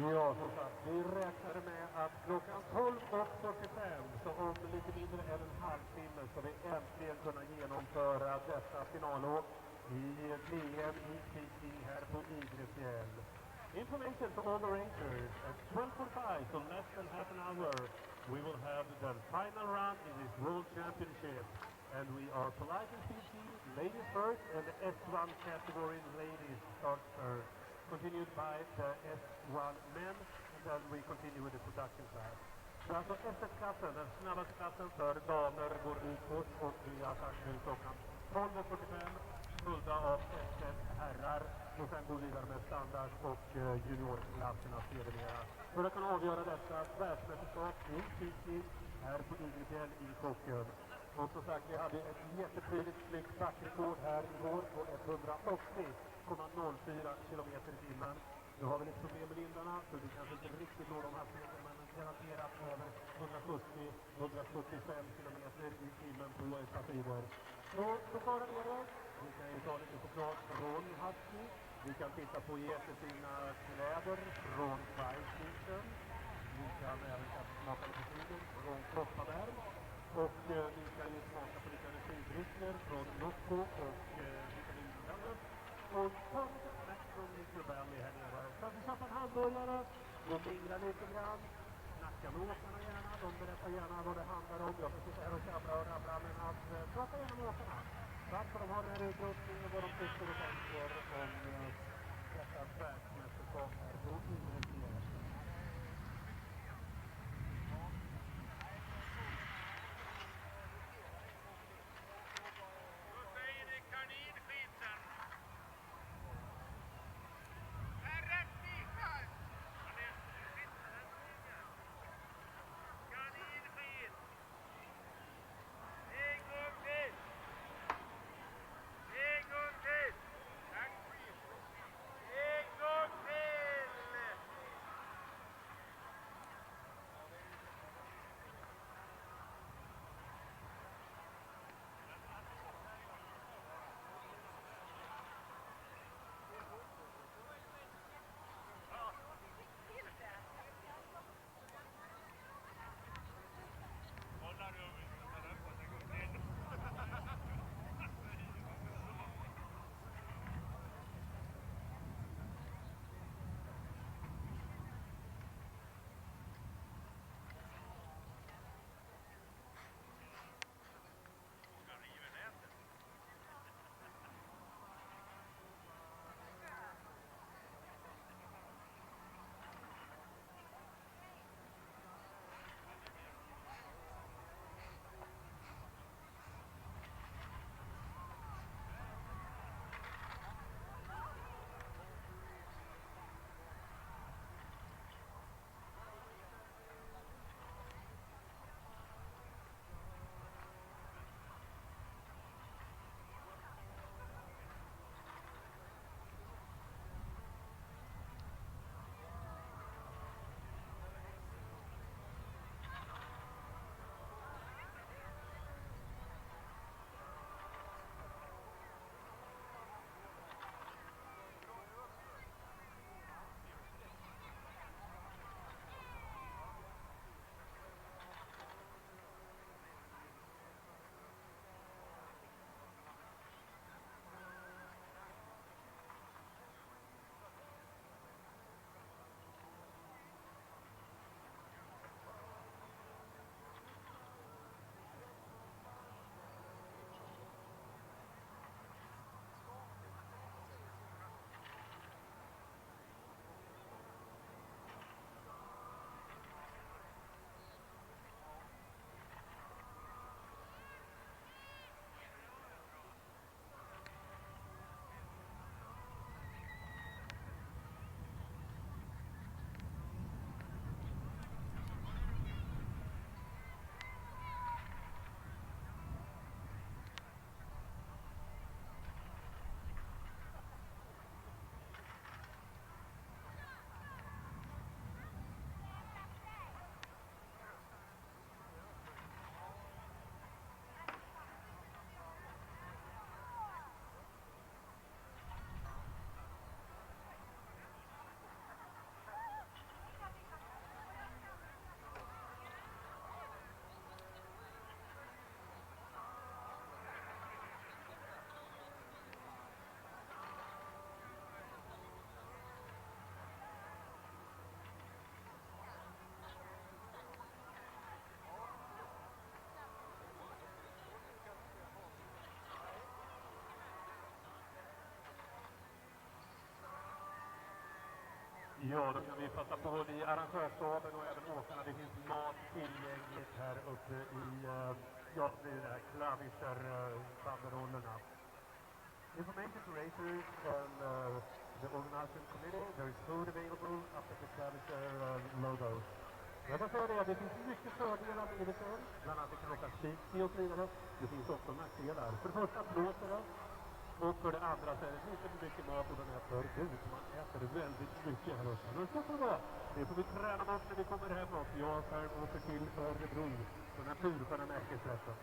Ja, som sagt, vi räknar med att klockan 12:45, så om lite mindre än en halvtimme, ska vi äntligen kunna genomföra detta finalåk i VM i Speed Ski här på Idre Fjäll. Information to all the racers, at 12:45, so less than half an hour, we will have the final run in this World Championship. And we are polite in Speed Ski, ladies first, and the S1 category ladies starts first. Continued by the S1 men, and then we continue with the production class. Så alltså SS-klassen, den snabbaste klassen för damer, går ut och vi har sagt nu klockan 12:45, följda av SS-herrar, och sen går vidare med standard och juniorklasserna sedermera. För att kunna avgöra detta världsmästerskap i Speed Ski här på Idre Fjäll i Kocken. Och som sagt, vi hade ett jätteprydligt snyggt backrekord här igår på 180,04 kilometer i timmen. Nu har vi lite problem med lindarna, så vi kanske inte riktigt når de hastigheterna, men garanterat över 170-175 kilometer i timmen på USA-tider. Så fara ner oss. Vi kan ju ta lite choklad från Husky. Vi kan titta på jättefina kläder från Bikesen. Vi kan även smaka lite cider från Kopparberg. Och vi kan ju smaka på lite energidrycker från Nocco och vitaminbrännor. Och ta lite snack från Mr. Valley här nere. Kanske köpa en hamburgare, gå och mingla lite grann. Snacka med åkarna gärna, de berättar gärna vad det handlar om. Jag får sitta här och tjabbla och rabbla, men att prata gärna med åkarna. Varför de har den här utrustningen och vad de tycker och tänker om detta världsmästerskap här på Idre Fjäll. Ja, då kan vi passa på i arrangörsstaben och även åkarna. Det finns mat tillgängligt här uppe i klavischer-banderollerna. Information to racers and the organizing committee. There is food available up at the clavischer logo. Jag kan säga det, det finns mycket fördelar med det sen. Bland annat kan åka speed ski och så vidare. Det finns också nackdelar. För det första blåser det. Och för det andra så är det inte för mycket mat och den är för god. Man äter väldigt mycket här uppe. Men så får det vara. Det får vi träna bort när vi kommer hemåt. Jag själv åker till Örebro. Den här tursköna märkesrätten.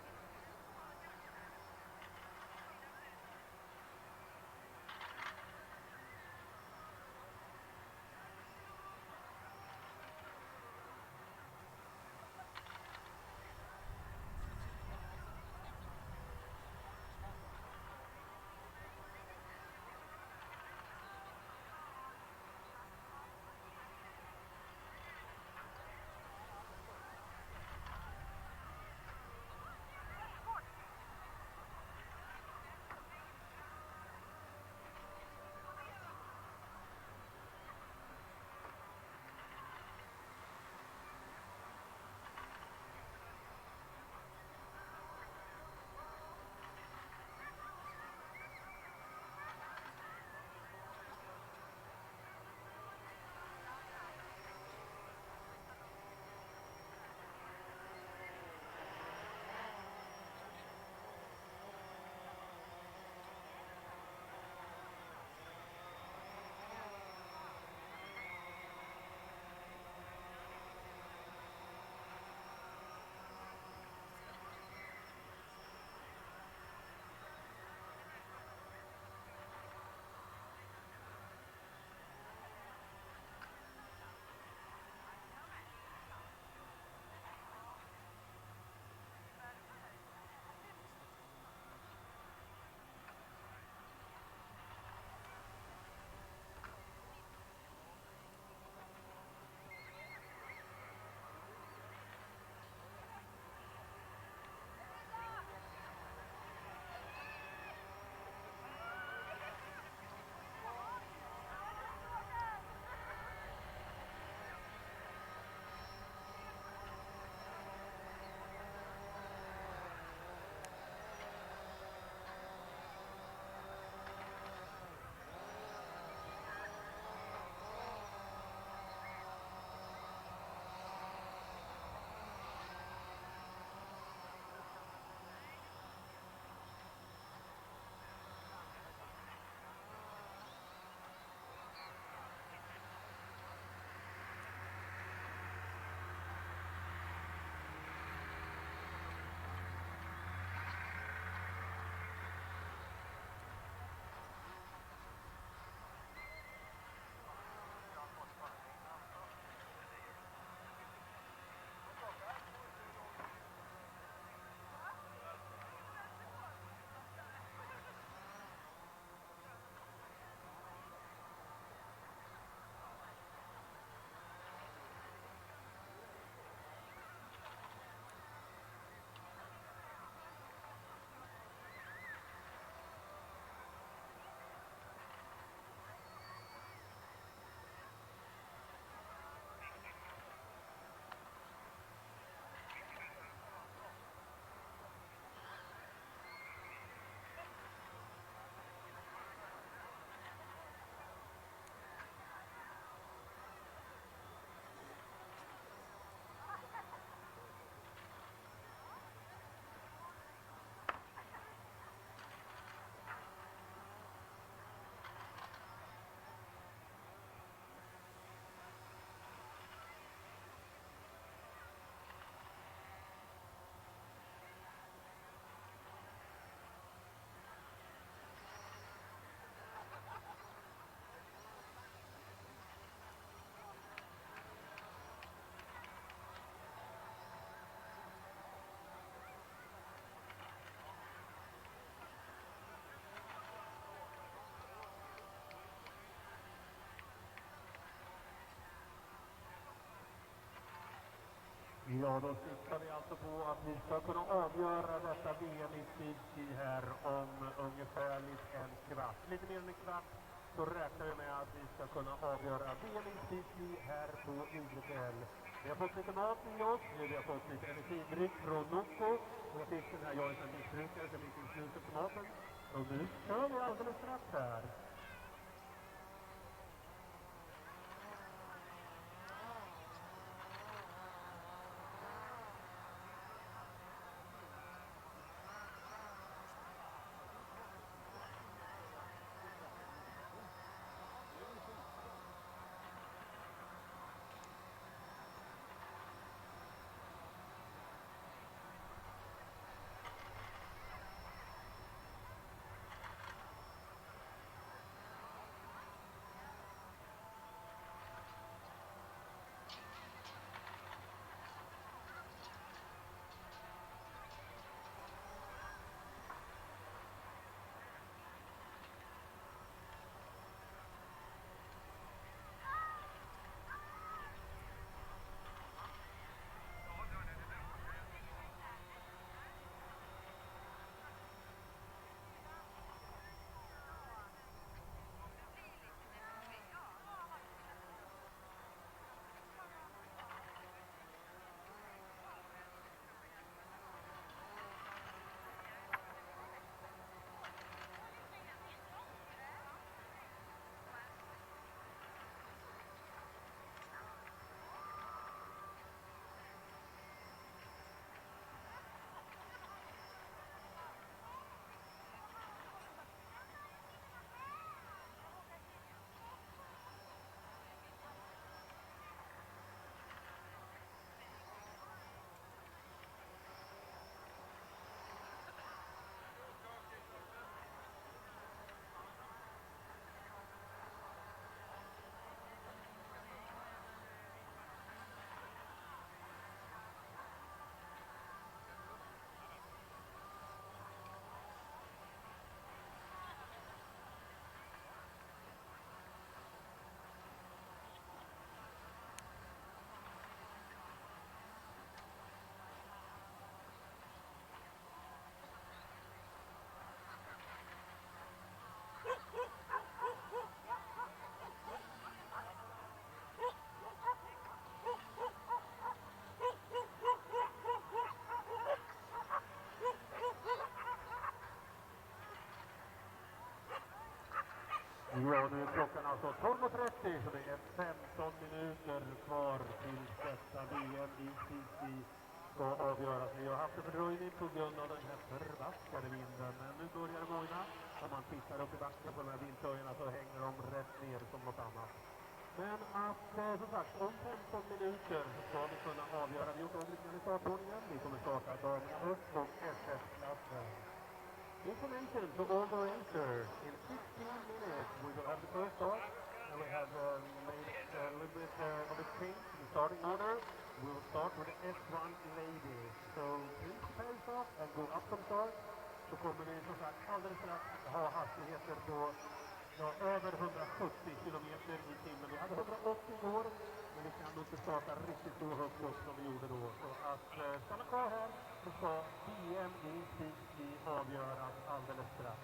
Ja, då siktar vi alltså på att vi ska kunna avgöra detta VM i Speed Ski här om ungefär en kvart. Lite mer än en kvart så räknar vi med att vi ska kunna avgöra VM i Speed Ski här på Idre. Vi har fått lite mat i oss, vi har fått lite energidryck från Nocco. Jag fick den här, jag är en missbrukare som gick in slutet på maten. Och nu kör vi alldeles strax här. Ja, nu är klockan alltså 12.30 så det är 15 minuter kvar till detta VM i Speed Ski ska avgöras. Vi har haft en fördröjning på grund av den här förbaskade vinden, men nu börjar det mojna. Om man tittar upp i backen på de här vindtöjerna så hänger de rätt ner som något annat. Men att som sagt, om 15 minuter så ska vi kunna avgöra. Vi har gjort om lite grann i startordningen. Vi kommer starta damerna upp och SS-klassen. Information to all the racers. In 15 minutes we will have the first start, and we have made a little bit of a change in the starting order. We will start with the S1 ladies. So please pace off and go up from start. Så kommer vi som sagt alldeles strax ha hastigheter på över 170 kilometer i timmen. Vi hade 180 år, men vi kan inte starta riktigt så högt upp som vi gjorde då. Så att stanna kvar här så ska VM i Speed Ski avgöras alldeles strax.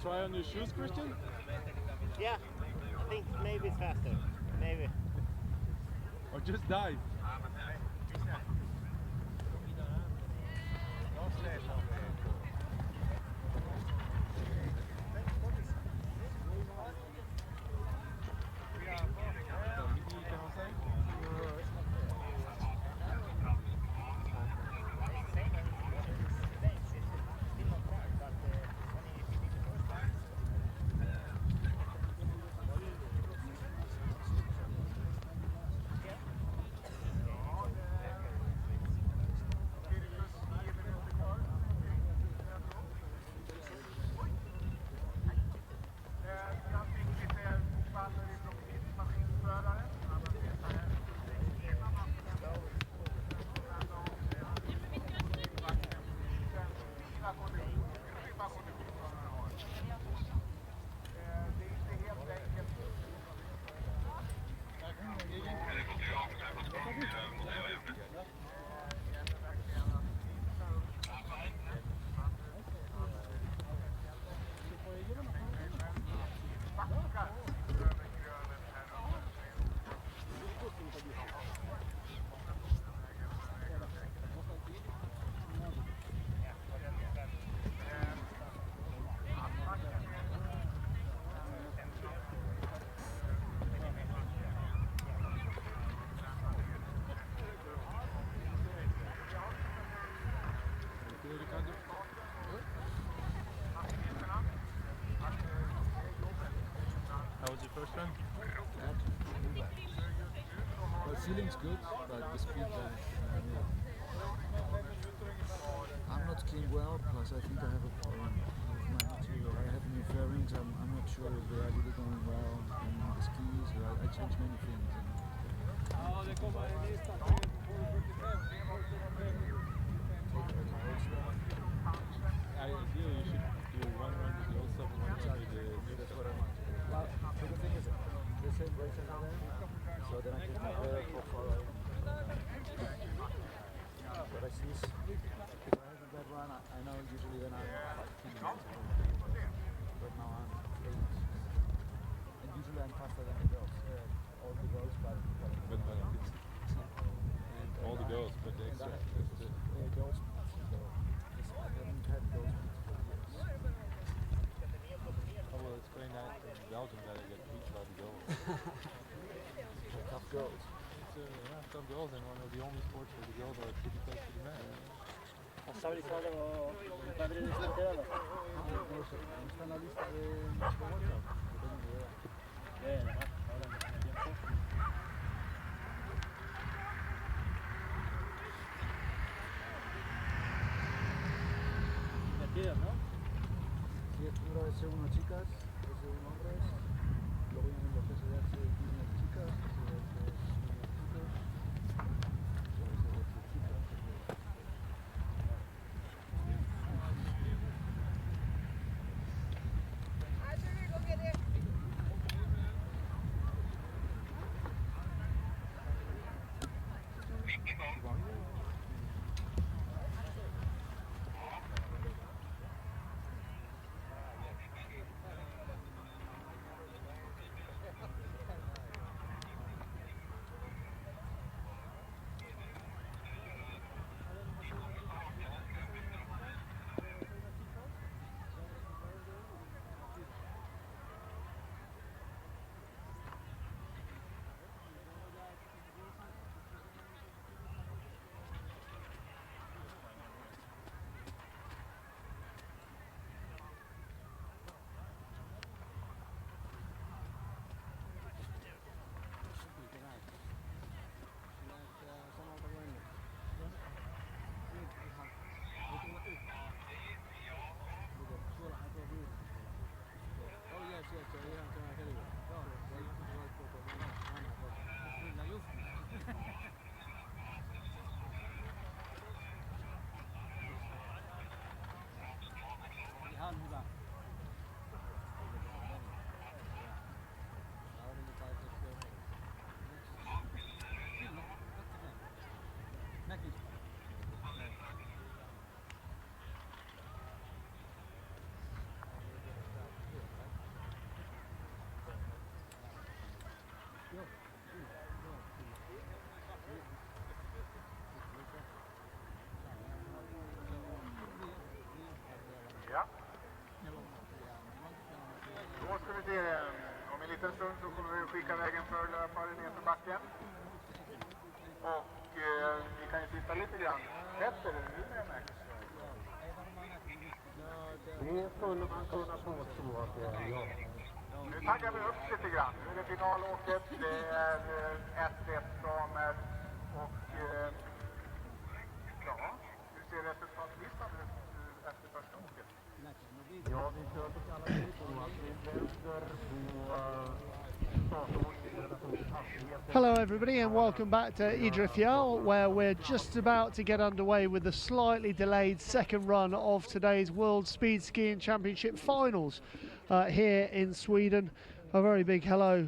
try on your shoes, Christian? Yeah, I think maybe it's faster. Maybe. Or just dive. How was your first run? Well, ceiling's good, but the speed I'm not skiing well, plus I think I have a problem with my material. I have new fairings, I'm not sure if they are really going well in the skis, so I changed many things. Ideally, you should do one run with the old stuff and one run with the new That's stuff. what I want. Well, the good thing is the same races are there, so then I can compare how far I am. But I see, if I have a bad run, I know usually then I'm 5 minutes away. But now I'm 8. And usually I'm faster than the girls. All the girls, but and all the girls, but the extra. Girls. So I haven't had those for years. I will explain that in Belgium that I get beat by the girls. Tough girls. It's tough girls, and one of the only sports where the girls are pretty close to the men. ¿Has avisado el padre de solterado? No sé, está en la lista de WhatsApp. No tengo ni idea. Además, ahora no tiene tiempo. Divertidos, ¿no? Sí, es primero S1 chicas, S1 hombres, luego vienen los SDH junior chicas, SDH junior chicos, luego SDH chicas. liten stund så kommer vi skicka vägen för löpare ner för backen. Och vi kan ju titta lite grann. Petter, är du med mig? Det skulle man kunna påstå att det är, ja. Nu taggar vi upp lite grann. Nu är det finalåket. Det är 1-1-damer och ja, hur ser resultatlistan ut efter första åket? Ja, vi kör så kallade på att vi vänder på Hello everybody and welcome back to Idre Fjäll, where we're just about to get underway with the slightly delayed second run of today's World Speed Skiing Championship finals here in Sweden. A very big hello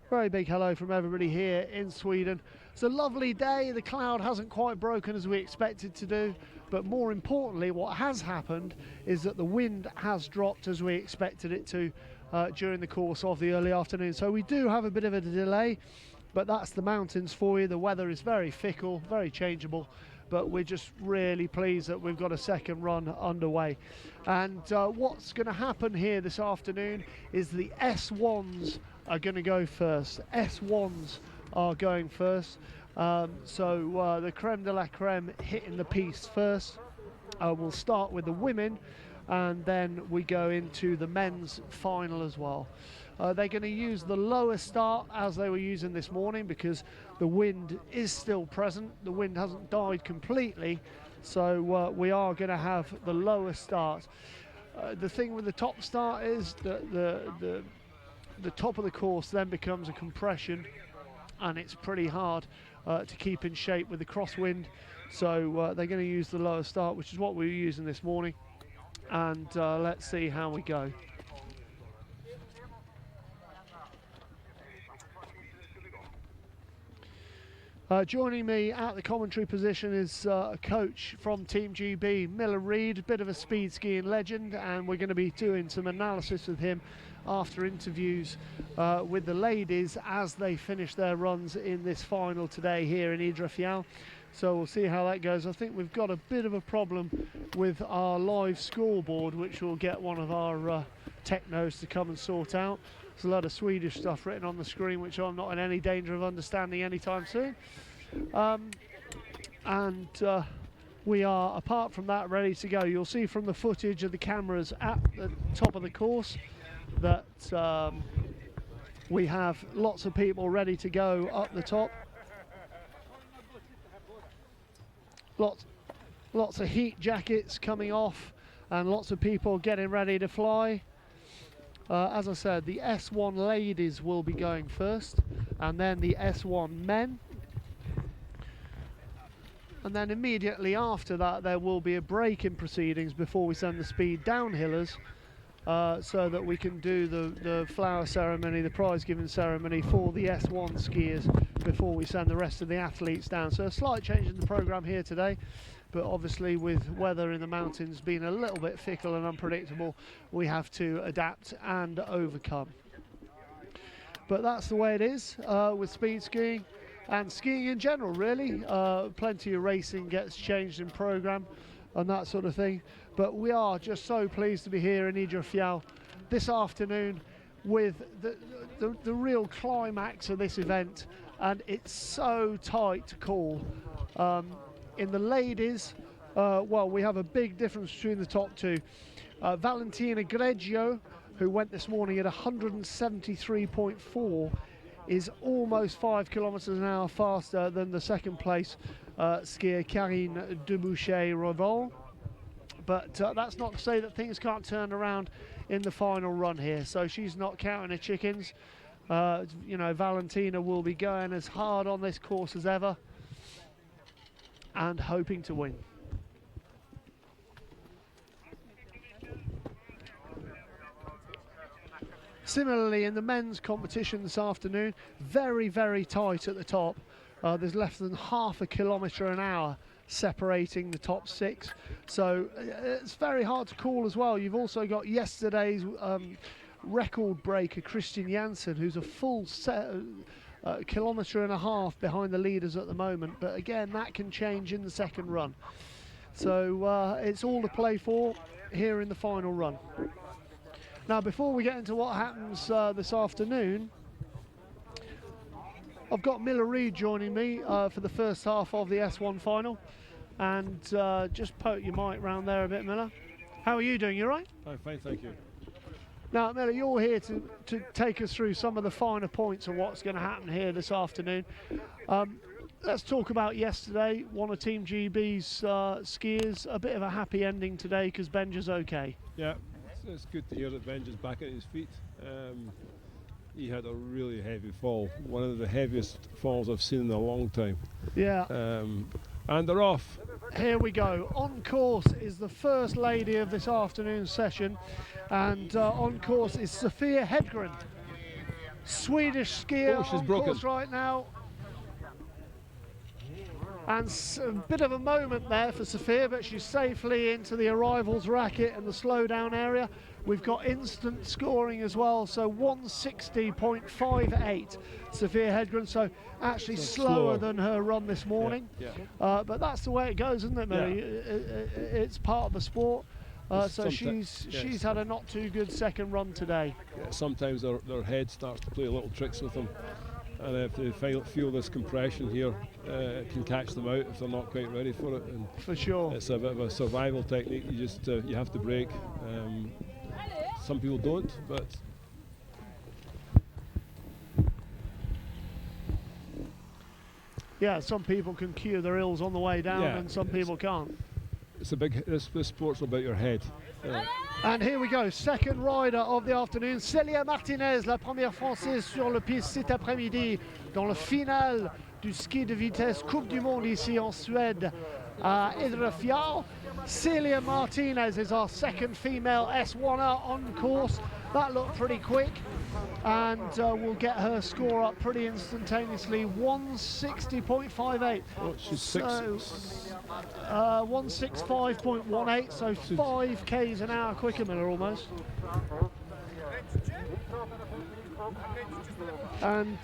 from everybody here in Sweden. It's a lovely day. The cloud hasn't quite broken as we expected to do, but more importantly what has happened is that the wind has dropped as we expected it to during the course of the early afternoon. So we do have a bit of a delay, but that's the mountains for you. The weather is very fickle, very changeable, but we're just really pleased that we've got a second run underway. And what's going to happen here this afternoon is the S1s are going to go first. S1s are going first. So the creme de la creme hitting the piste first. We'll start with the women, and then we go into the men's final as well. They're going to use the lower start as they were using this morning because the wind is still present. The wind hasn't died completely, so we are going to have the lower start. The thing with the top start is that the top of the course then becomes a compression, and it's pretty hard to keep in shape with the crosswind. So they're going to use the lower start, which is what we were using this morning. And let's see how we go. Joining me at the commentary position is a coach from Team GB, Miller Reid, a bit of a speed skiing legend, and we're going to be doing some analysis with him after interviews with the ladies as they finish their runs in this final today here in Idre Fjäll. So we'll see how that goes. I think we've got a bit of a problem with our live scoreboard, which we'll get one of our technos to come and sort out. There's a lot of Swedish stuff written on the screen, which I'm not in any danger of understanding anytime soon. We are, apart from that, ready to go. You'll see from the footage of the cameras at the top of the course that we have lots of people ready to go up the top. Lots of heat jackets coming off and lots of people getting ready to fly. As I said, the S1 ladies will be going first, and then the S1 men. And then immediately after that there will be a break in proceedings before we send the speed downhillers, so that we can do the flower ceremony, the prize giving ceremony for the S1 skiers before we send the rest of the athletes down. So a slight change in the programme here today, but obviously with weather in the mountains being a little bit fickle and unpredictable, we have to adapt and overcome. But that's the way it is with speed skiing and skiing in general, really. Plenty of racing gets changed in programme and that sort of thing, but we are just so pleased to be here in Idre Fjäll this afternoon with the real climax of this event, and it's so tight to call. In the ladies, well, we have a big difference between the top two. Valentino Greggio, who went this morning at 173.4, is almost 5 kilometers an hour faster than the second place skier Karine Debouchet-Reval. But that's not to say that things can't turn around in the final run here. So she's not counting her chickens. You know, Valentina will be going as hard on this course as ever and hoping to win. Similarly, in the men's competition this afternoon, very, very tight at the top. There's less than half a kilometre an hour separating the top six. So it's very hard to call as well. You've also got yesterday's record breaker, Christian Janssen, who's a full kilometre and a half behind the leaders at the moment. But again, that can change in the second run. So it's all to play for here in the final run. Now, before we get into what happens this afternoon, I've got Miller Reid joining me for the first half of the S1 final. And just poke your mic round there a bit, Miller. How are you doing? You all right? I'm fine, thank you. Now, Miller, you're here to take us through some of the finer points of what's going to happen here this afternoon. Let's talk about yesterday. One of Team GB's skiers. A bit of a happy ending today because Benja's okay. Yeah, it's good to hear that Benja's back at his feet. He had a really heavy fall, one of the heaviest falls I've seen in a long time. Yeah. And they're off. Here we go. On course is the first lady of this afternoon's session, and on course is Sofia Hedgren, Swedish skier. She's on broken. Course right now. And a bit of a moment there for Sofia, but she's safely into the arrivals racket and the slowdown area. We've got instant scoring as well, so 160.58, Sofia Hedgren, so actually slower than her run this morning. Yeah. But that's the way it goes, isn't it, Mary? Yeah. It's part of the sport. So she's had a not too good second run today. Yeah, sometimes their head starts to play little tricks with them. And if they feel this compression here, it can catch them out if they're not quite ready for it. And for sure. It's a bit of a survival technique. You just you have to brake. Some people don't, but yeah, some people can cure their ills on the way down, and some people can't. It's a big. This sport's about your head. And here we go, second rider of the afternoon, Cecilia Martinez, la première française sur le piste cet après-midi dans le final du ski de vitesse Coupe du Monde ici en Suède à Idre Fjäll. Cecilia Martinez is our second female S1er on course. That looked pretty quick, and we'll get her score up pretty instantaneously, 160.58. Oh, she's so 165.18, so 5 k's an hour quicker than her almost. And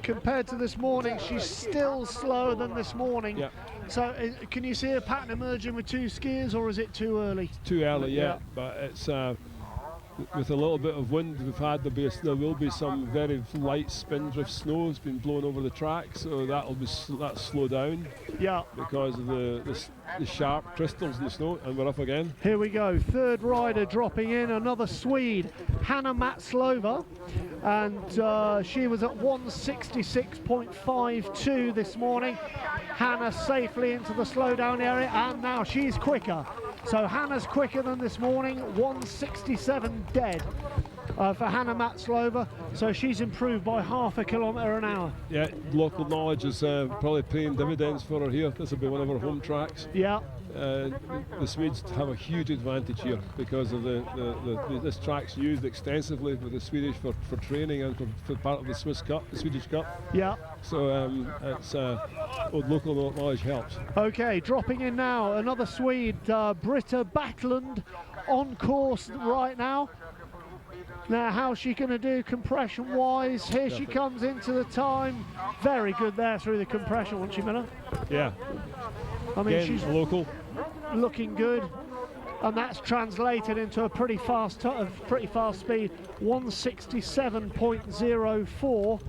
compared to this morning, she's still slower than this morning. Yeah. So can you see a pattern emerging with two skiers, or is it too early? Too early, yeah. But it's with a little bit of wind we've had, there will be some very light spindrift snow has been blown over the track, so that'll slow down. Yeah. Because of the sharp crystals in the snow, and we're up again. Here we go, third rider dropping in, another Swede, Hanna Matslova, and she was at 166.52 this morning. Hanna safely into the slowdown area, and now she's quicker. So Hanna's quicker than this morning, 167 dead for Hanna Matslova. So she's improved by half a kilometre an hour. Yeah, local knowledge is probably paying dividends for her here. This will be one of her home tracks. Yeah. The Swedes have a huge advantage here because of this track's used extensively with the Swedish for training and for part of the Swedish Cup. Yeah. So it's local knowledge helps. Okay, dropping in now, another Swede, Britta Bakland, on course right now. Now, how's she going to do compression-wise? Here she comes into the time. Very good there through the compression, wasn't she, Miller? Yeah. I mean, again, she's local, looking good, and that's translated into a pretty fast speed, 167.04.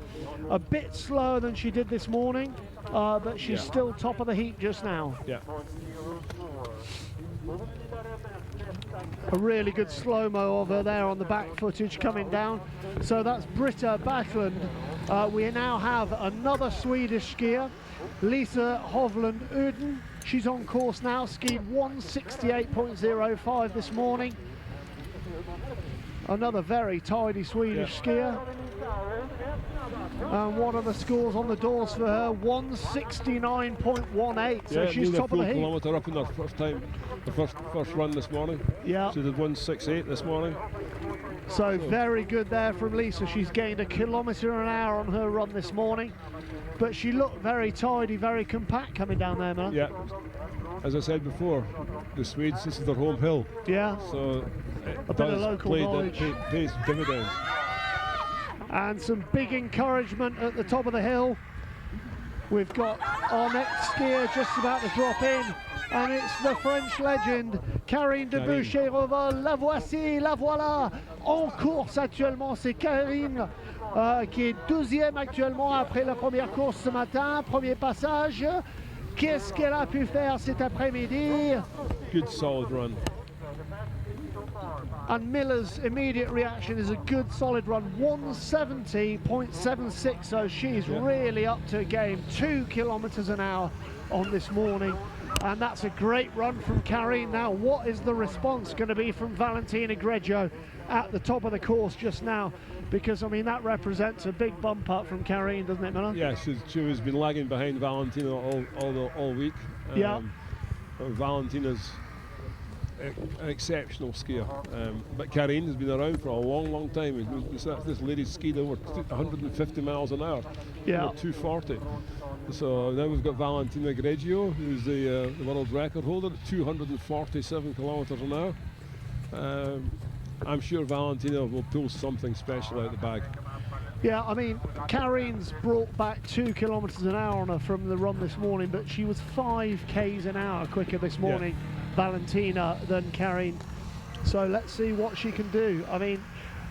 A bit slower than she did this morning, but she's still top of the heap just now. Yeah. A really good slow-mo of her there on the back footage coming down. So that's Britta Bakland. We now have another Swedish skier, Lisa Hovland Urden. She's on course now, skied 168.05 this morning. Another very tidy Swedish skier. And what are the scores on the doors for her? 169.18. So she's top of the heap. Kilometre up in her first time, the first run this morning. Yeah. She did 168 this morning. So very good there from Lisa. She's gained a kilometre an hour on her run this morning. But she looked very tidy, very compact coming down there, man. Yeah. As I said before, the Swedes, this is their home hill. Yeah. So a bit of local knowledge. Pays dividends. And some big encouragement at the top of the hill. We've got our next skier just about to drop in, and it's the French legend Karine Debouché-Revol. La voici, la voilà en course actuellement. C'est Karine qui est 12e actuellement après la première course ce matin, premier passage. Qu'est-ce qu'elle a pu faire cet après-midi? Good solid run. And Miller's immediate reaction is a good solid run, 170.76, so she's really up to game, 2 kilometers an hour on this morning, and that's a great run from Karine. Now what is the response going to be from Valentino Greggio at the top of the course just now? Because I mean that represents a big bump up from Karine, doesn't it, Miller? Yeah, she has been lagging behind Valentino all week. Valentina's an exceptional skier, but Karine has been around for a long time. This lady skied over 150 miles an hour, over 240. So now we've got Valentino Greggio, who's the world record holder at 247 kilometers an hour. I'm sure Valentino will pull something special out of the bag. Yeah, I mean, Karine's brought back 2 kilometers an hour on her from the run this morning, but she was 5 k's an hour quicker this morning, Valentina, than Karine. So let's see what she can do. I mean,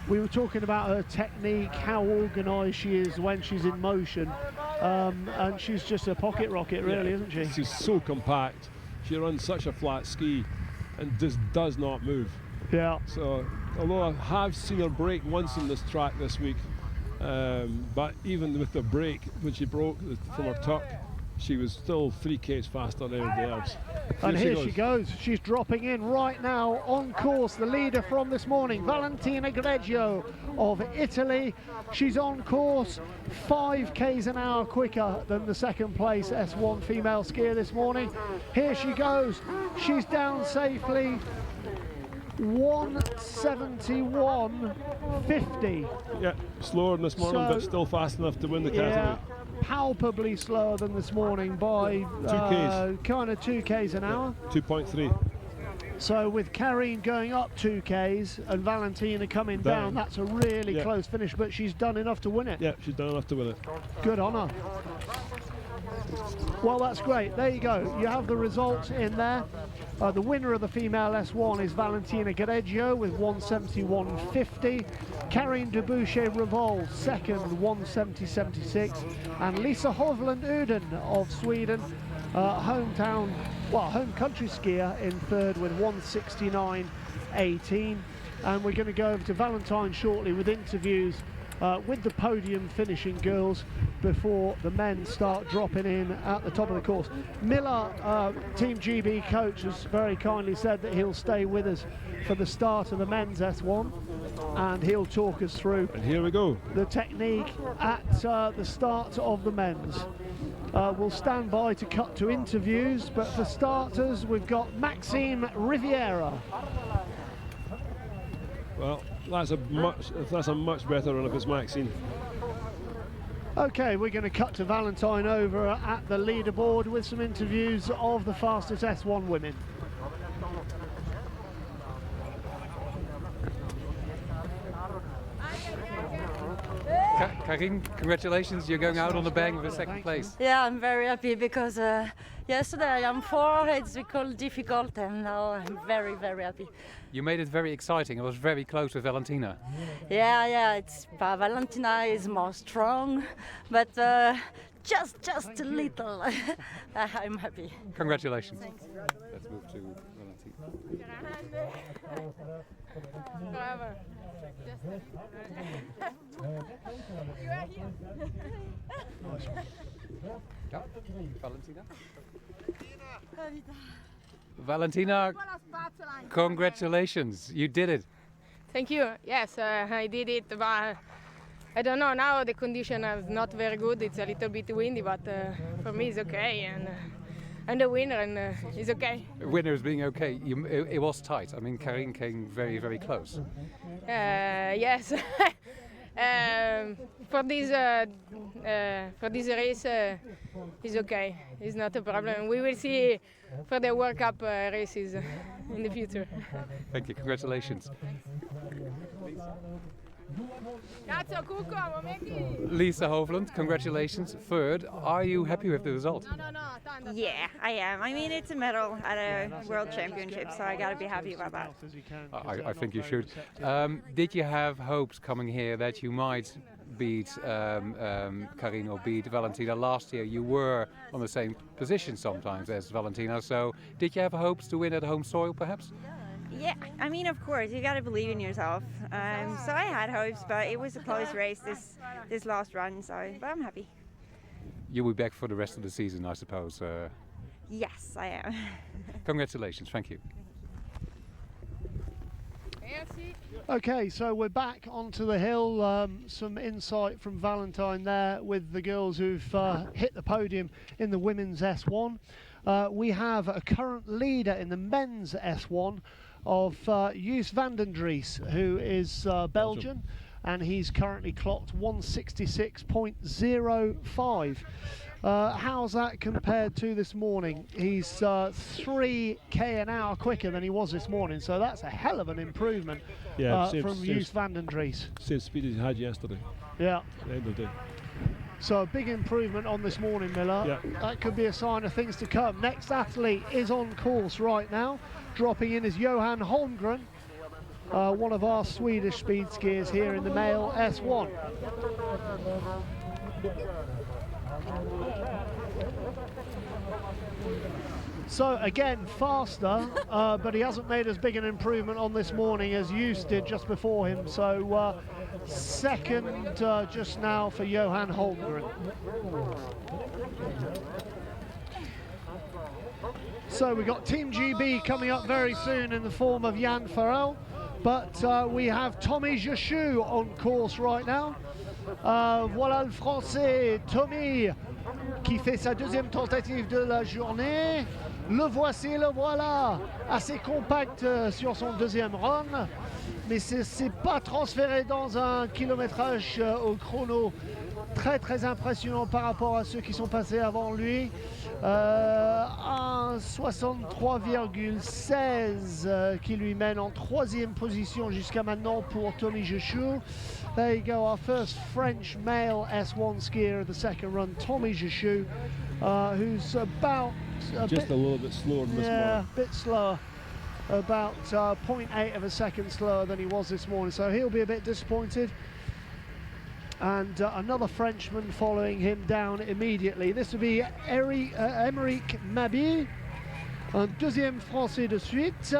we were talking about her technique, how organised she is when she's in motion, and she's just a pocket rocket, really, isn't she? She's so compact. She runs such a flat ski and just does not move. Yeah. So, although I have seen her break once in this track this week, but even with the break, when she broke from her tuck, she was still 3 k's faster than everybody else. And here she goes. She's dropping in right now on course. The leader from this morning, Valentina Greggio of Italy. She's on course, 5 k's an hour quicker than the second place S1 female skier this morning. Here she goes. She's down safely. 171.50. Yeah, slower than this morning, but still fast enough to win the category. Yeah, palpably slower than this morning by 2 k's. Kind of 2 k's an hour. 2.3. So with Karine going up 2 k's and Valentina coming down, that's a really close finish, but she's done enough to win it. Yeah, she's done enough to win it. Good on her. Well, that's great. There you go. You have the results in there. The winner of the female S1 is Valentina Greggio with 171.50. Karine Debouché-Revol second, 170.76, and Lisa Hovland Urden of Sweden, home country skier, in third with 169.18. And we're going to go over to Valentine shortly with interviews with the podium finishing girls before the men start dropping in at the top of the course. Miller, Team GB coach, has very kindly said that he'll stay with us for the start of the men's S1, and he'll talk us through. And here we go. The technique at the start of the men's. We'll stand by to cut to interviews, but for starters, we've got Maxime Riviera. Well, that's a much better run if it's Maxine. Okay, we're going to cut to Valentine over at the leaderboard with some interviews of the fastest S1 women. Karine, congratulations, you're going out on the bang with second place. Yeah, I'm very happy because yesterday I am 4, it's become difficult, and now I'm very, very happy. You made it very exciting, it was very close with Valentina. Yeah, Valentina is more strong, but just a little. I'm happy. Congratulations. Thanks. Let's move to Valentina. Forever. You are here. Yeah. Valentina, congratulations, you did it. Thank you. Yes, I did it, but I don't know, now the condition is not very good. It's a little bit windy, but for me it's okay, and the winner, and it's okay. Winner is being okay. It was tight. I mean, Karine came very, very close. Yes. For this race, it's okay. It's not a problem. We will see for the World Cup races in the future. Thank you. Congratulations. Lisa Hovland, congratulations. Third. Are you happy with the result? Yeah, I am. I mean, it's a medal at a World Championship, so I gotta be happy about that. I think you should. Did you have hopes coming here that you might beat Karin or beat Valentina? Last year you were on the same position sometimes as Valentina, so did you have hopes to win at home soil perhaps? Yeah, I mean, of course, you gotta believe in yourself. So I had hopes, but it was a close race this last run, but I'm happy. You'll be back for the rest of the season, I suppose. Yes, I am. Congratulations, thank you. Okay, so we're back onto the hill. Some insight from Valentine there with the girls who've hit the podium in the women's S1. We have a current leader in the men's S1 of Joos van den Dries, who is Belgian, and he's currently clocked 166.05. How's that compared to this morning? He's 3k an hour quicker than he was this morning, so that's a hell of an improvement from Joos van den Dries. Same speed as he had yesterday. Yeah. At the end of the day. So a big improvement on this morning, Miller. Yeah. That could be a sign of things to come. Next athlete is on course right now. Dropping in is Johann Holmgren, one of our Swedish speed skiers here in the male S1. So again, faster, but he hasn't made as big an improvement on this morning as Joos did just before him. So second just now for Johann Holmgren. So we've got Team GB coming up very soon in the form of Jan Farrell, but we have Tommy Jachou on course right now. Voilà le Français Tommy qui fait sa deuxième tentative de la journée. Le voici, le voilà, assez compact sur son deuxième run, mais c'est pas transféré dans un kilométrage au chrono très impressionnant par rapport à ceux qui sont passés avant lui. 1,63,16 qui lui mène en troisième position jusqu'à maintenant pour Tommy Jachou. There you go, our first French male S1 skier of the second run, Tommy Jachou, who's about a little bit slower than this morning. Yeah, a bit slower, about 0.8 of a second slower than he was this morning, so he'll be a bit disappointed. And another Frenchman following him down immediately. This will be Émeric Mabille, un deuxième Français de suite,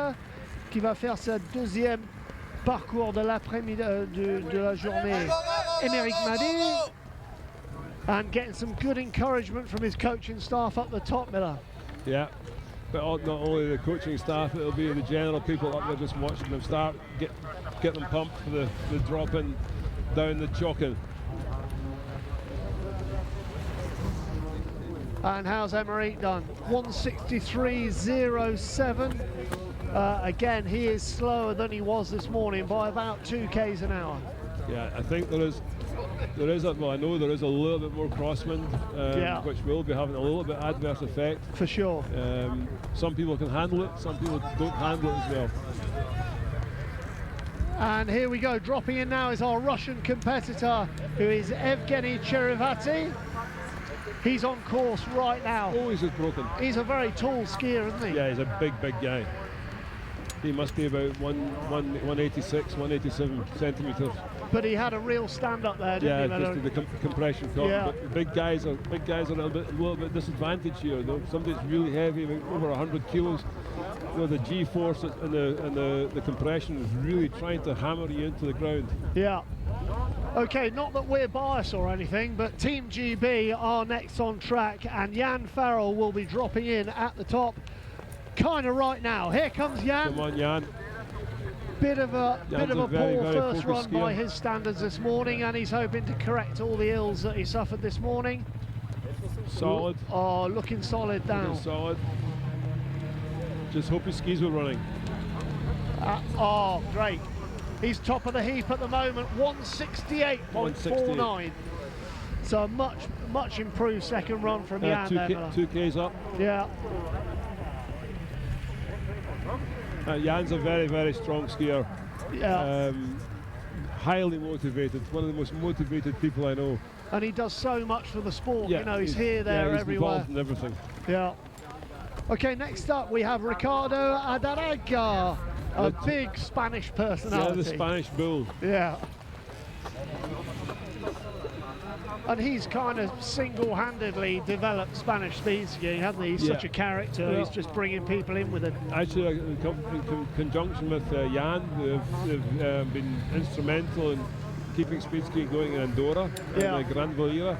qui va faire sa deuxième parcours de l'après-midi de la journée. Émeric Mabille, and getting some good encouragement from his coaching staff up the top, Miller. Yeah, but not only the coaching staff, it'll be the general people up there just watching them start, get them pumped for the drop in down the Chockin. And how's Émeric done? 163.07. Again, he is slower than he was this morning by about 2 k's an hour. Yeah, I think I know there is a little bit more crosswind, which will be having a little bit adverse effect. For sure. Some people can handle it, some people don't handle it as well. And here we go, dropping in now is our Russian competitor, who is Evgeny Cherevati. He's on course right now. Oh, he's broken. He's a very tall skier, isn't he? Yeah, he's a big guy. He must be about 186, 187 centimetres. But he had a real stand up there, didn't he? Yeah, just the compression caught. Yeah. But big guys are a little bit disadvantaged here. Somebody's really heavy, over 100 kilos. You know, the G-force and the compression is really trying to hammer you into the ground. Yeah. Okay, not that we're biased or anything, but Team GB are next on track, and Jan Farrell will be dropping in at the top, kind of right now. Here comes Jan. Come on, Jan. Bit of a poor very first run skier. by his standards this morning, and he's hoping to correct all the ills that he suffered this morning. Solid. Oh, looking solid now. Looking solid. Just hope his skis were running. Oh, great. He's top of the heap at the moment, 168.49. So much improved second run from Jan. 2 k's up. Yeah. Jan's a very strong skier. Yeah. highly motivated, one of the most motivated people I know. And he does so much for the sport. Yeah, You know, he's here, there, he's everywhere. involved in everything. Yeah. Okay, next up we have Ricardo Adagar, a big Spanish personality. Yeah, the Spanish bull. Yeah. And he's kind of single-handedly developed Spanish speed skiing, hasn't he? He's such a character. Well, he's just bringing people in with him. Actually, in conjunction with Jan, they've been instrumental in keeping speed skiing going in Andorra and Gran Valira,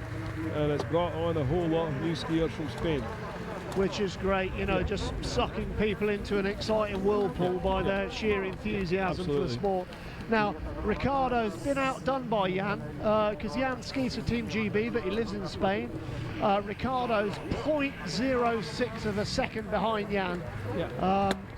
and it's brought on a whole lot of new skiers from Spain. Which is great, you know, just sucking people into an exciting whirlpool by their sheer enthusiasm for the sport. Now, Ricardo's been outdone by Jan, because Jan skis for Team GB, but he lives in Spain. Ricardo's 0.06 of a second behind Jan.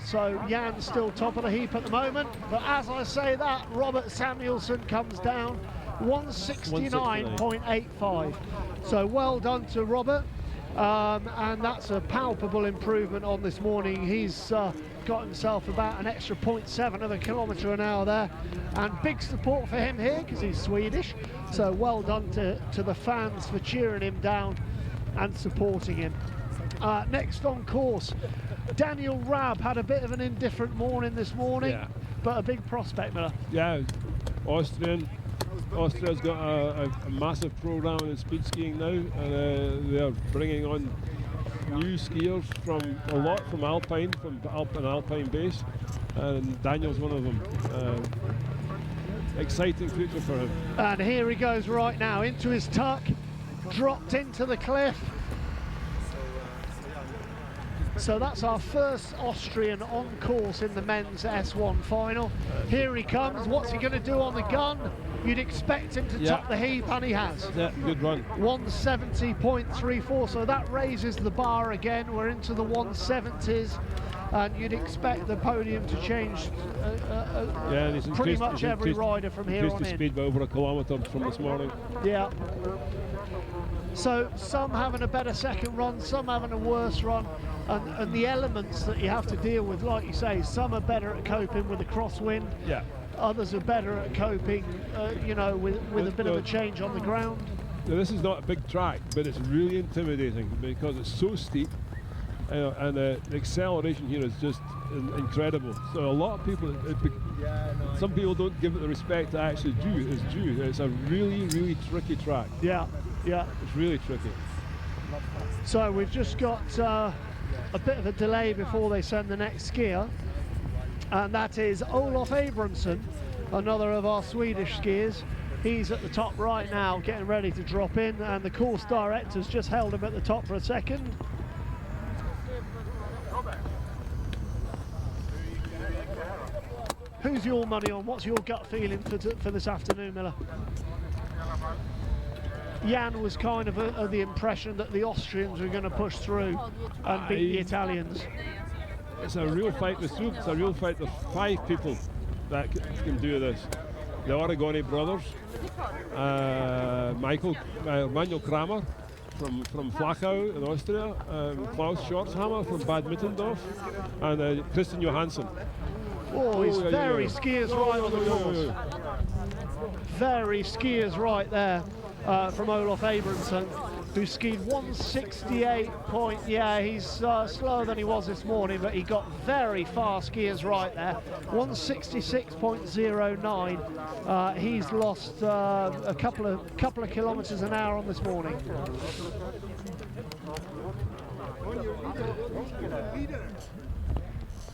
So Jan's still top of the heap at the moment. But as I say that, Robert Samuelson comes down 169.85. So well done to Robert. And that's a palpable improvement on this morning. He's got himself about an extra 0.7 of a kilometre an hour there, and big support for him here because he's Swedish. So well done to the fans for cheering him down and supporting him. Next on course, Daniel Raab had a bit of an indifferent morning this morning, but a big prospect, Miller. Yeah, Austria's got a massive program in speed skiing now, and they are bringing on new skiers from Alpine, from Alpine base, and Daniel's one of them. Exciting future for him. And here he goes right now into his tuck, dropped into the cliff. So that's our first Austrian on course in the men's S1 final. Here he comes. What's he going to do on the gun? You'd expect him to top the heap, and he has. Yeah, good run. 170.34, so that raises the bar again. We're into the 170s, and you'd expect the podium to change pretty much every rider from here on in. Increased the speed by over a kilometre from this morning. Yeah. So some having a better second run, some having a worse run, and the elements that you have to deal with, like you say, some are better at coping with the crosswind. Yeah. Others are better at coping, you know, with a bit of a change on the ground. Now, this is not a big track, but it's really intimidating because it's so steep, and the acceleration here is just incredible. So a lot of people, some people don't give it the respect that actually is due. It's a really, really tricky track. Yeah, yeah. It's really tricky. So we've just got a bit of a delay before they send the next skier. And that is Olaf Abramson, another of our Swedish skiers. He's at the top right now, getting ready to drop in, and the course director's just held him at the top for a second. Who's your money on? What's your gut feeling for this afternoon, Miller? Jan was kind of of the impression that the Austrians were going to push through and beat the Italians. It's a real fight. It's a real fight. There's 5 people that can do this. The Oregoni brothers, Manuel Kramer from Flachau in Austria, Klaus Schwarzhammer from Bad Mittendorf, and Christian Johansson. Oh, he's very skiers right on the course. Very skiers right there from Olaf Abramson, who skied 168 point. Yeah, he's slower than he was this morning, but he got very fast skiers right there. 166.09. He's lost a couple of kilometers an hour on this morning.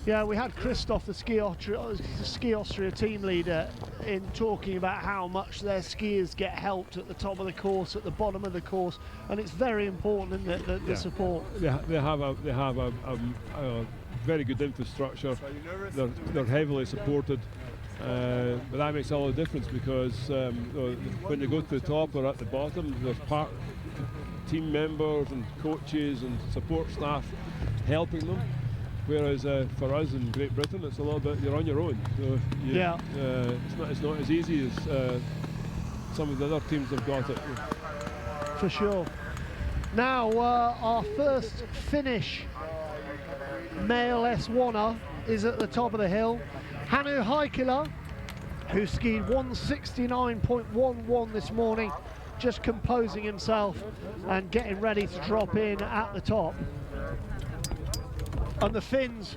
Yeah, we had Christoph, the Ski Austria team leader, in talking about how much their skiers get helped at the top of the course, at the bottom of the course, and it's very important, isn't it, the support. They have a very good infrastructure. They're heavily supported, but that makes all the difference because when they go to the top or at the bottom, there's team members and coaches and support staff helping them. Whereas for us in Great Britain, it's a little bit, you're on your own. So it's not as easy as some of the other teams have got it. For sure. Now, our first Finnish male S1er is at the top of the hill. Hannu Heikkilä, who skied 169.11 this morning, just composing himself and getting ready to drop in at the top. And the Finn's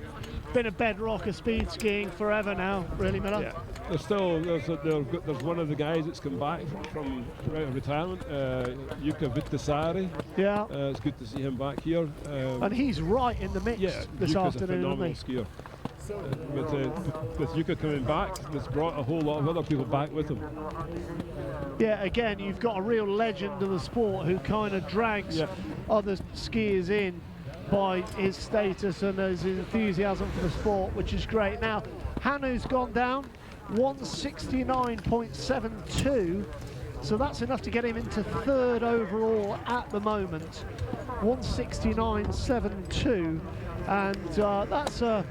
been a bedrock of speed skiing forever now, really, Miller. Yeah. There's one of the guys that's come back from out of retirement, Jukka Vitasari. Yeah. It's good to see him back here. And he's right in the mix this Jukka's afternoon, a phenomenal skier. With Jukka coming back, that's brought a whole lot of other people back with him. Yeah, again, you've got a real legend of the sport who kind of drags other skiers in by his status and his enthusiasm for the sport, which is great. Now, Hanu's gone down 169.72, so that's enough to get him into third overall at the moment. 169.72, and that's a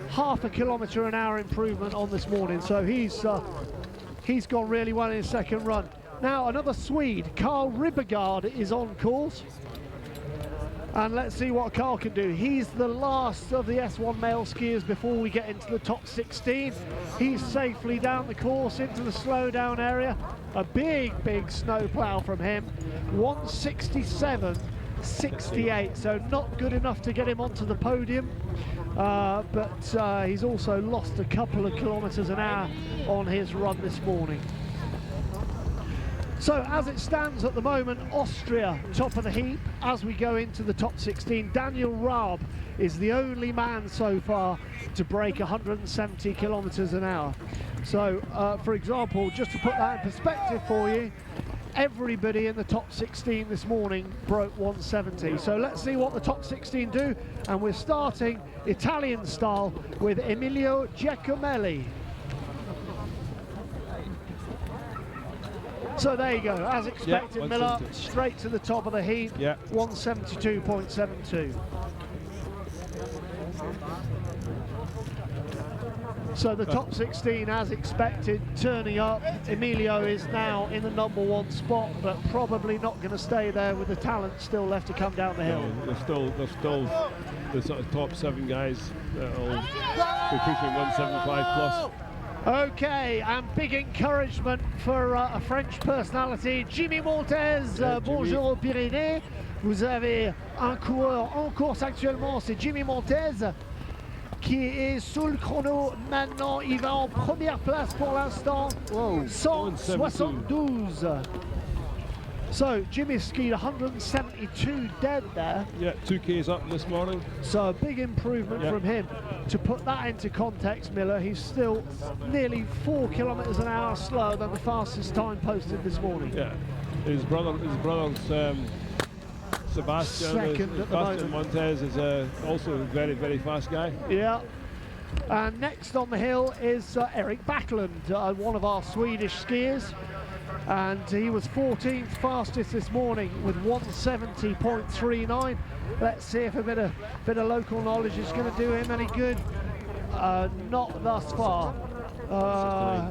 half a kilometre an hour improvement on this morning, so he's gone really well in his second run. Now another Swede, Carl Ribergaard, is on course, and let's see what Carl can do. He's the last of the S1 male skiers before we get into the top 16. He's safely down the course into the slow down area. A big snow plough from him. 167.68, so not good enough to get him onto the podium, but he's also lost a couple of kilometres an hour on his run this morning. So as it stands at the moment, Austria top of the heap as we go into the top 16. Daniel Raab is the only man so far to break 170 kilometres an hour. So for example, just to put that in perspective for you, everybody in the top 16 this morning broke 170. So let's see what the top 16 do, and we're starting Italian style with Emilio Giacomelli. So there you go, as expected, Miller, straight to the top of the heap, 172.72. So the top 16, as expected, turning up. Emilio is now in the #1 spot, but probably not going to stay there with the talent still left to come down the hill. No, there's still the sort of top 7 guys that'll be pushing 175 plus. Okay, and big encouragement for a French personality, Jimmy Montez. Bonjour aux Pyrénées. Vous avez un coureur en course actuellement, c'est Jimmy Montez, qui est sous le chrono maintenant. Il va en première place pour l'instant, 172. So Jimmy skied 172 dead there. Yeah, 2Ks up this morning. So a big improvement from him. To put that into context, Miller, he's still nearly 4 kilometres an hour slower than the fastest time posted this morning. Yeah, his brother's Bastian Montez is also a very fast guy. Yeah. And next on the hill is Erik Bakland, one of our Swedish skiers. And he was 14th fastest this morning with 170.39. Let's see if a bit of local knowledge is going to do him any good. Not thus far.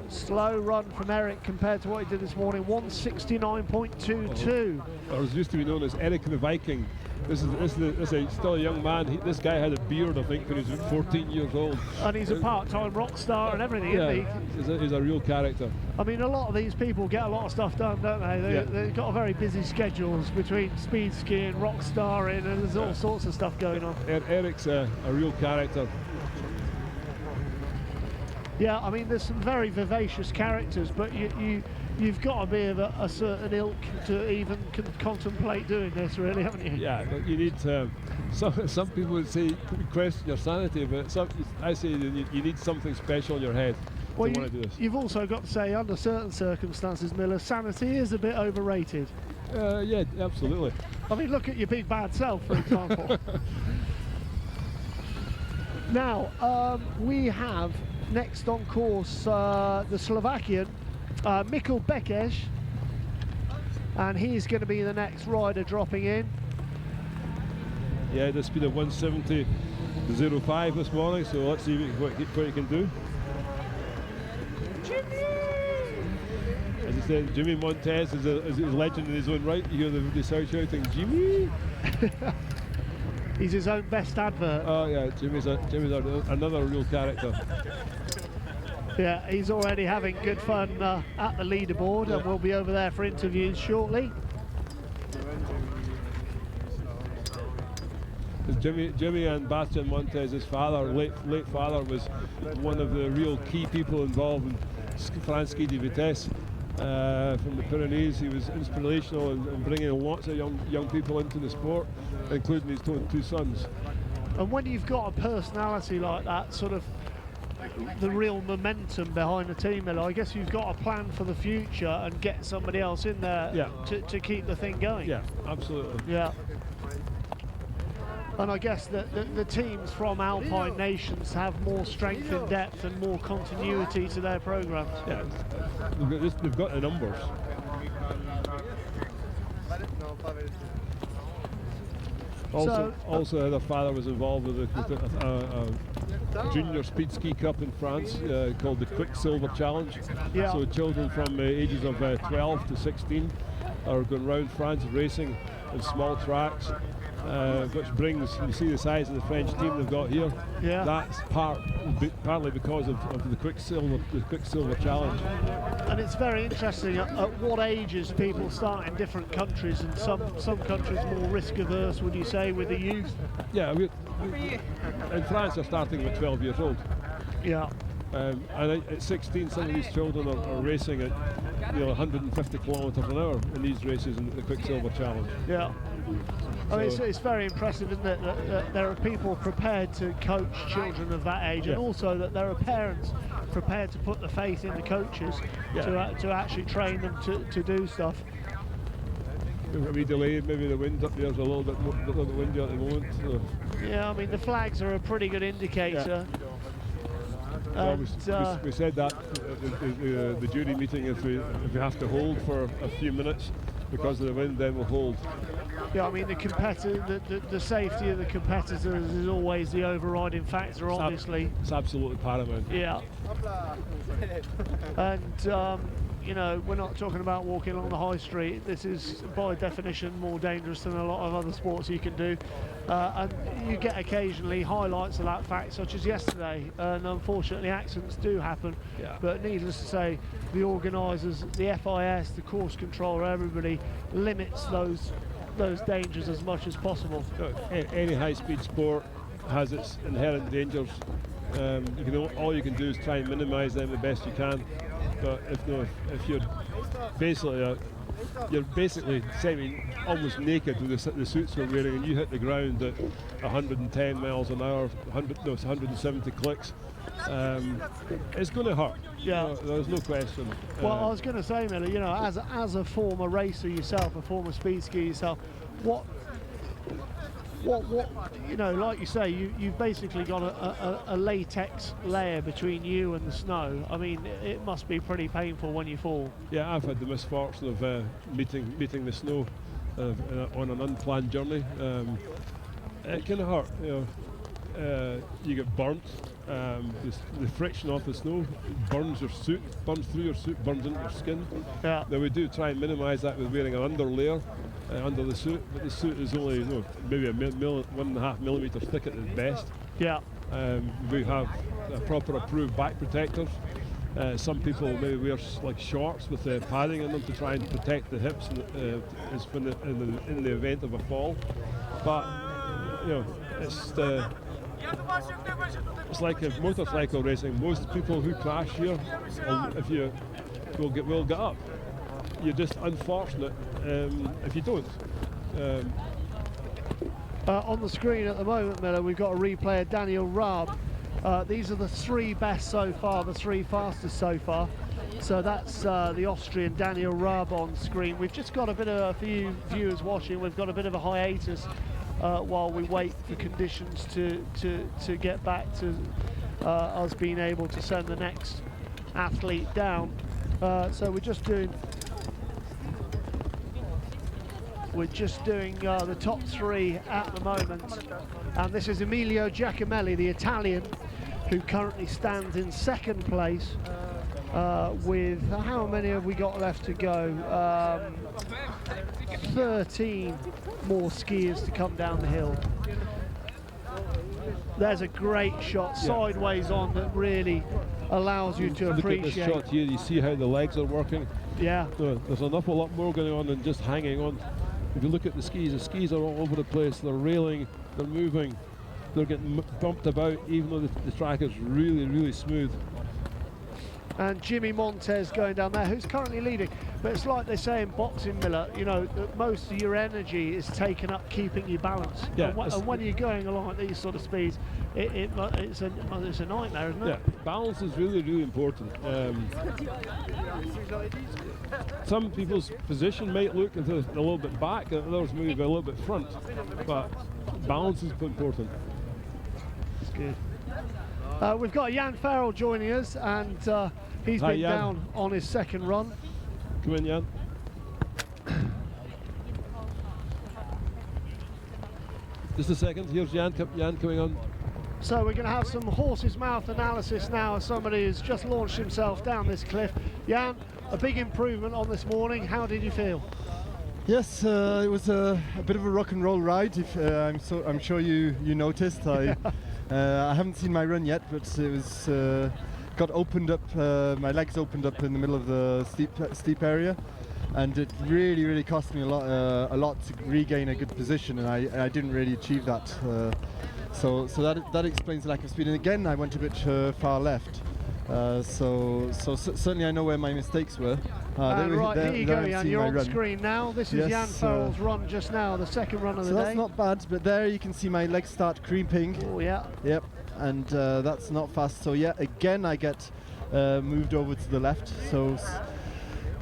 Slow run from Erik compared to what he did this morning. 169.22. Or as used to be known as Erik the Viking. This is still a young man. This guy had a beard, I think, when he was 14 years old. And he's a part-time rock star and everything, isn't he? He's a real character. I mean, a lot of these people get a lot of stuff done, don't they? They've got very busy schedules between speed skiing, rock starring, and there's all sorts of stuff going on. Erik's a real character. Yeah, I mean, there's some very vivacious characters, but you've got to be of a certain ilk to even contemplate doing this, really, haven't you? Yeah, but you need some people would say question your sanity, but I say you need something special in your head to want to do this. You've also got to say, under certain circumstances, Miller, sanity is a bit overrated. Yeah, absolutely. I mean, look at your big bad self, for example. Now, we have next on course the Slovakian Mikkel Bekes, and he's going to be the next rider dropping in. Yeah, the speed of 170.05 this morning, so let's see what he can do. As I said, Jimmy Montez is a legend in his own right. You hear the crowd shouting, Jimmy! He's his own best advert. Oh yeah, Jimmy's another real character. Yeah, he's already having good fun at the leaderboard, and we'll be over there for interviews shortly. Jimmy and Bastian Montez's father, late father, was one of the real key people involved in France Ski de Vitesse from the Pyrenees. He was inspirational in bringing lots of young people into the sport, including his two sons. And when you've got a personality like that, sort of the real momentum behind the team, I guess you've got a plan for the future and get somebody else in there to keep the thing going. Yeah, absolutely. Yeah. And I guess that the teams from Alpine nations have more strength in depth and more continuity to their programs. Yeah, they've got the numbers. Also, their father was involved with a junior speed ski cup in France called the Quicksilver Challenge. Yeah. So children from ages of 12 to 16 are going around France racing in small tracks, which brings, you see the size of the French team they've got here. Yeah. That's partly because of the Quicksilver Challenge. And it's very interesting at what ages people start in different countries, and some countries more risk averse, would you say, with the youth? Yeah, in France they're starting at 12 years old. Yeah. And at 16, some of these children are racing at 150 kilometres an hour in these races in the Quicksilver Challenge. Yeah. I mean, it's very impressive, isn't it, that there are people prepared to coach children of that age, and also that there are parents prepared to put the faith in the coaches to actually train them to do stuff. We delayed, maybe the wind up there's a little bit windy at the moment. So. Yeah, I mean, the flags are a pretty good indicator. Yeah. We said that at the jury meeting, if we have to hold for a few minutes because of the wind, then we'll hold. Yeah, I mean, the safety of the competitors is always the overriding factor, obviously. It's absolutely paramount. Yeah. And you know, we're not talking about walking along the high street. This is by definition more dangerous than a lot of other sports you can do. And you get occasionally highlights of that fact, such as yesterday, and unfortunately accidents do happen. Yeah. But needless to say, the organisers, the FIS, the course controller, everybody limits those dangers as much as possible. Any high-speed sport has its inherent dangers. All you can do is try and minimise them the best you can. But if you're basically almost naked with the suits you're wearing, and you hit the ground at 110 miles an hour, 170 clicks, it's going to hurt. Yeah, there's no question. Well, I was going to say, Miller, you know, as a former racer yourself, a former speed skier yourself, what you know, like you say, you've basically got a latex layer between you and the snow. I mean, it must be pretty painful when you fall. Yeah, I've had the misfortune of meeting the snow on an unplanned journey. It can hurt, you know. You get burnt. The friction off the snow burns your suit, burns through your suit, burns into your skin. Yeah. Now we do try and minimise that with wearing an under layer under the suit, but the suit is only maybe 1.5 millimetres thick at the best. Yeah. We have proper approved back protectors. Some people maybe wear like shorts with padding in them to try and protect the hips in the event of a fall. But you know, it's like a motorcycle racing. Most people who crash here, will get up. You're just unfortunate if you don't. On the screen at the moment, Miller, we've got a replay of Daniel Raab. These are the three best so far, the three fastest so far. So that's the Austrian Daniel Raab on screen. We've just got a few viewers watching. We've got a bit of a hiatus while we wait for conditions to get back to us being able to send the next athlete down. So we're just doing the top three at the moment, and this is Emilio Giacomelli, the Italian, who currently stands in second place with, how many have we got left to go? 13 more skiers to come down the hill. There's a great shot sideways on that really allows you to appreciate. Look at this shot here, you see how the legs are working. Yeah. There's a lot more going on than just hanging on. If you look at the skis are all over the place. They're railing, they're moving, they're getting bumped about, even though the track is really, really smooth. And Jimmy Montez going down there, who's currently leading. But it's like they say in boxing, Miller, you know, that most of your energy is taken up keeping you balanced. Yeah, and when you're going along at these sort of speeds, it's a nightmare, isn't it? Yeah, balance is really, really important. Some people's position might look a little bit back, and others maybe a little bit front, but balance is important. That's good. We've got Jan Farrell joining us, and he's been down on his second run. Come in, Jan. Just a second, here's Jan coming on. So we're going to have some horse's mouth analysis now as somebody who's just launched himself down this cliff. Jan, a big improvement on this morning. How did you feel? Yes, it was a bit of a rock and roll ride. I'm sure you noticed. I haven't seen my run yet, but it was got opened up. My legs opened up in the middle of the steep area, and it really cost me a lot to regain a good position, and I didn't really achieve that. So that explains the lack of speed. And again, I went a bit far left. So certainly I know where my mistakes were. Right, here you go, Jan. You're on screen now. This is Jan Farrell's run just now, the second run of the day. So that's not bad, but there you can see my legs start creeping. Oh, yeah. Yep, and that's not fast. So yeah, again I get moved over to the left. So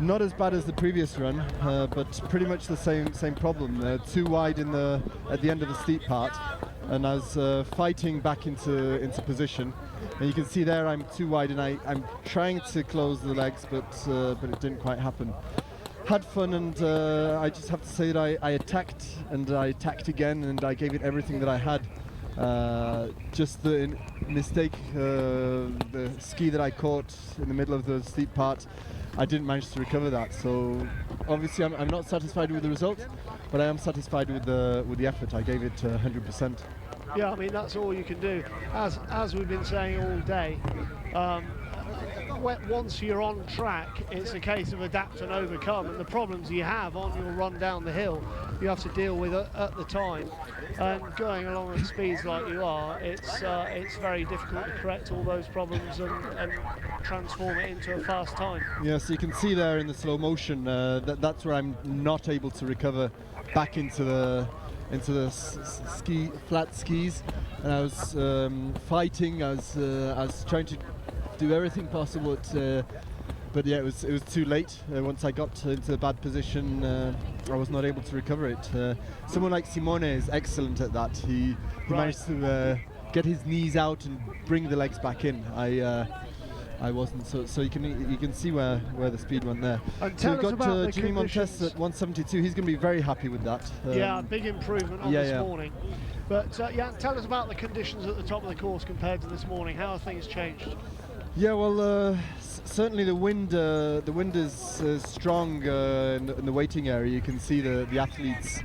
not as bad as the previous run, but pretty much the same problem. Too wide at the end of the steep part, and I was fighting back into position. And you can see there I'm too wide, and I'm trying to close the legs, but it didn't quite happen. Had fun, and I just have to say that I attacked, and I attacked again, and I gave it everything that I had. Just the mistake, the ski that I caught in the middle of the steep part, I didn't manage to recover that. So obviously I'm not satisfied with the result, but I am satisfied with the effort. I gave it 100%. Yeah, I mean, that's all you can do. As we've been saying all day, once you're on track, it's a case of adapt and overcome, and the problems you have on your run down the hill, you have to deal with at the time. And going along at speeds like you are, it's very difficult to correct all those problems and transform it into a fast time. Yeah, so you can see there in the slow motion that's where I'm not able to recover back into the flat skis, and I was fighting. I was trying to do everything possible, but yeah, it was too late. Once I got into a bad position, I was not able to recover it. Someone like Simone is excellent at that. He managed to get his knees out and bring the legs back in. I wasn't, so you can see where the speed went there. So we've got Jimmy Montez at 172. He's going to be very happy with that. Yeah, big improvement on this morning. But yeah, tell us about the conditions at the top of the course compared to this morning. How have things changed? Yeah, well, certainly the wind is strong in the waiting area. You can see the athletes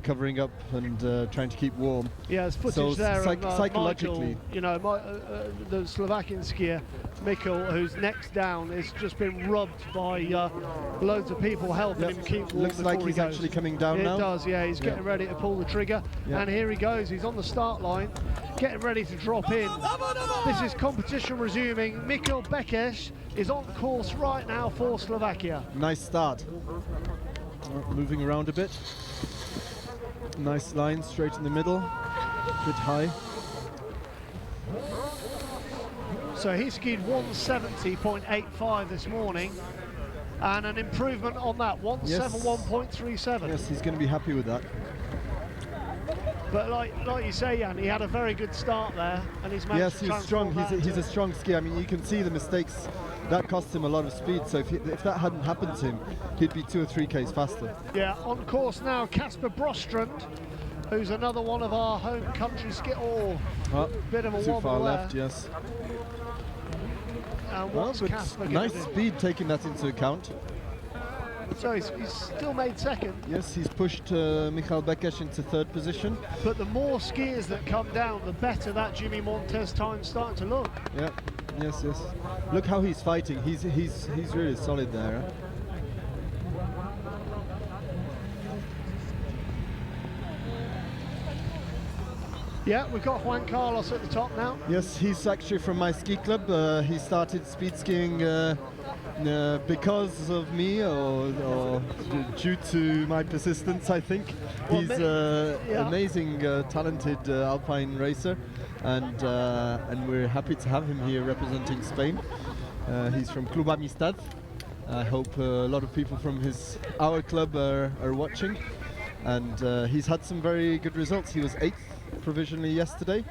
covering up and trying to keep warm. Yeah, there's footage there of psychologically. Michael, the Slovakian skier, Mikkel, who's next down, has just been rubbed by loads of people helping him keep warm. Looks like he's actually coming down now. It does, yeah. He's getting ready to pull the trigger. Yeah. And here he goes. He's on the start line, getting ready to drop in. This is competition resuming. Mikkel Bekes is on course right now for Slovakia. Nice start. Moving around a bit. Nice line straight in the middle, a bit high. So he skied 170.85 this morning, and an improvement on that, 171.37. Yes, he's going to be happy with that. But like you say, Jan, he had a very good start there, and he's managed to transform that. Yes, he's a strong skier. I mean, you can see the mistakes. That cost him a lot of speed, so if that hadn't happened to him, he'd be 2 or 3 Ks faster. Yeah, on course now, Kasper Brostrand, who's another one of our home country skiers. Oh, bit of a too wobble far there. left, yes. And what's Kasper nice speed taking that into account. So he's still made second. Yes, he's pushed Michael Bekes into third position. But the more skiers that come down, the better that Jimmy Montez time's starting to look. Yeah, yes. Look how he's fighting. He's really solid there. Huh? Yeah, we've got Juan Carlos at the top now. Yes, he's actually from my ski club. He started speed skiing because of me or due to my persistence, I think. Well, he's an amazing, talented alpine racer, and we're happy to have him here representing Spain. He's from Club Amistad. I hope a lot of people from our club are watching, and he's had some very good results. He was 8th provisionally yesterday,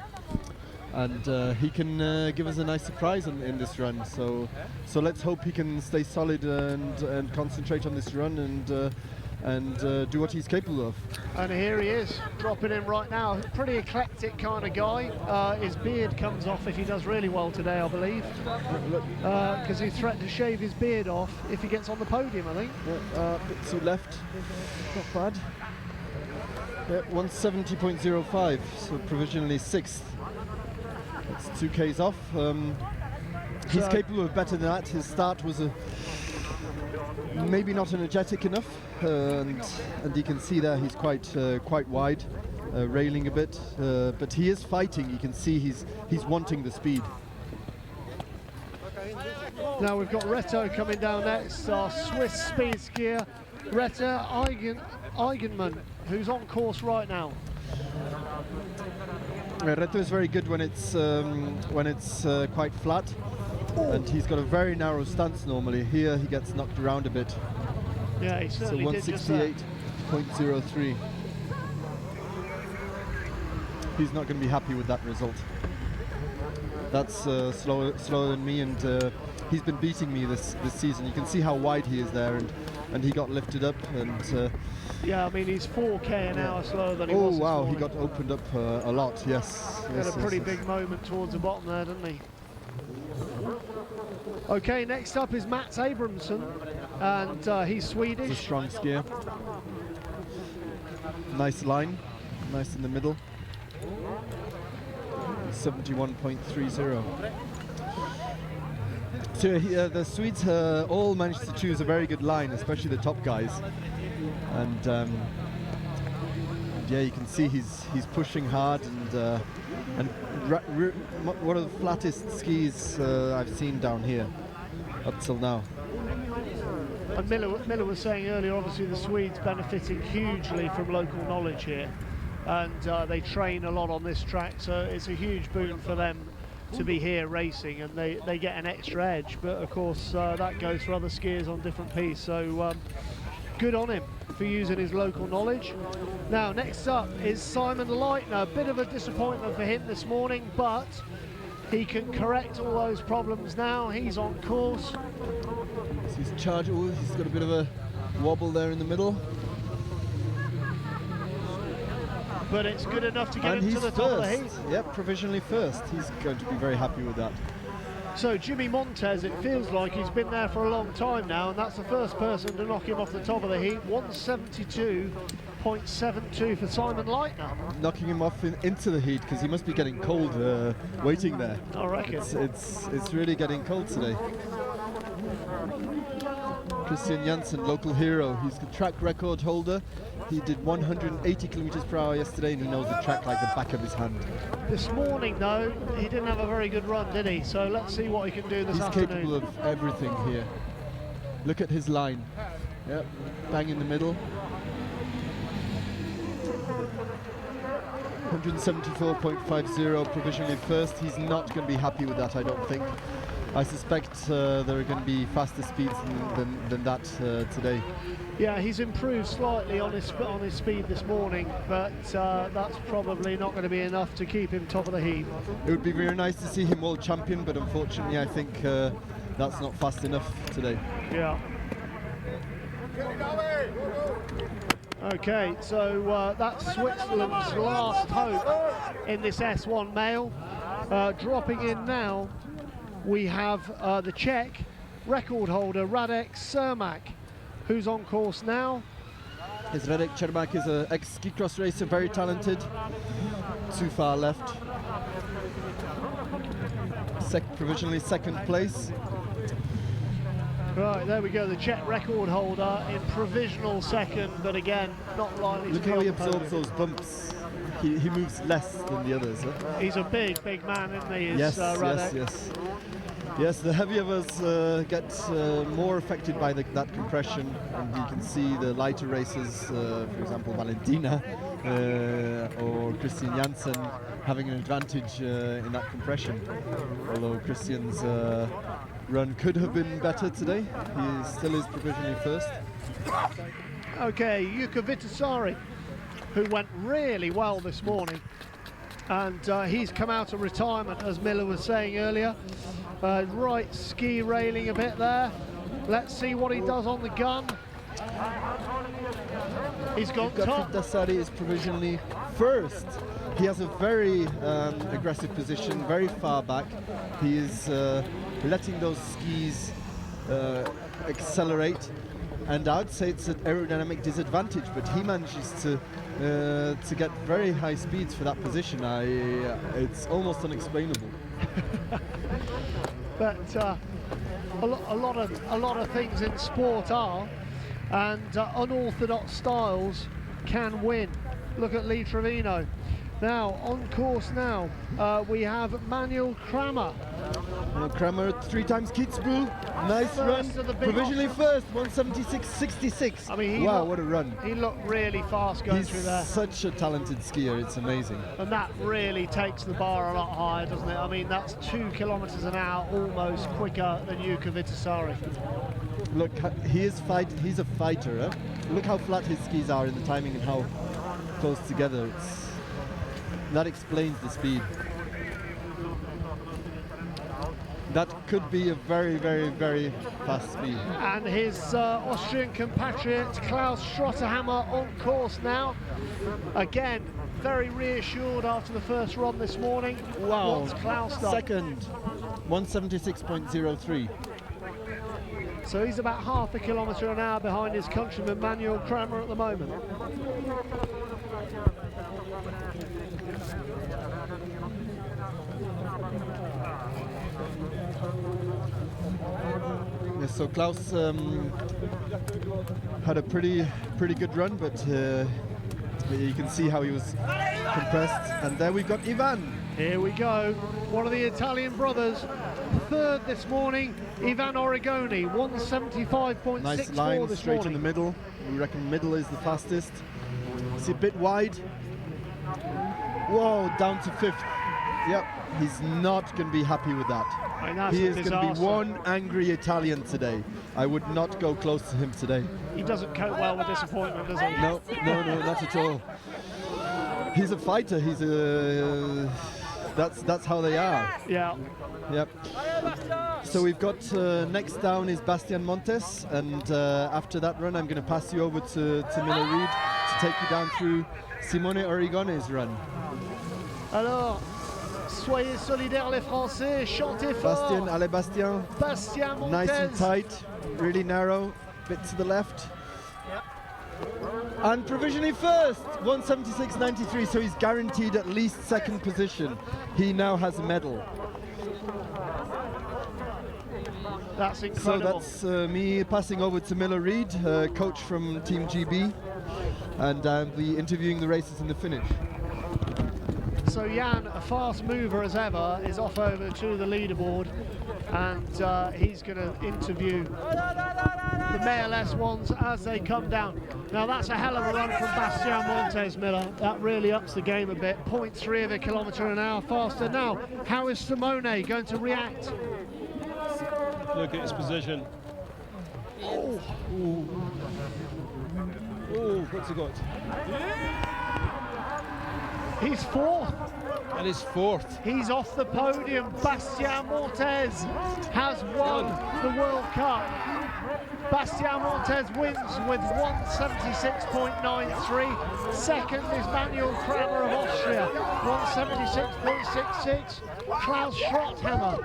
and he can give us a nice surprise in this run. So let's hope he can stay solid and concentrate on this run and do what he's capable of. And here he is, dropping in right now. Pretty eclectic kind of guy. His beard comes off if he does really well today, I believe, because he threatened to shave his beard off if he gets on the podium, I think. Yeah, bit to left, not bad. Yeah, 170.05, so provisionally 6th. It's 2Ks off. He's capable of better than that. His start was maybe not energetic enough, and you can see there he's quite wide, railing a bit. But he is fighting. You can see he's wanting the speed. Now we've got Ritto coming down next, our Swiss speed skier, Ritto Eigenmann, who's on course right now. Ritto is very good when it's quite flat, and he's got a very narrow stance normally. Here he gets knocked around a bit. Yeah, he certainly did just that. 168.03. He's not going to be happy with that result. That's slower than me, and he's been beating me this season. You can see how wide he is there, and he got lifted up, and yeah, I mean he's 4k an hour slower than he was. Oh wow, this he got opened up a lot. Yes, had a pretty big moment towards the bottom there, didn't he? Okay, next up is Mats Abramson, and he's Swedish. He's a strong skier. Nice line, nice in the middle. 71.30. So the Swedes all managed to choose a very good line, especially the top guys, and yeah, you can see he's pushing hard, and one of the flattest skis I've seen down here up till now. And Miller was saying earlier, obviously the Swedes benefiting hugely from local knowledge here, and they train a lot on this track, so it's a huge boon for them to be here racing, and they get an extra edge. But of course that goes for other skiers on different pistes, so good on him for using his local knowledge. Now next up is Simon Leitner. A bit of a disappointment for him this morning, but he can correct all those problems now. He's on course. He's charged. He's got a bit of a wobble there in the middle, but it's good enough to get him to the top of the heat. Yep, provisionally first. He's going to be very happy with that. So Jimmy Montez, it feels like he's been there for a long time now, and that's the first person to knock him off the top of the heat. 172.72 for Simon Leitner. Knocking him off into the heat, because he must be getting cold waiting there. I reckon. It's really getting cold today. Christian Janssen, local hero. He's the track record holder. He did 180 kilometers per hour yesterday, and he knows the track like the back of his hand. This morning, though, he didn't have a very good run, did he? So let's see what he can do this afternoon. He's capable of everything here. Look at his line. Yep, bang in the middle. 174.50 provisionally first. He's not going to be happy with that, I don't think. I suspect there are going to be faster speeds than that today. Yeah, he's improved slightly on his speed this morning, but that's probably not going to be enough to keep him top of the heap. It would be very nice to see him world champion, but unfortunately I think that's not fast enough today. Yeah. Okay, so that's Switzerland's last hope in this S1 male. Dropping in now, we have the Czech record holder Radek Cermak. who's on course now. Radek Čermák is an ex-ski cross racer, very talented. Too far left. Provisionally second place. Right, there we go, the Czech record holder in provisional second, but again, not likely Look to how be he on the podium. absorbs those bumps. He moves less than the others. Huh? He's a big man, isn't he? Yes, Radek? yes. Yes, the heavy of us get more affected by that compression, and you can see the lighter racers, for example, Valentina or Christian Janssen, having an advantage in that compression. Although Christian's run could have been better today, he still is provisionally first. Okay, Jukka Vitasari, who went really well this morning, and he's come out of retirement, as Miller was saying earlier. Right ski railing a bit there. Let's see what he does on the gun. He's got top. Vitasari is provisionally first. He has a very aggressive position, very far back. He is letting those skis accelerate, and I'd say it's an aerodynamic disadvantage, but he manages to get very high speeds for that position. It's almost unexplainable. But a lot of things in sport are, and unorthodox styles can win. Look at Lee Trevino. Now on course now we have Manuel Kramer. Kramer 3 times Kitzbühel, nice run, provisionally first, 176.66. I mean, wow, what a run. He looked really fast going through there. He's such a talented skier, it's amazing. And that really takes the bar a lot higher, doesn't it? I mean, that's 2 kilometers an hour, almost quicker than Jukka Vitasari. Look, he's a fighter. Huh? Look how flat his skis are in the timing and how close together. That explains the speed. That could be a very, very, very fast speed. And his Austrian compatriot Klaus Schrotterhammer on course now. Again, very reassured after the first run this morning. Wow, what's Klaus done? Second, 176.03. So he's about half a kilometre an hour behind his countryman Manuel Kramer at the moment. Yes, so Klaus had a pretty good run, but you can see how he was compressed. And there we've got Ivan. Here we go, one of the Italian brothers. Third this morning, Ivan Oregoni, 175.64 nice line this straight morning. in the middle. We reckon middle is the fastest. It's a bit wide. Whoa, down to 5th. Yep, he's not going to be happy with that. He is going to be one angry Italian today. I would not go close to him today. He doesn't cope well with disappointment, does he? No, not at all. He's a fighter. He's a. That's how they are. Yeah. Yep. So we've got next down is Bastian Montez, and after that run, I'm going to pass you over to Miller Reed to take you down through Simone Oregoni's run. Alors, soyez solidaires les Français, chantez fort. Bastian, allez Bastian. Bastian Montez. Nice and tight, really narrow, bit to the left. And provisionally first, 176.93, so he's guaranteed at least second position. He now has a medal. That's incredible. So that's me passing over to Miller Reed, coach from Team GB, and I'll be interviewing the racers in the finish. So Jan, a fast mover as ever, is off over to the leaderboard, and he's going to interview the male S1s as they come down. Now that's a hell of a run from Bastian Montez, Miller. That really ups the game a bit. 0.3 of a kilometre an hour faster. Now, how is Simone going to react? Look at his position. Oh, what's he got? He's fourth. And he's fourth. He's off the podium. Bastian Montez has won the World Cup. Bastian Montez wins with 176.93. Second is Manuel Kramer of Austria, 176.66. Klaus Schrotthammer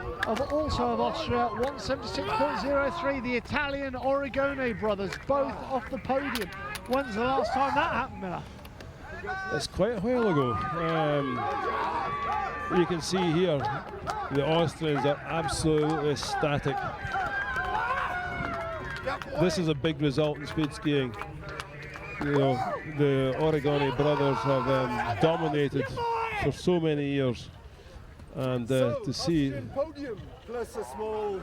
also of Austria, 176.03. The Italian Oregoni brothers, both off the podium. When's the last time that happened, Miller? It's quite a while ago. You can see here, the Austrians are absolutely ecstatic. This is a big result in speed skiing. You know, the Oregoni brothers have dominated for so many years, and to see. Podium plus a small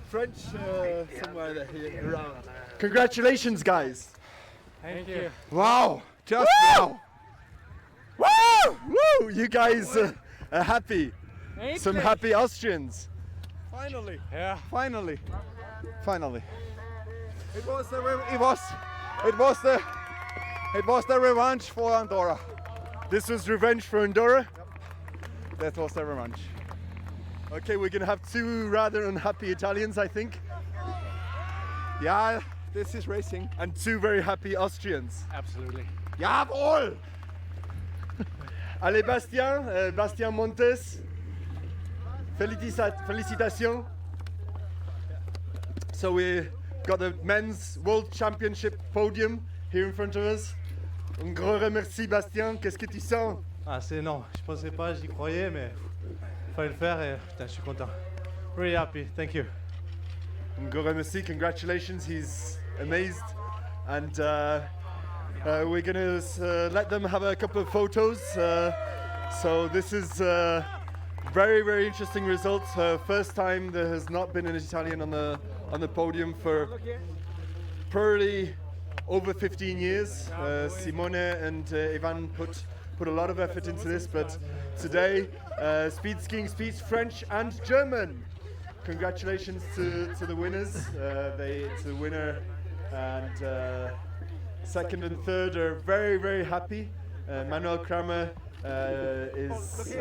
French somewhere here around. Congratulations, guys! Thank you. Wow! Just wow! Woo! Woo! You guys are happy. Some happy Austrians. Finally. Yeah. Finally. Finally. It was the revanche for Andorra. This was revenge for Andorra? That was the revanche. Okay, we're gonna have two rather unhappy Italians, I think. Yeah, this is racing. And two very happy Austrians. Absolutely. Jawohl! Allez, Bastian Montez. Félicitations. So we got the men's World Championship podium here in front of us. Un grand remercie, Bastien. Qu'est-ce que tu sens? Ah, c'est non, je pensais pas, j'y croyais, mais il fallait le faire et putain, je suis content. Really happy, thank you. Un grand remercie, congratulations, he's amazed. And we're gonna let them have a couple of photos. So this is very, very interesting results. First time there has not been an Italian on the podium for probably over 15 years. Simone and Ivan put a lot of effort into this, but today speed skiing speaks French and German. Congratulations to the winners. The winner and second and third are very, very happy. Manuel Kramer is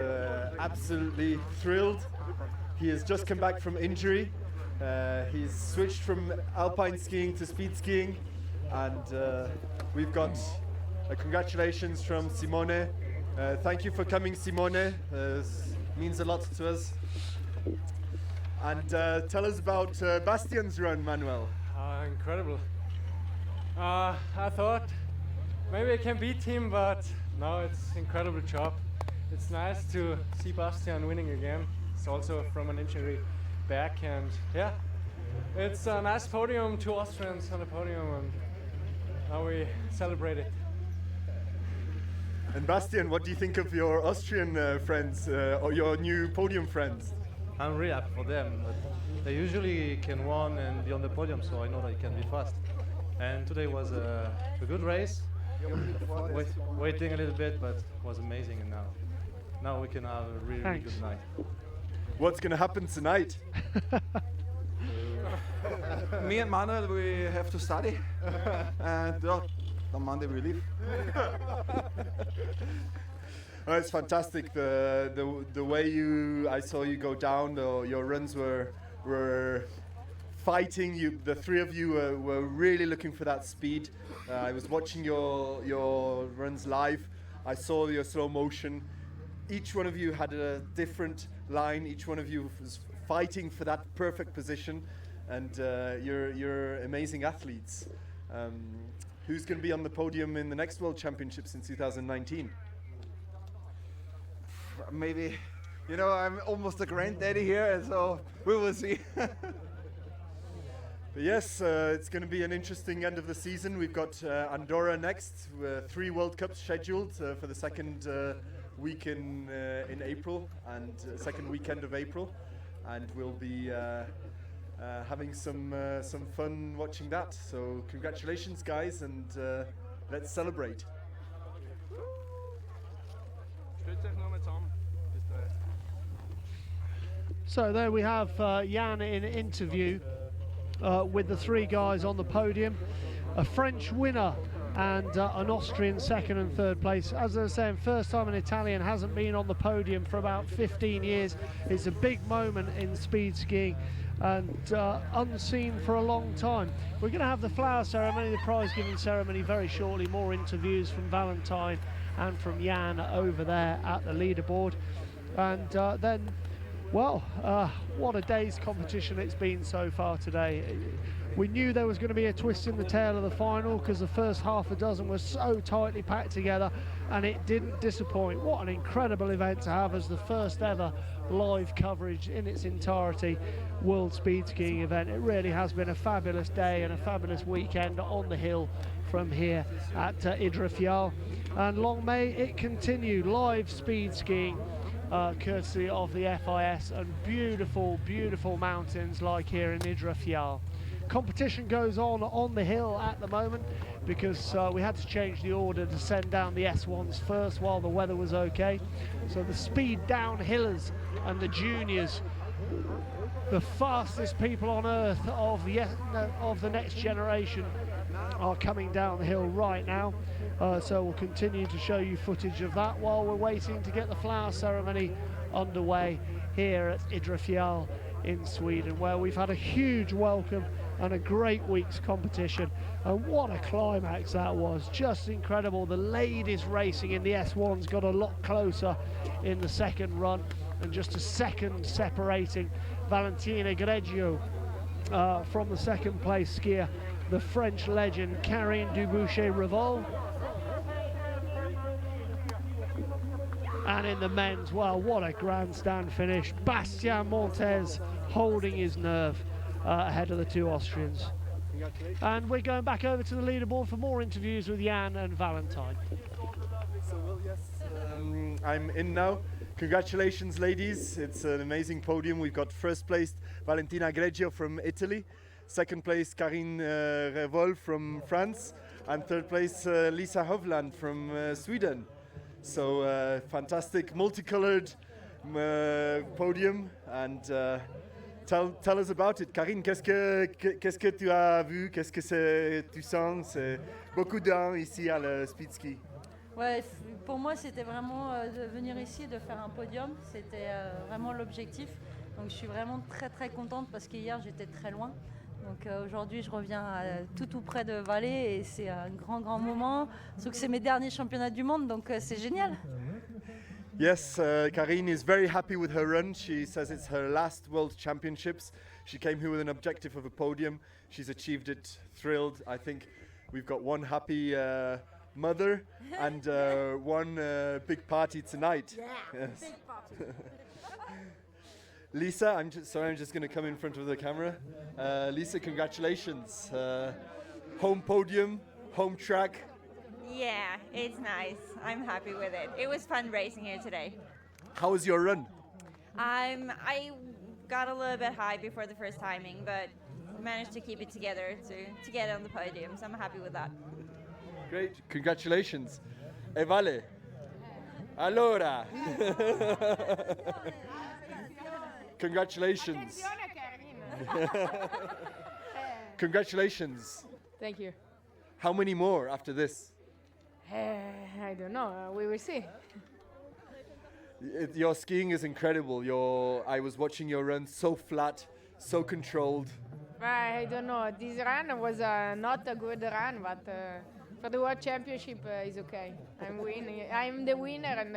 absolutely thrilled. He has just come back from injury. He's switched from alpine skiing to speed skiing, and we've got congratulations from Simone. Thank you for coming, Simone. Means a lot to us. And tell us about Bastian's run, Manuel. Incredible. I thought maybe I can beat him, but no, it's an incredible job. It's nice to see Bastian winning again. It's also from an injury back, and yeah, it's a nice podium, two Austrians on the podium, and now we celebrate it. And Bastian, what do you think of your Austrian friends or your new podium friends? I'm really happy for them, but they usually can win and be on the podium, so I know that it can be fast. And today was a good race. Waiting a little bit, but it was amazing, and now we can have a really, really good night. What's going to happen tonight? Me and Manuel, we have to study, and on Monday we leave. Oh, it's fantastic. The way I saw you go down. Your runs were fighting. The three of you were really looking for that speed. I was watching your runs live. I saw your slow motion. Each one of you had a different line. Each one of you was fighting for that perfect position, and you're amazing athletes. Who's going to be on the podium in the next World Championships in 2019? Maybe, I'm almost a granddaddy here, so we will see. But yes, it's going to be an interesting end of the season. We've got Andorra next, 3 World Cups scheduled for the second week in April and second weekend of April, and we'll be having some fun watching that. So congratulations, guys, and let's celebrate. So there we have Jan in an interview with the 3 guys on the podium. A French winner and an Austrian second and third place. As I was saying, first time an Italian hasn't been on the podium for about 15 years. It's a big moment in speed skiing and unseen for a long time. We're going to have the flower ceremony, the prize giving ceremony very shortly. More interviews from Valentine and from Jan over there at the leaderboard. And then, well, what a day's competition it's been so far today. We knew there was going to be a twist in the tail of the final because the first half a dozen was so tightly packed together, and it didn't disappoint. What an incredible event to have as the first ever live coverage in its entirety World Speed Skiing event. It really has been a fabulous day and a fabulous weekend on the hill from here at Idre Fjäll, and long may it continue. Live speed skiing courtesy of the FIS, and beautiful, beautiful mountains like here in Idre Fjäll. Competition goes on the hill at the moment because we had to change the order to send down the S1s first while the weather was okay. So the speed downhillers and the juniors, the fastest people on earth of the next generation, are coming down the hill right now. So we'll continue to show you footage of that while we're waiting to get the flower ceremony underway here at Idre Fjäll in Sweden, where we've had a huge welcome and a great week's competition. And what a climax that was, just incredible. The ladies racing in the S1s got a lot closer in the second run, and just a second separating Valentino Greggio from the second place skier, the French legend Karine Dubouché-Revol. And in the men's, well, what a grandstand finish. Bastian Montez holding his nerve ahead of the two Austrians. And we're going back over to the leaderboard for more interviews with Jan and Valentine. So, well, yes, I'm in now. Congratulations, ladies. It's an amazing podium. We've got first place Valentino Greggio from Italy, second place Karine Revol from France, and third place Lisa Hovland from Sweden. So fantastic multicolored podium, and tell us about it. Karine, qu'est-ce que tu as vu, qu'est-ce que tu sens? C'est beaucoup d'hommes ici à le speed ski. Ouais, pour moi c'était vraiment de venir ici, de faire un podium, c'était vraiment l'objectif. Donc je suis vraiment très très contente parce qu'hier j'étais très loin. Donc aujourd'hui je reviens tout près de Valais et c'est un grand moment. Sauf que c'est mes derniers championnats du monde, donc c'est génial. Yes, Karine is very happy with her run. She says it's her last World Championships. She came here with an objective of a podium. She's achieved it, thrilled. I think we've got one happy mother and one big party tonight. Yeah, yes. big party. Lisa, I'm just going to come in front of the camera. Lisa, congratulations. Home podium, home track. Yeah, it's nice. I'm happy with it. It was fun racing here today. How was your run? I got a little bit high before the first timing, but managed to keep it together to get on the podium, so I'm happy with that. Great, congratulations. E vale. Allora. Congratulations. Congratulations. Thank you. How many more after this? I don't know. We will see. Your skiing is incredible. I was watching your run, so flat, so controlled. I don't know. This run was not a good run, but for the World Championship, it's okay. I'm winning. I'm the winner, and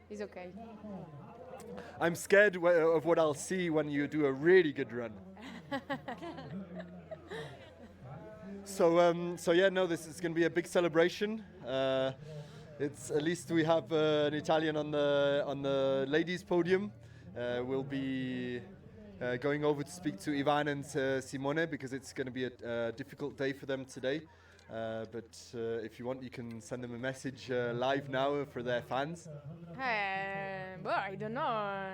it's okay. I'm scared of what I'll see when you do a really good run. So yeah, no, this is going to be a big celebration. It's at least we have an Italian on the ladies' podium. We'll be going over to speak to Ivan and Simone because it's going to be a difficult day for them today. But if you want, you can send them a message live now for their fans. Well, I don't know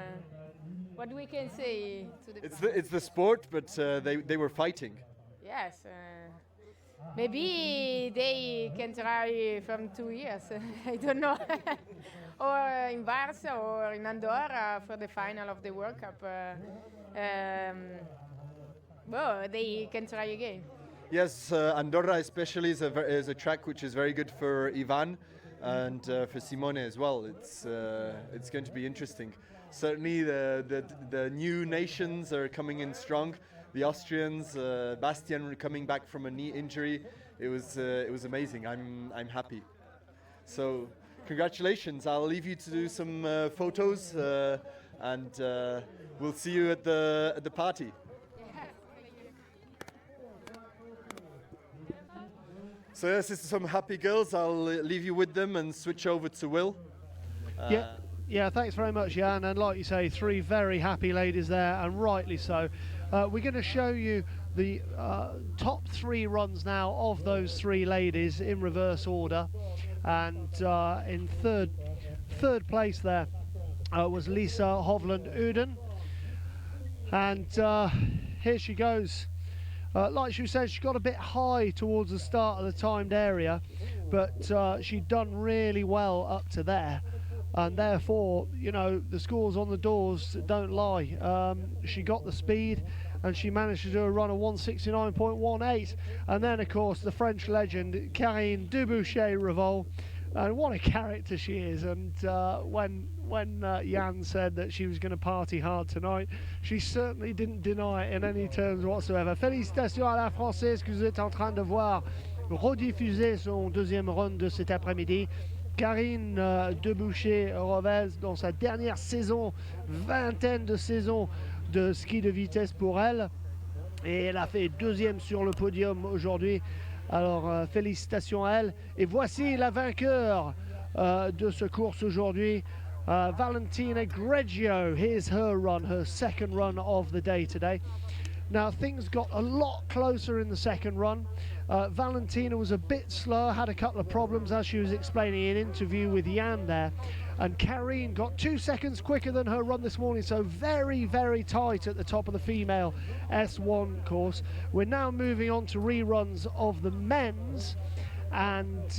what we can say to the. It's the sport, but they were fighting. Yes. Maybe they can try from 2 years. I don't know. Or in Barca or in Andorra for the final of the World Cup. Well, they can try again. Yes, Andorra especially is a track which is very good for Ivan and for Simone as well. It's going to be interesting. Certainly the new nations are coming in strong. The Austrians, Bastian coming back from a knee injury. It was amazing. I'm happy. So congratulations. I'll leave you to do some photos and we'll see you at the party. So yes, this is some happy girls. I'll leave you with them and switch over to Will. Yeah, thanks very much, Jan. And like you say, 3 very happy ladies there, and rightly so. We're going to show you the top 3 runs now of those 3 ladies in reverse order. And in third place there was Lisa Hovland Urden. And here she goes. Like she said, she got a bit high towards the start of the timed area, but she'd done really well up to there. And therefore, you know, the scores on the doors don't lie. She got the speed and she managed to do a run of 169.18. And then, of course, the French legend, Karine Dubouché-Revol. And what a character she is. And when Jan said that she was going to party hard tonight, she certainly didn't deny it in any terms whatsoever. Félicitations à la Française que vous êtes en train de voir rediffuser son deuxième run de cet après-midi. Karine Dubouché-Revol dans sa dernière saison, vingtaine de saisons de ski de vitesse pour elle. Et elle a fait 2e sur le podium aujourd'hui. Alors félicitations à elle. Et voici la vainqueur de ce course aujourd'hui, Valentino Greggio. Here's her run, her second run of the day today. Now things got a lot closer in the second run. Valentina was a bit slow, had a couple of problems as she was explaining in an interview with Jan there. And Karine got 2 seconds quicker than her run this morning, so very, very tight at the top of the female S1 course. We're now moving on to reruns of the men's, and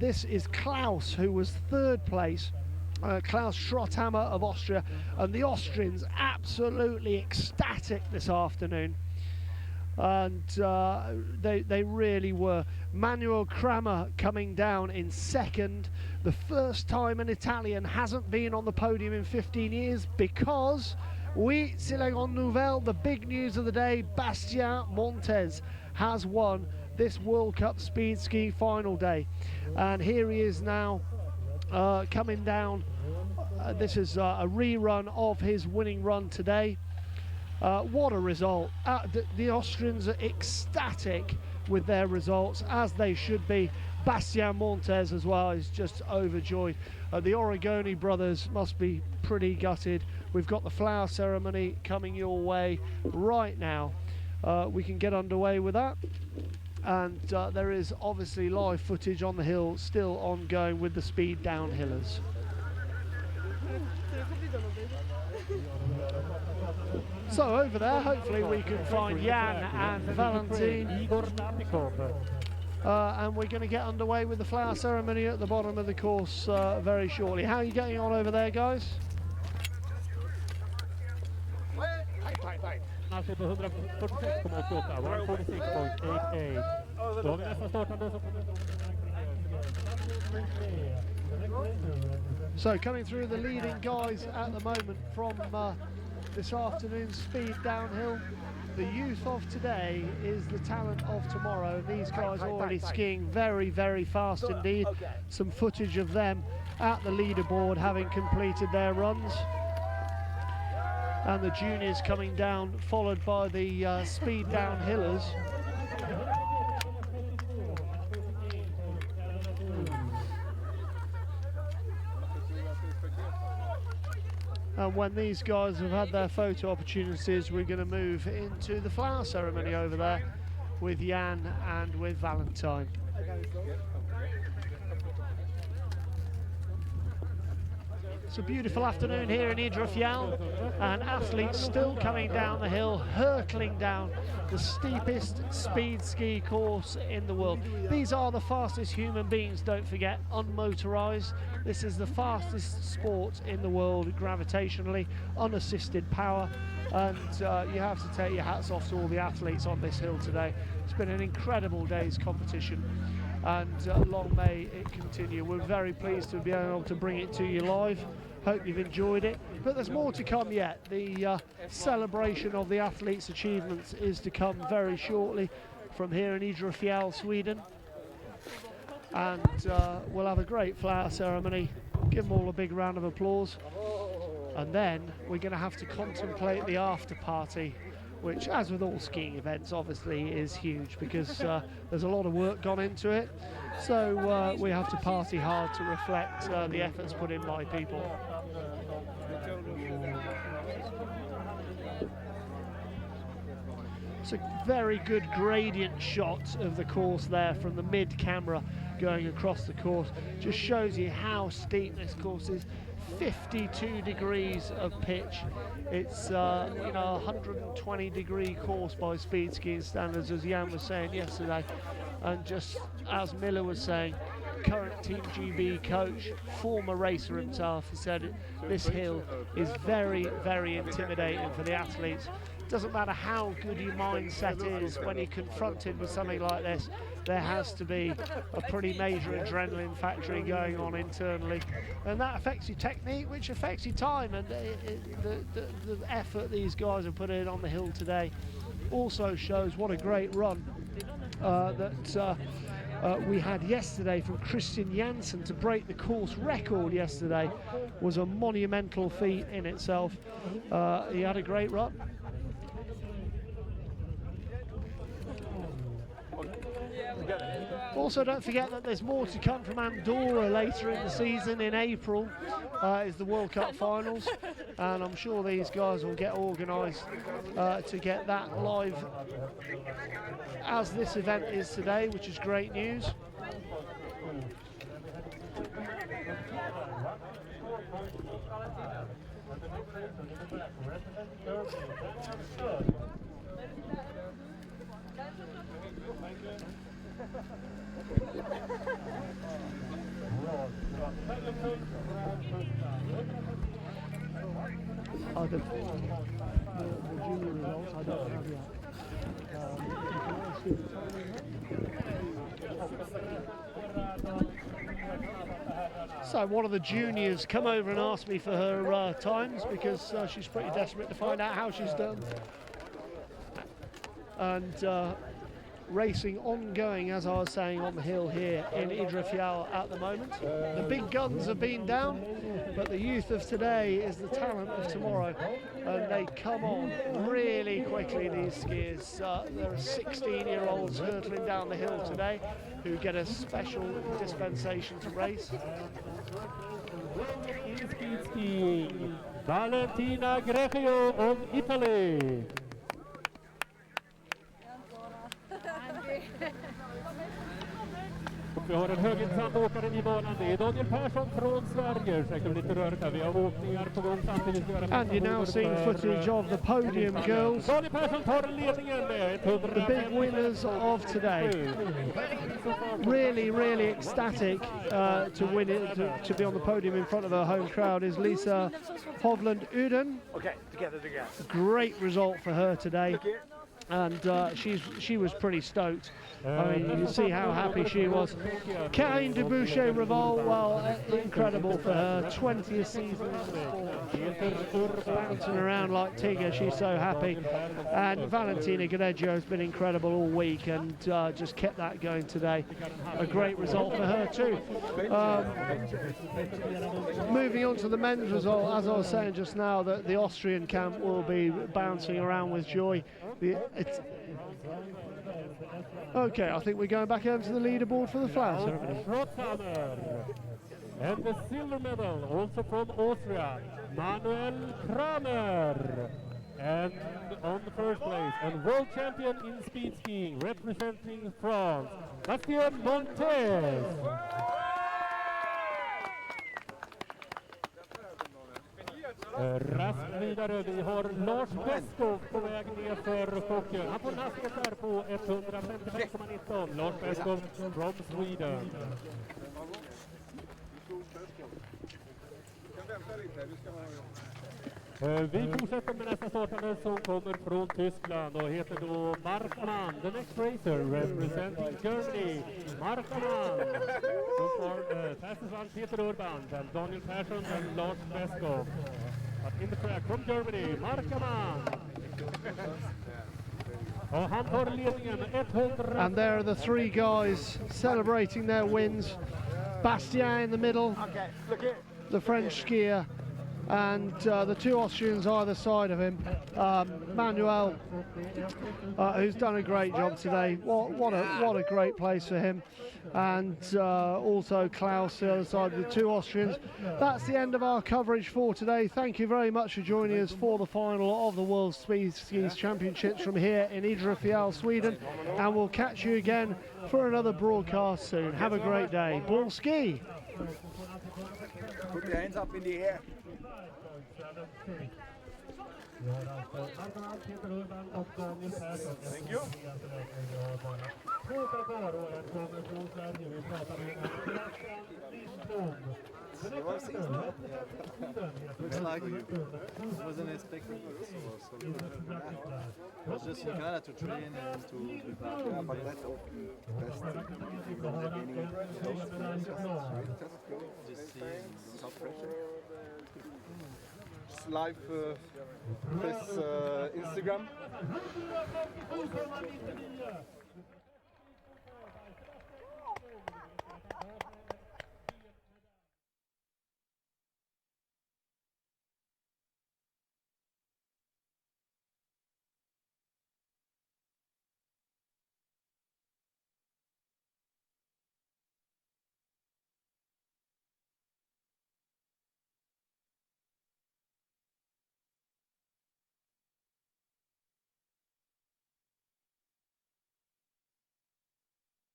this is Klaus, who was 3rd place. Klaus Schrotthammer of Austria, and the Austrians absolutely ecstatic this afternoon. And they really were. Manuel Kramer coming down in 2nd. The first time an Italian hasn't been on the podium in 15 years, because, oui, c'est la grande nouvelle, the big news of the day, Bastian Montez has won this World Cup Speed Ski final day. And here he is now coming down. This is a rerun of his winning run today. What a result. The Austrians are ecstatic with their results, as they should be. Bastian Montez as well is just overjoyed. The Oregoni brothers must be pretty gutted. We've got the flower ceremony coming your way right now. We can get underway with that. And there is obviously live footage on the hill still ongoing with the speed downhillers. So over there, hopefully we can find Jan and Valentine. And we're going to get underway with the flower ceremony at the bottom of the course very shortly. How are you getting on over there, guys? Alltså på 146,88, 146.88. Då har vi nästan startat då. So coming through the leading guys at the moment from this afternoon's speed downhill. The youth of today is the talent of tomorrow. These guys are already skiing very, very fast indeed. Some footage of them at the leaderboard having completed their runs. And the juniors coming down, followed by the speed downhillers. And when these guys have had their photo opportunities, we're going to move into the flower ceremony over there with Jan and with Valentine. It's a beautiful afternoon here in Idre Fjäll, and athletes still coming down the hill, hurtling down the steepest speed ski course in the world. These are the fastest human beings, don't forget, unmotorized. This is the fastest sport in the world, gravitationally, unassisted power, and you have to take your hats off to all the athletes on this hill today. It's been an incredible day's competition, and long may it continue. We're very pleased to be able to bring it to you live. Hope you've enjoyed it, but there's more to come yet. The celebration of the athletes' achievements is to come very shortly from here in Idre Fjäll, Sweden, and we'll have a great flower ceremony. Give them all a big round of applause, and then we're going to have to contemplate the after party, which, as with all skiing events, obviously is huge because there's a lot of work gone into it. So we have to party hard to reflect the efforts put in by people. It's a very good gradient shot of the course there from the mid camera going across the course. Just shows you how steep this course is. 52 degrees of pitch. It's a 120 degree course by speed skiing standards, as Jan was saying yesterday, and just as Miller was saying, current Team GB coach, former racer himself, he said this hill is very, very intimidating for the athletes. Doesn't matter how good your mindset is, when you're confronted with something like this, there has to be a pretty major adrenaline factory going on internally, and that affects your technique, which affects your time, and the effort these guys have put in on the hill today also shows what a great run that we had yesterday from Christian Janssen. To break the course record yesterday was a monumental feat in itself. He had a great run. Also, don't forget that there's more to come from Andorra later in the season. In April is the World Cup finals, and I'm sure these guys will get organised to get that live as this event is today, which is great news. The junior results I don't have yet. So one of the juniors come over and asked me for her times, because she's pretty desperate to find out how she's done. And racing ongoing, as I was saying, on the hill here in Idre Fjäll at the moment. The big guns have been down, but the youth of today is the talent of tomorrow, and they come on really quickly, these skiers. There are 16-year-olds hurtling down the hill today who get a special dispensation to race. Speed skiing, Valentino Greggio of Italy. Vi har en högintressant åkare i banan. Det är Daniel Persson från Sverige. Ursäkta lite rörigt här. Vi har åkningar på gång samtidigt. And you're now seeing footage of the podium girls. Daniel Persson tar ledningen med 100. The big winners of today. Really, really ecstatic to win it, to be on the podium in front of her home crowd is Lisa Hovland Urden. Okay, together. Great result for her today. And she was pretty stoked. I mean, you see how happy she was. Karine Dubouché-Reval, well, incredible for her. 20th season in the sport. Bouncing around like Tigger, she's so happy. And Valentino Greggio has been incredible all week and just kept that going today. A great result for her too. Moving on to the men's result, as I was saying just now, that the Austrian camp will be bouncing around with joy. Okay, I think we're going back over to the leaderboard for the flower ceremony. And the silver medal, also from Austria, Manuel Kramer. And on the first place, and world champion in speed skiing, representing France, Bastian Montez. Raskt vidare, vi har Lars Beskow på väg ner för chocken. Han får en hastighet där på 155,19. Lars Beskow from Sweden. Vi fortsätter med nästa startande som kommer från Tyskland och heter då Markmann. The next racer representing Germany. Markmann. So far, fastest one Peter Urban, then Daniel Persson and Lars Beskow. But in the track from Germany, Markmann. Och han tar ledningen 100. And there are the three guys celebrating their wins. Bastian in the middle, the French skier, and the two Austrians either side of him. Manuel, who's done a great job today. What a great place for him. And also Klaus, the other side, the two Austrians. That's the end of our coverage for today. Thank you very much for joining us for the final of the World Speed Ski Championships from here in Idre, Fjäll, Sweden. And we'll catch you again for another broadcast soon. Have a great day. Ball ski! Put your hands up in the air. Thank you. Looks like you. Wasn't expecting it. I was just in Canada to train and to be back. Yeah, but that's often best from the beginning. Just seeing Top pressure. Live FIS Instagram.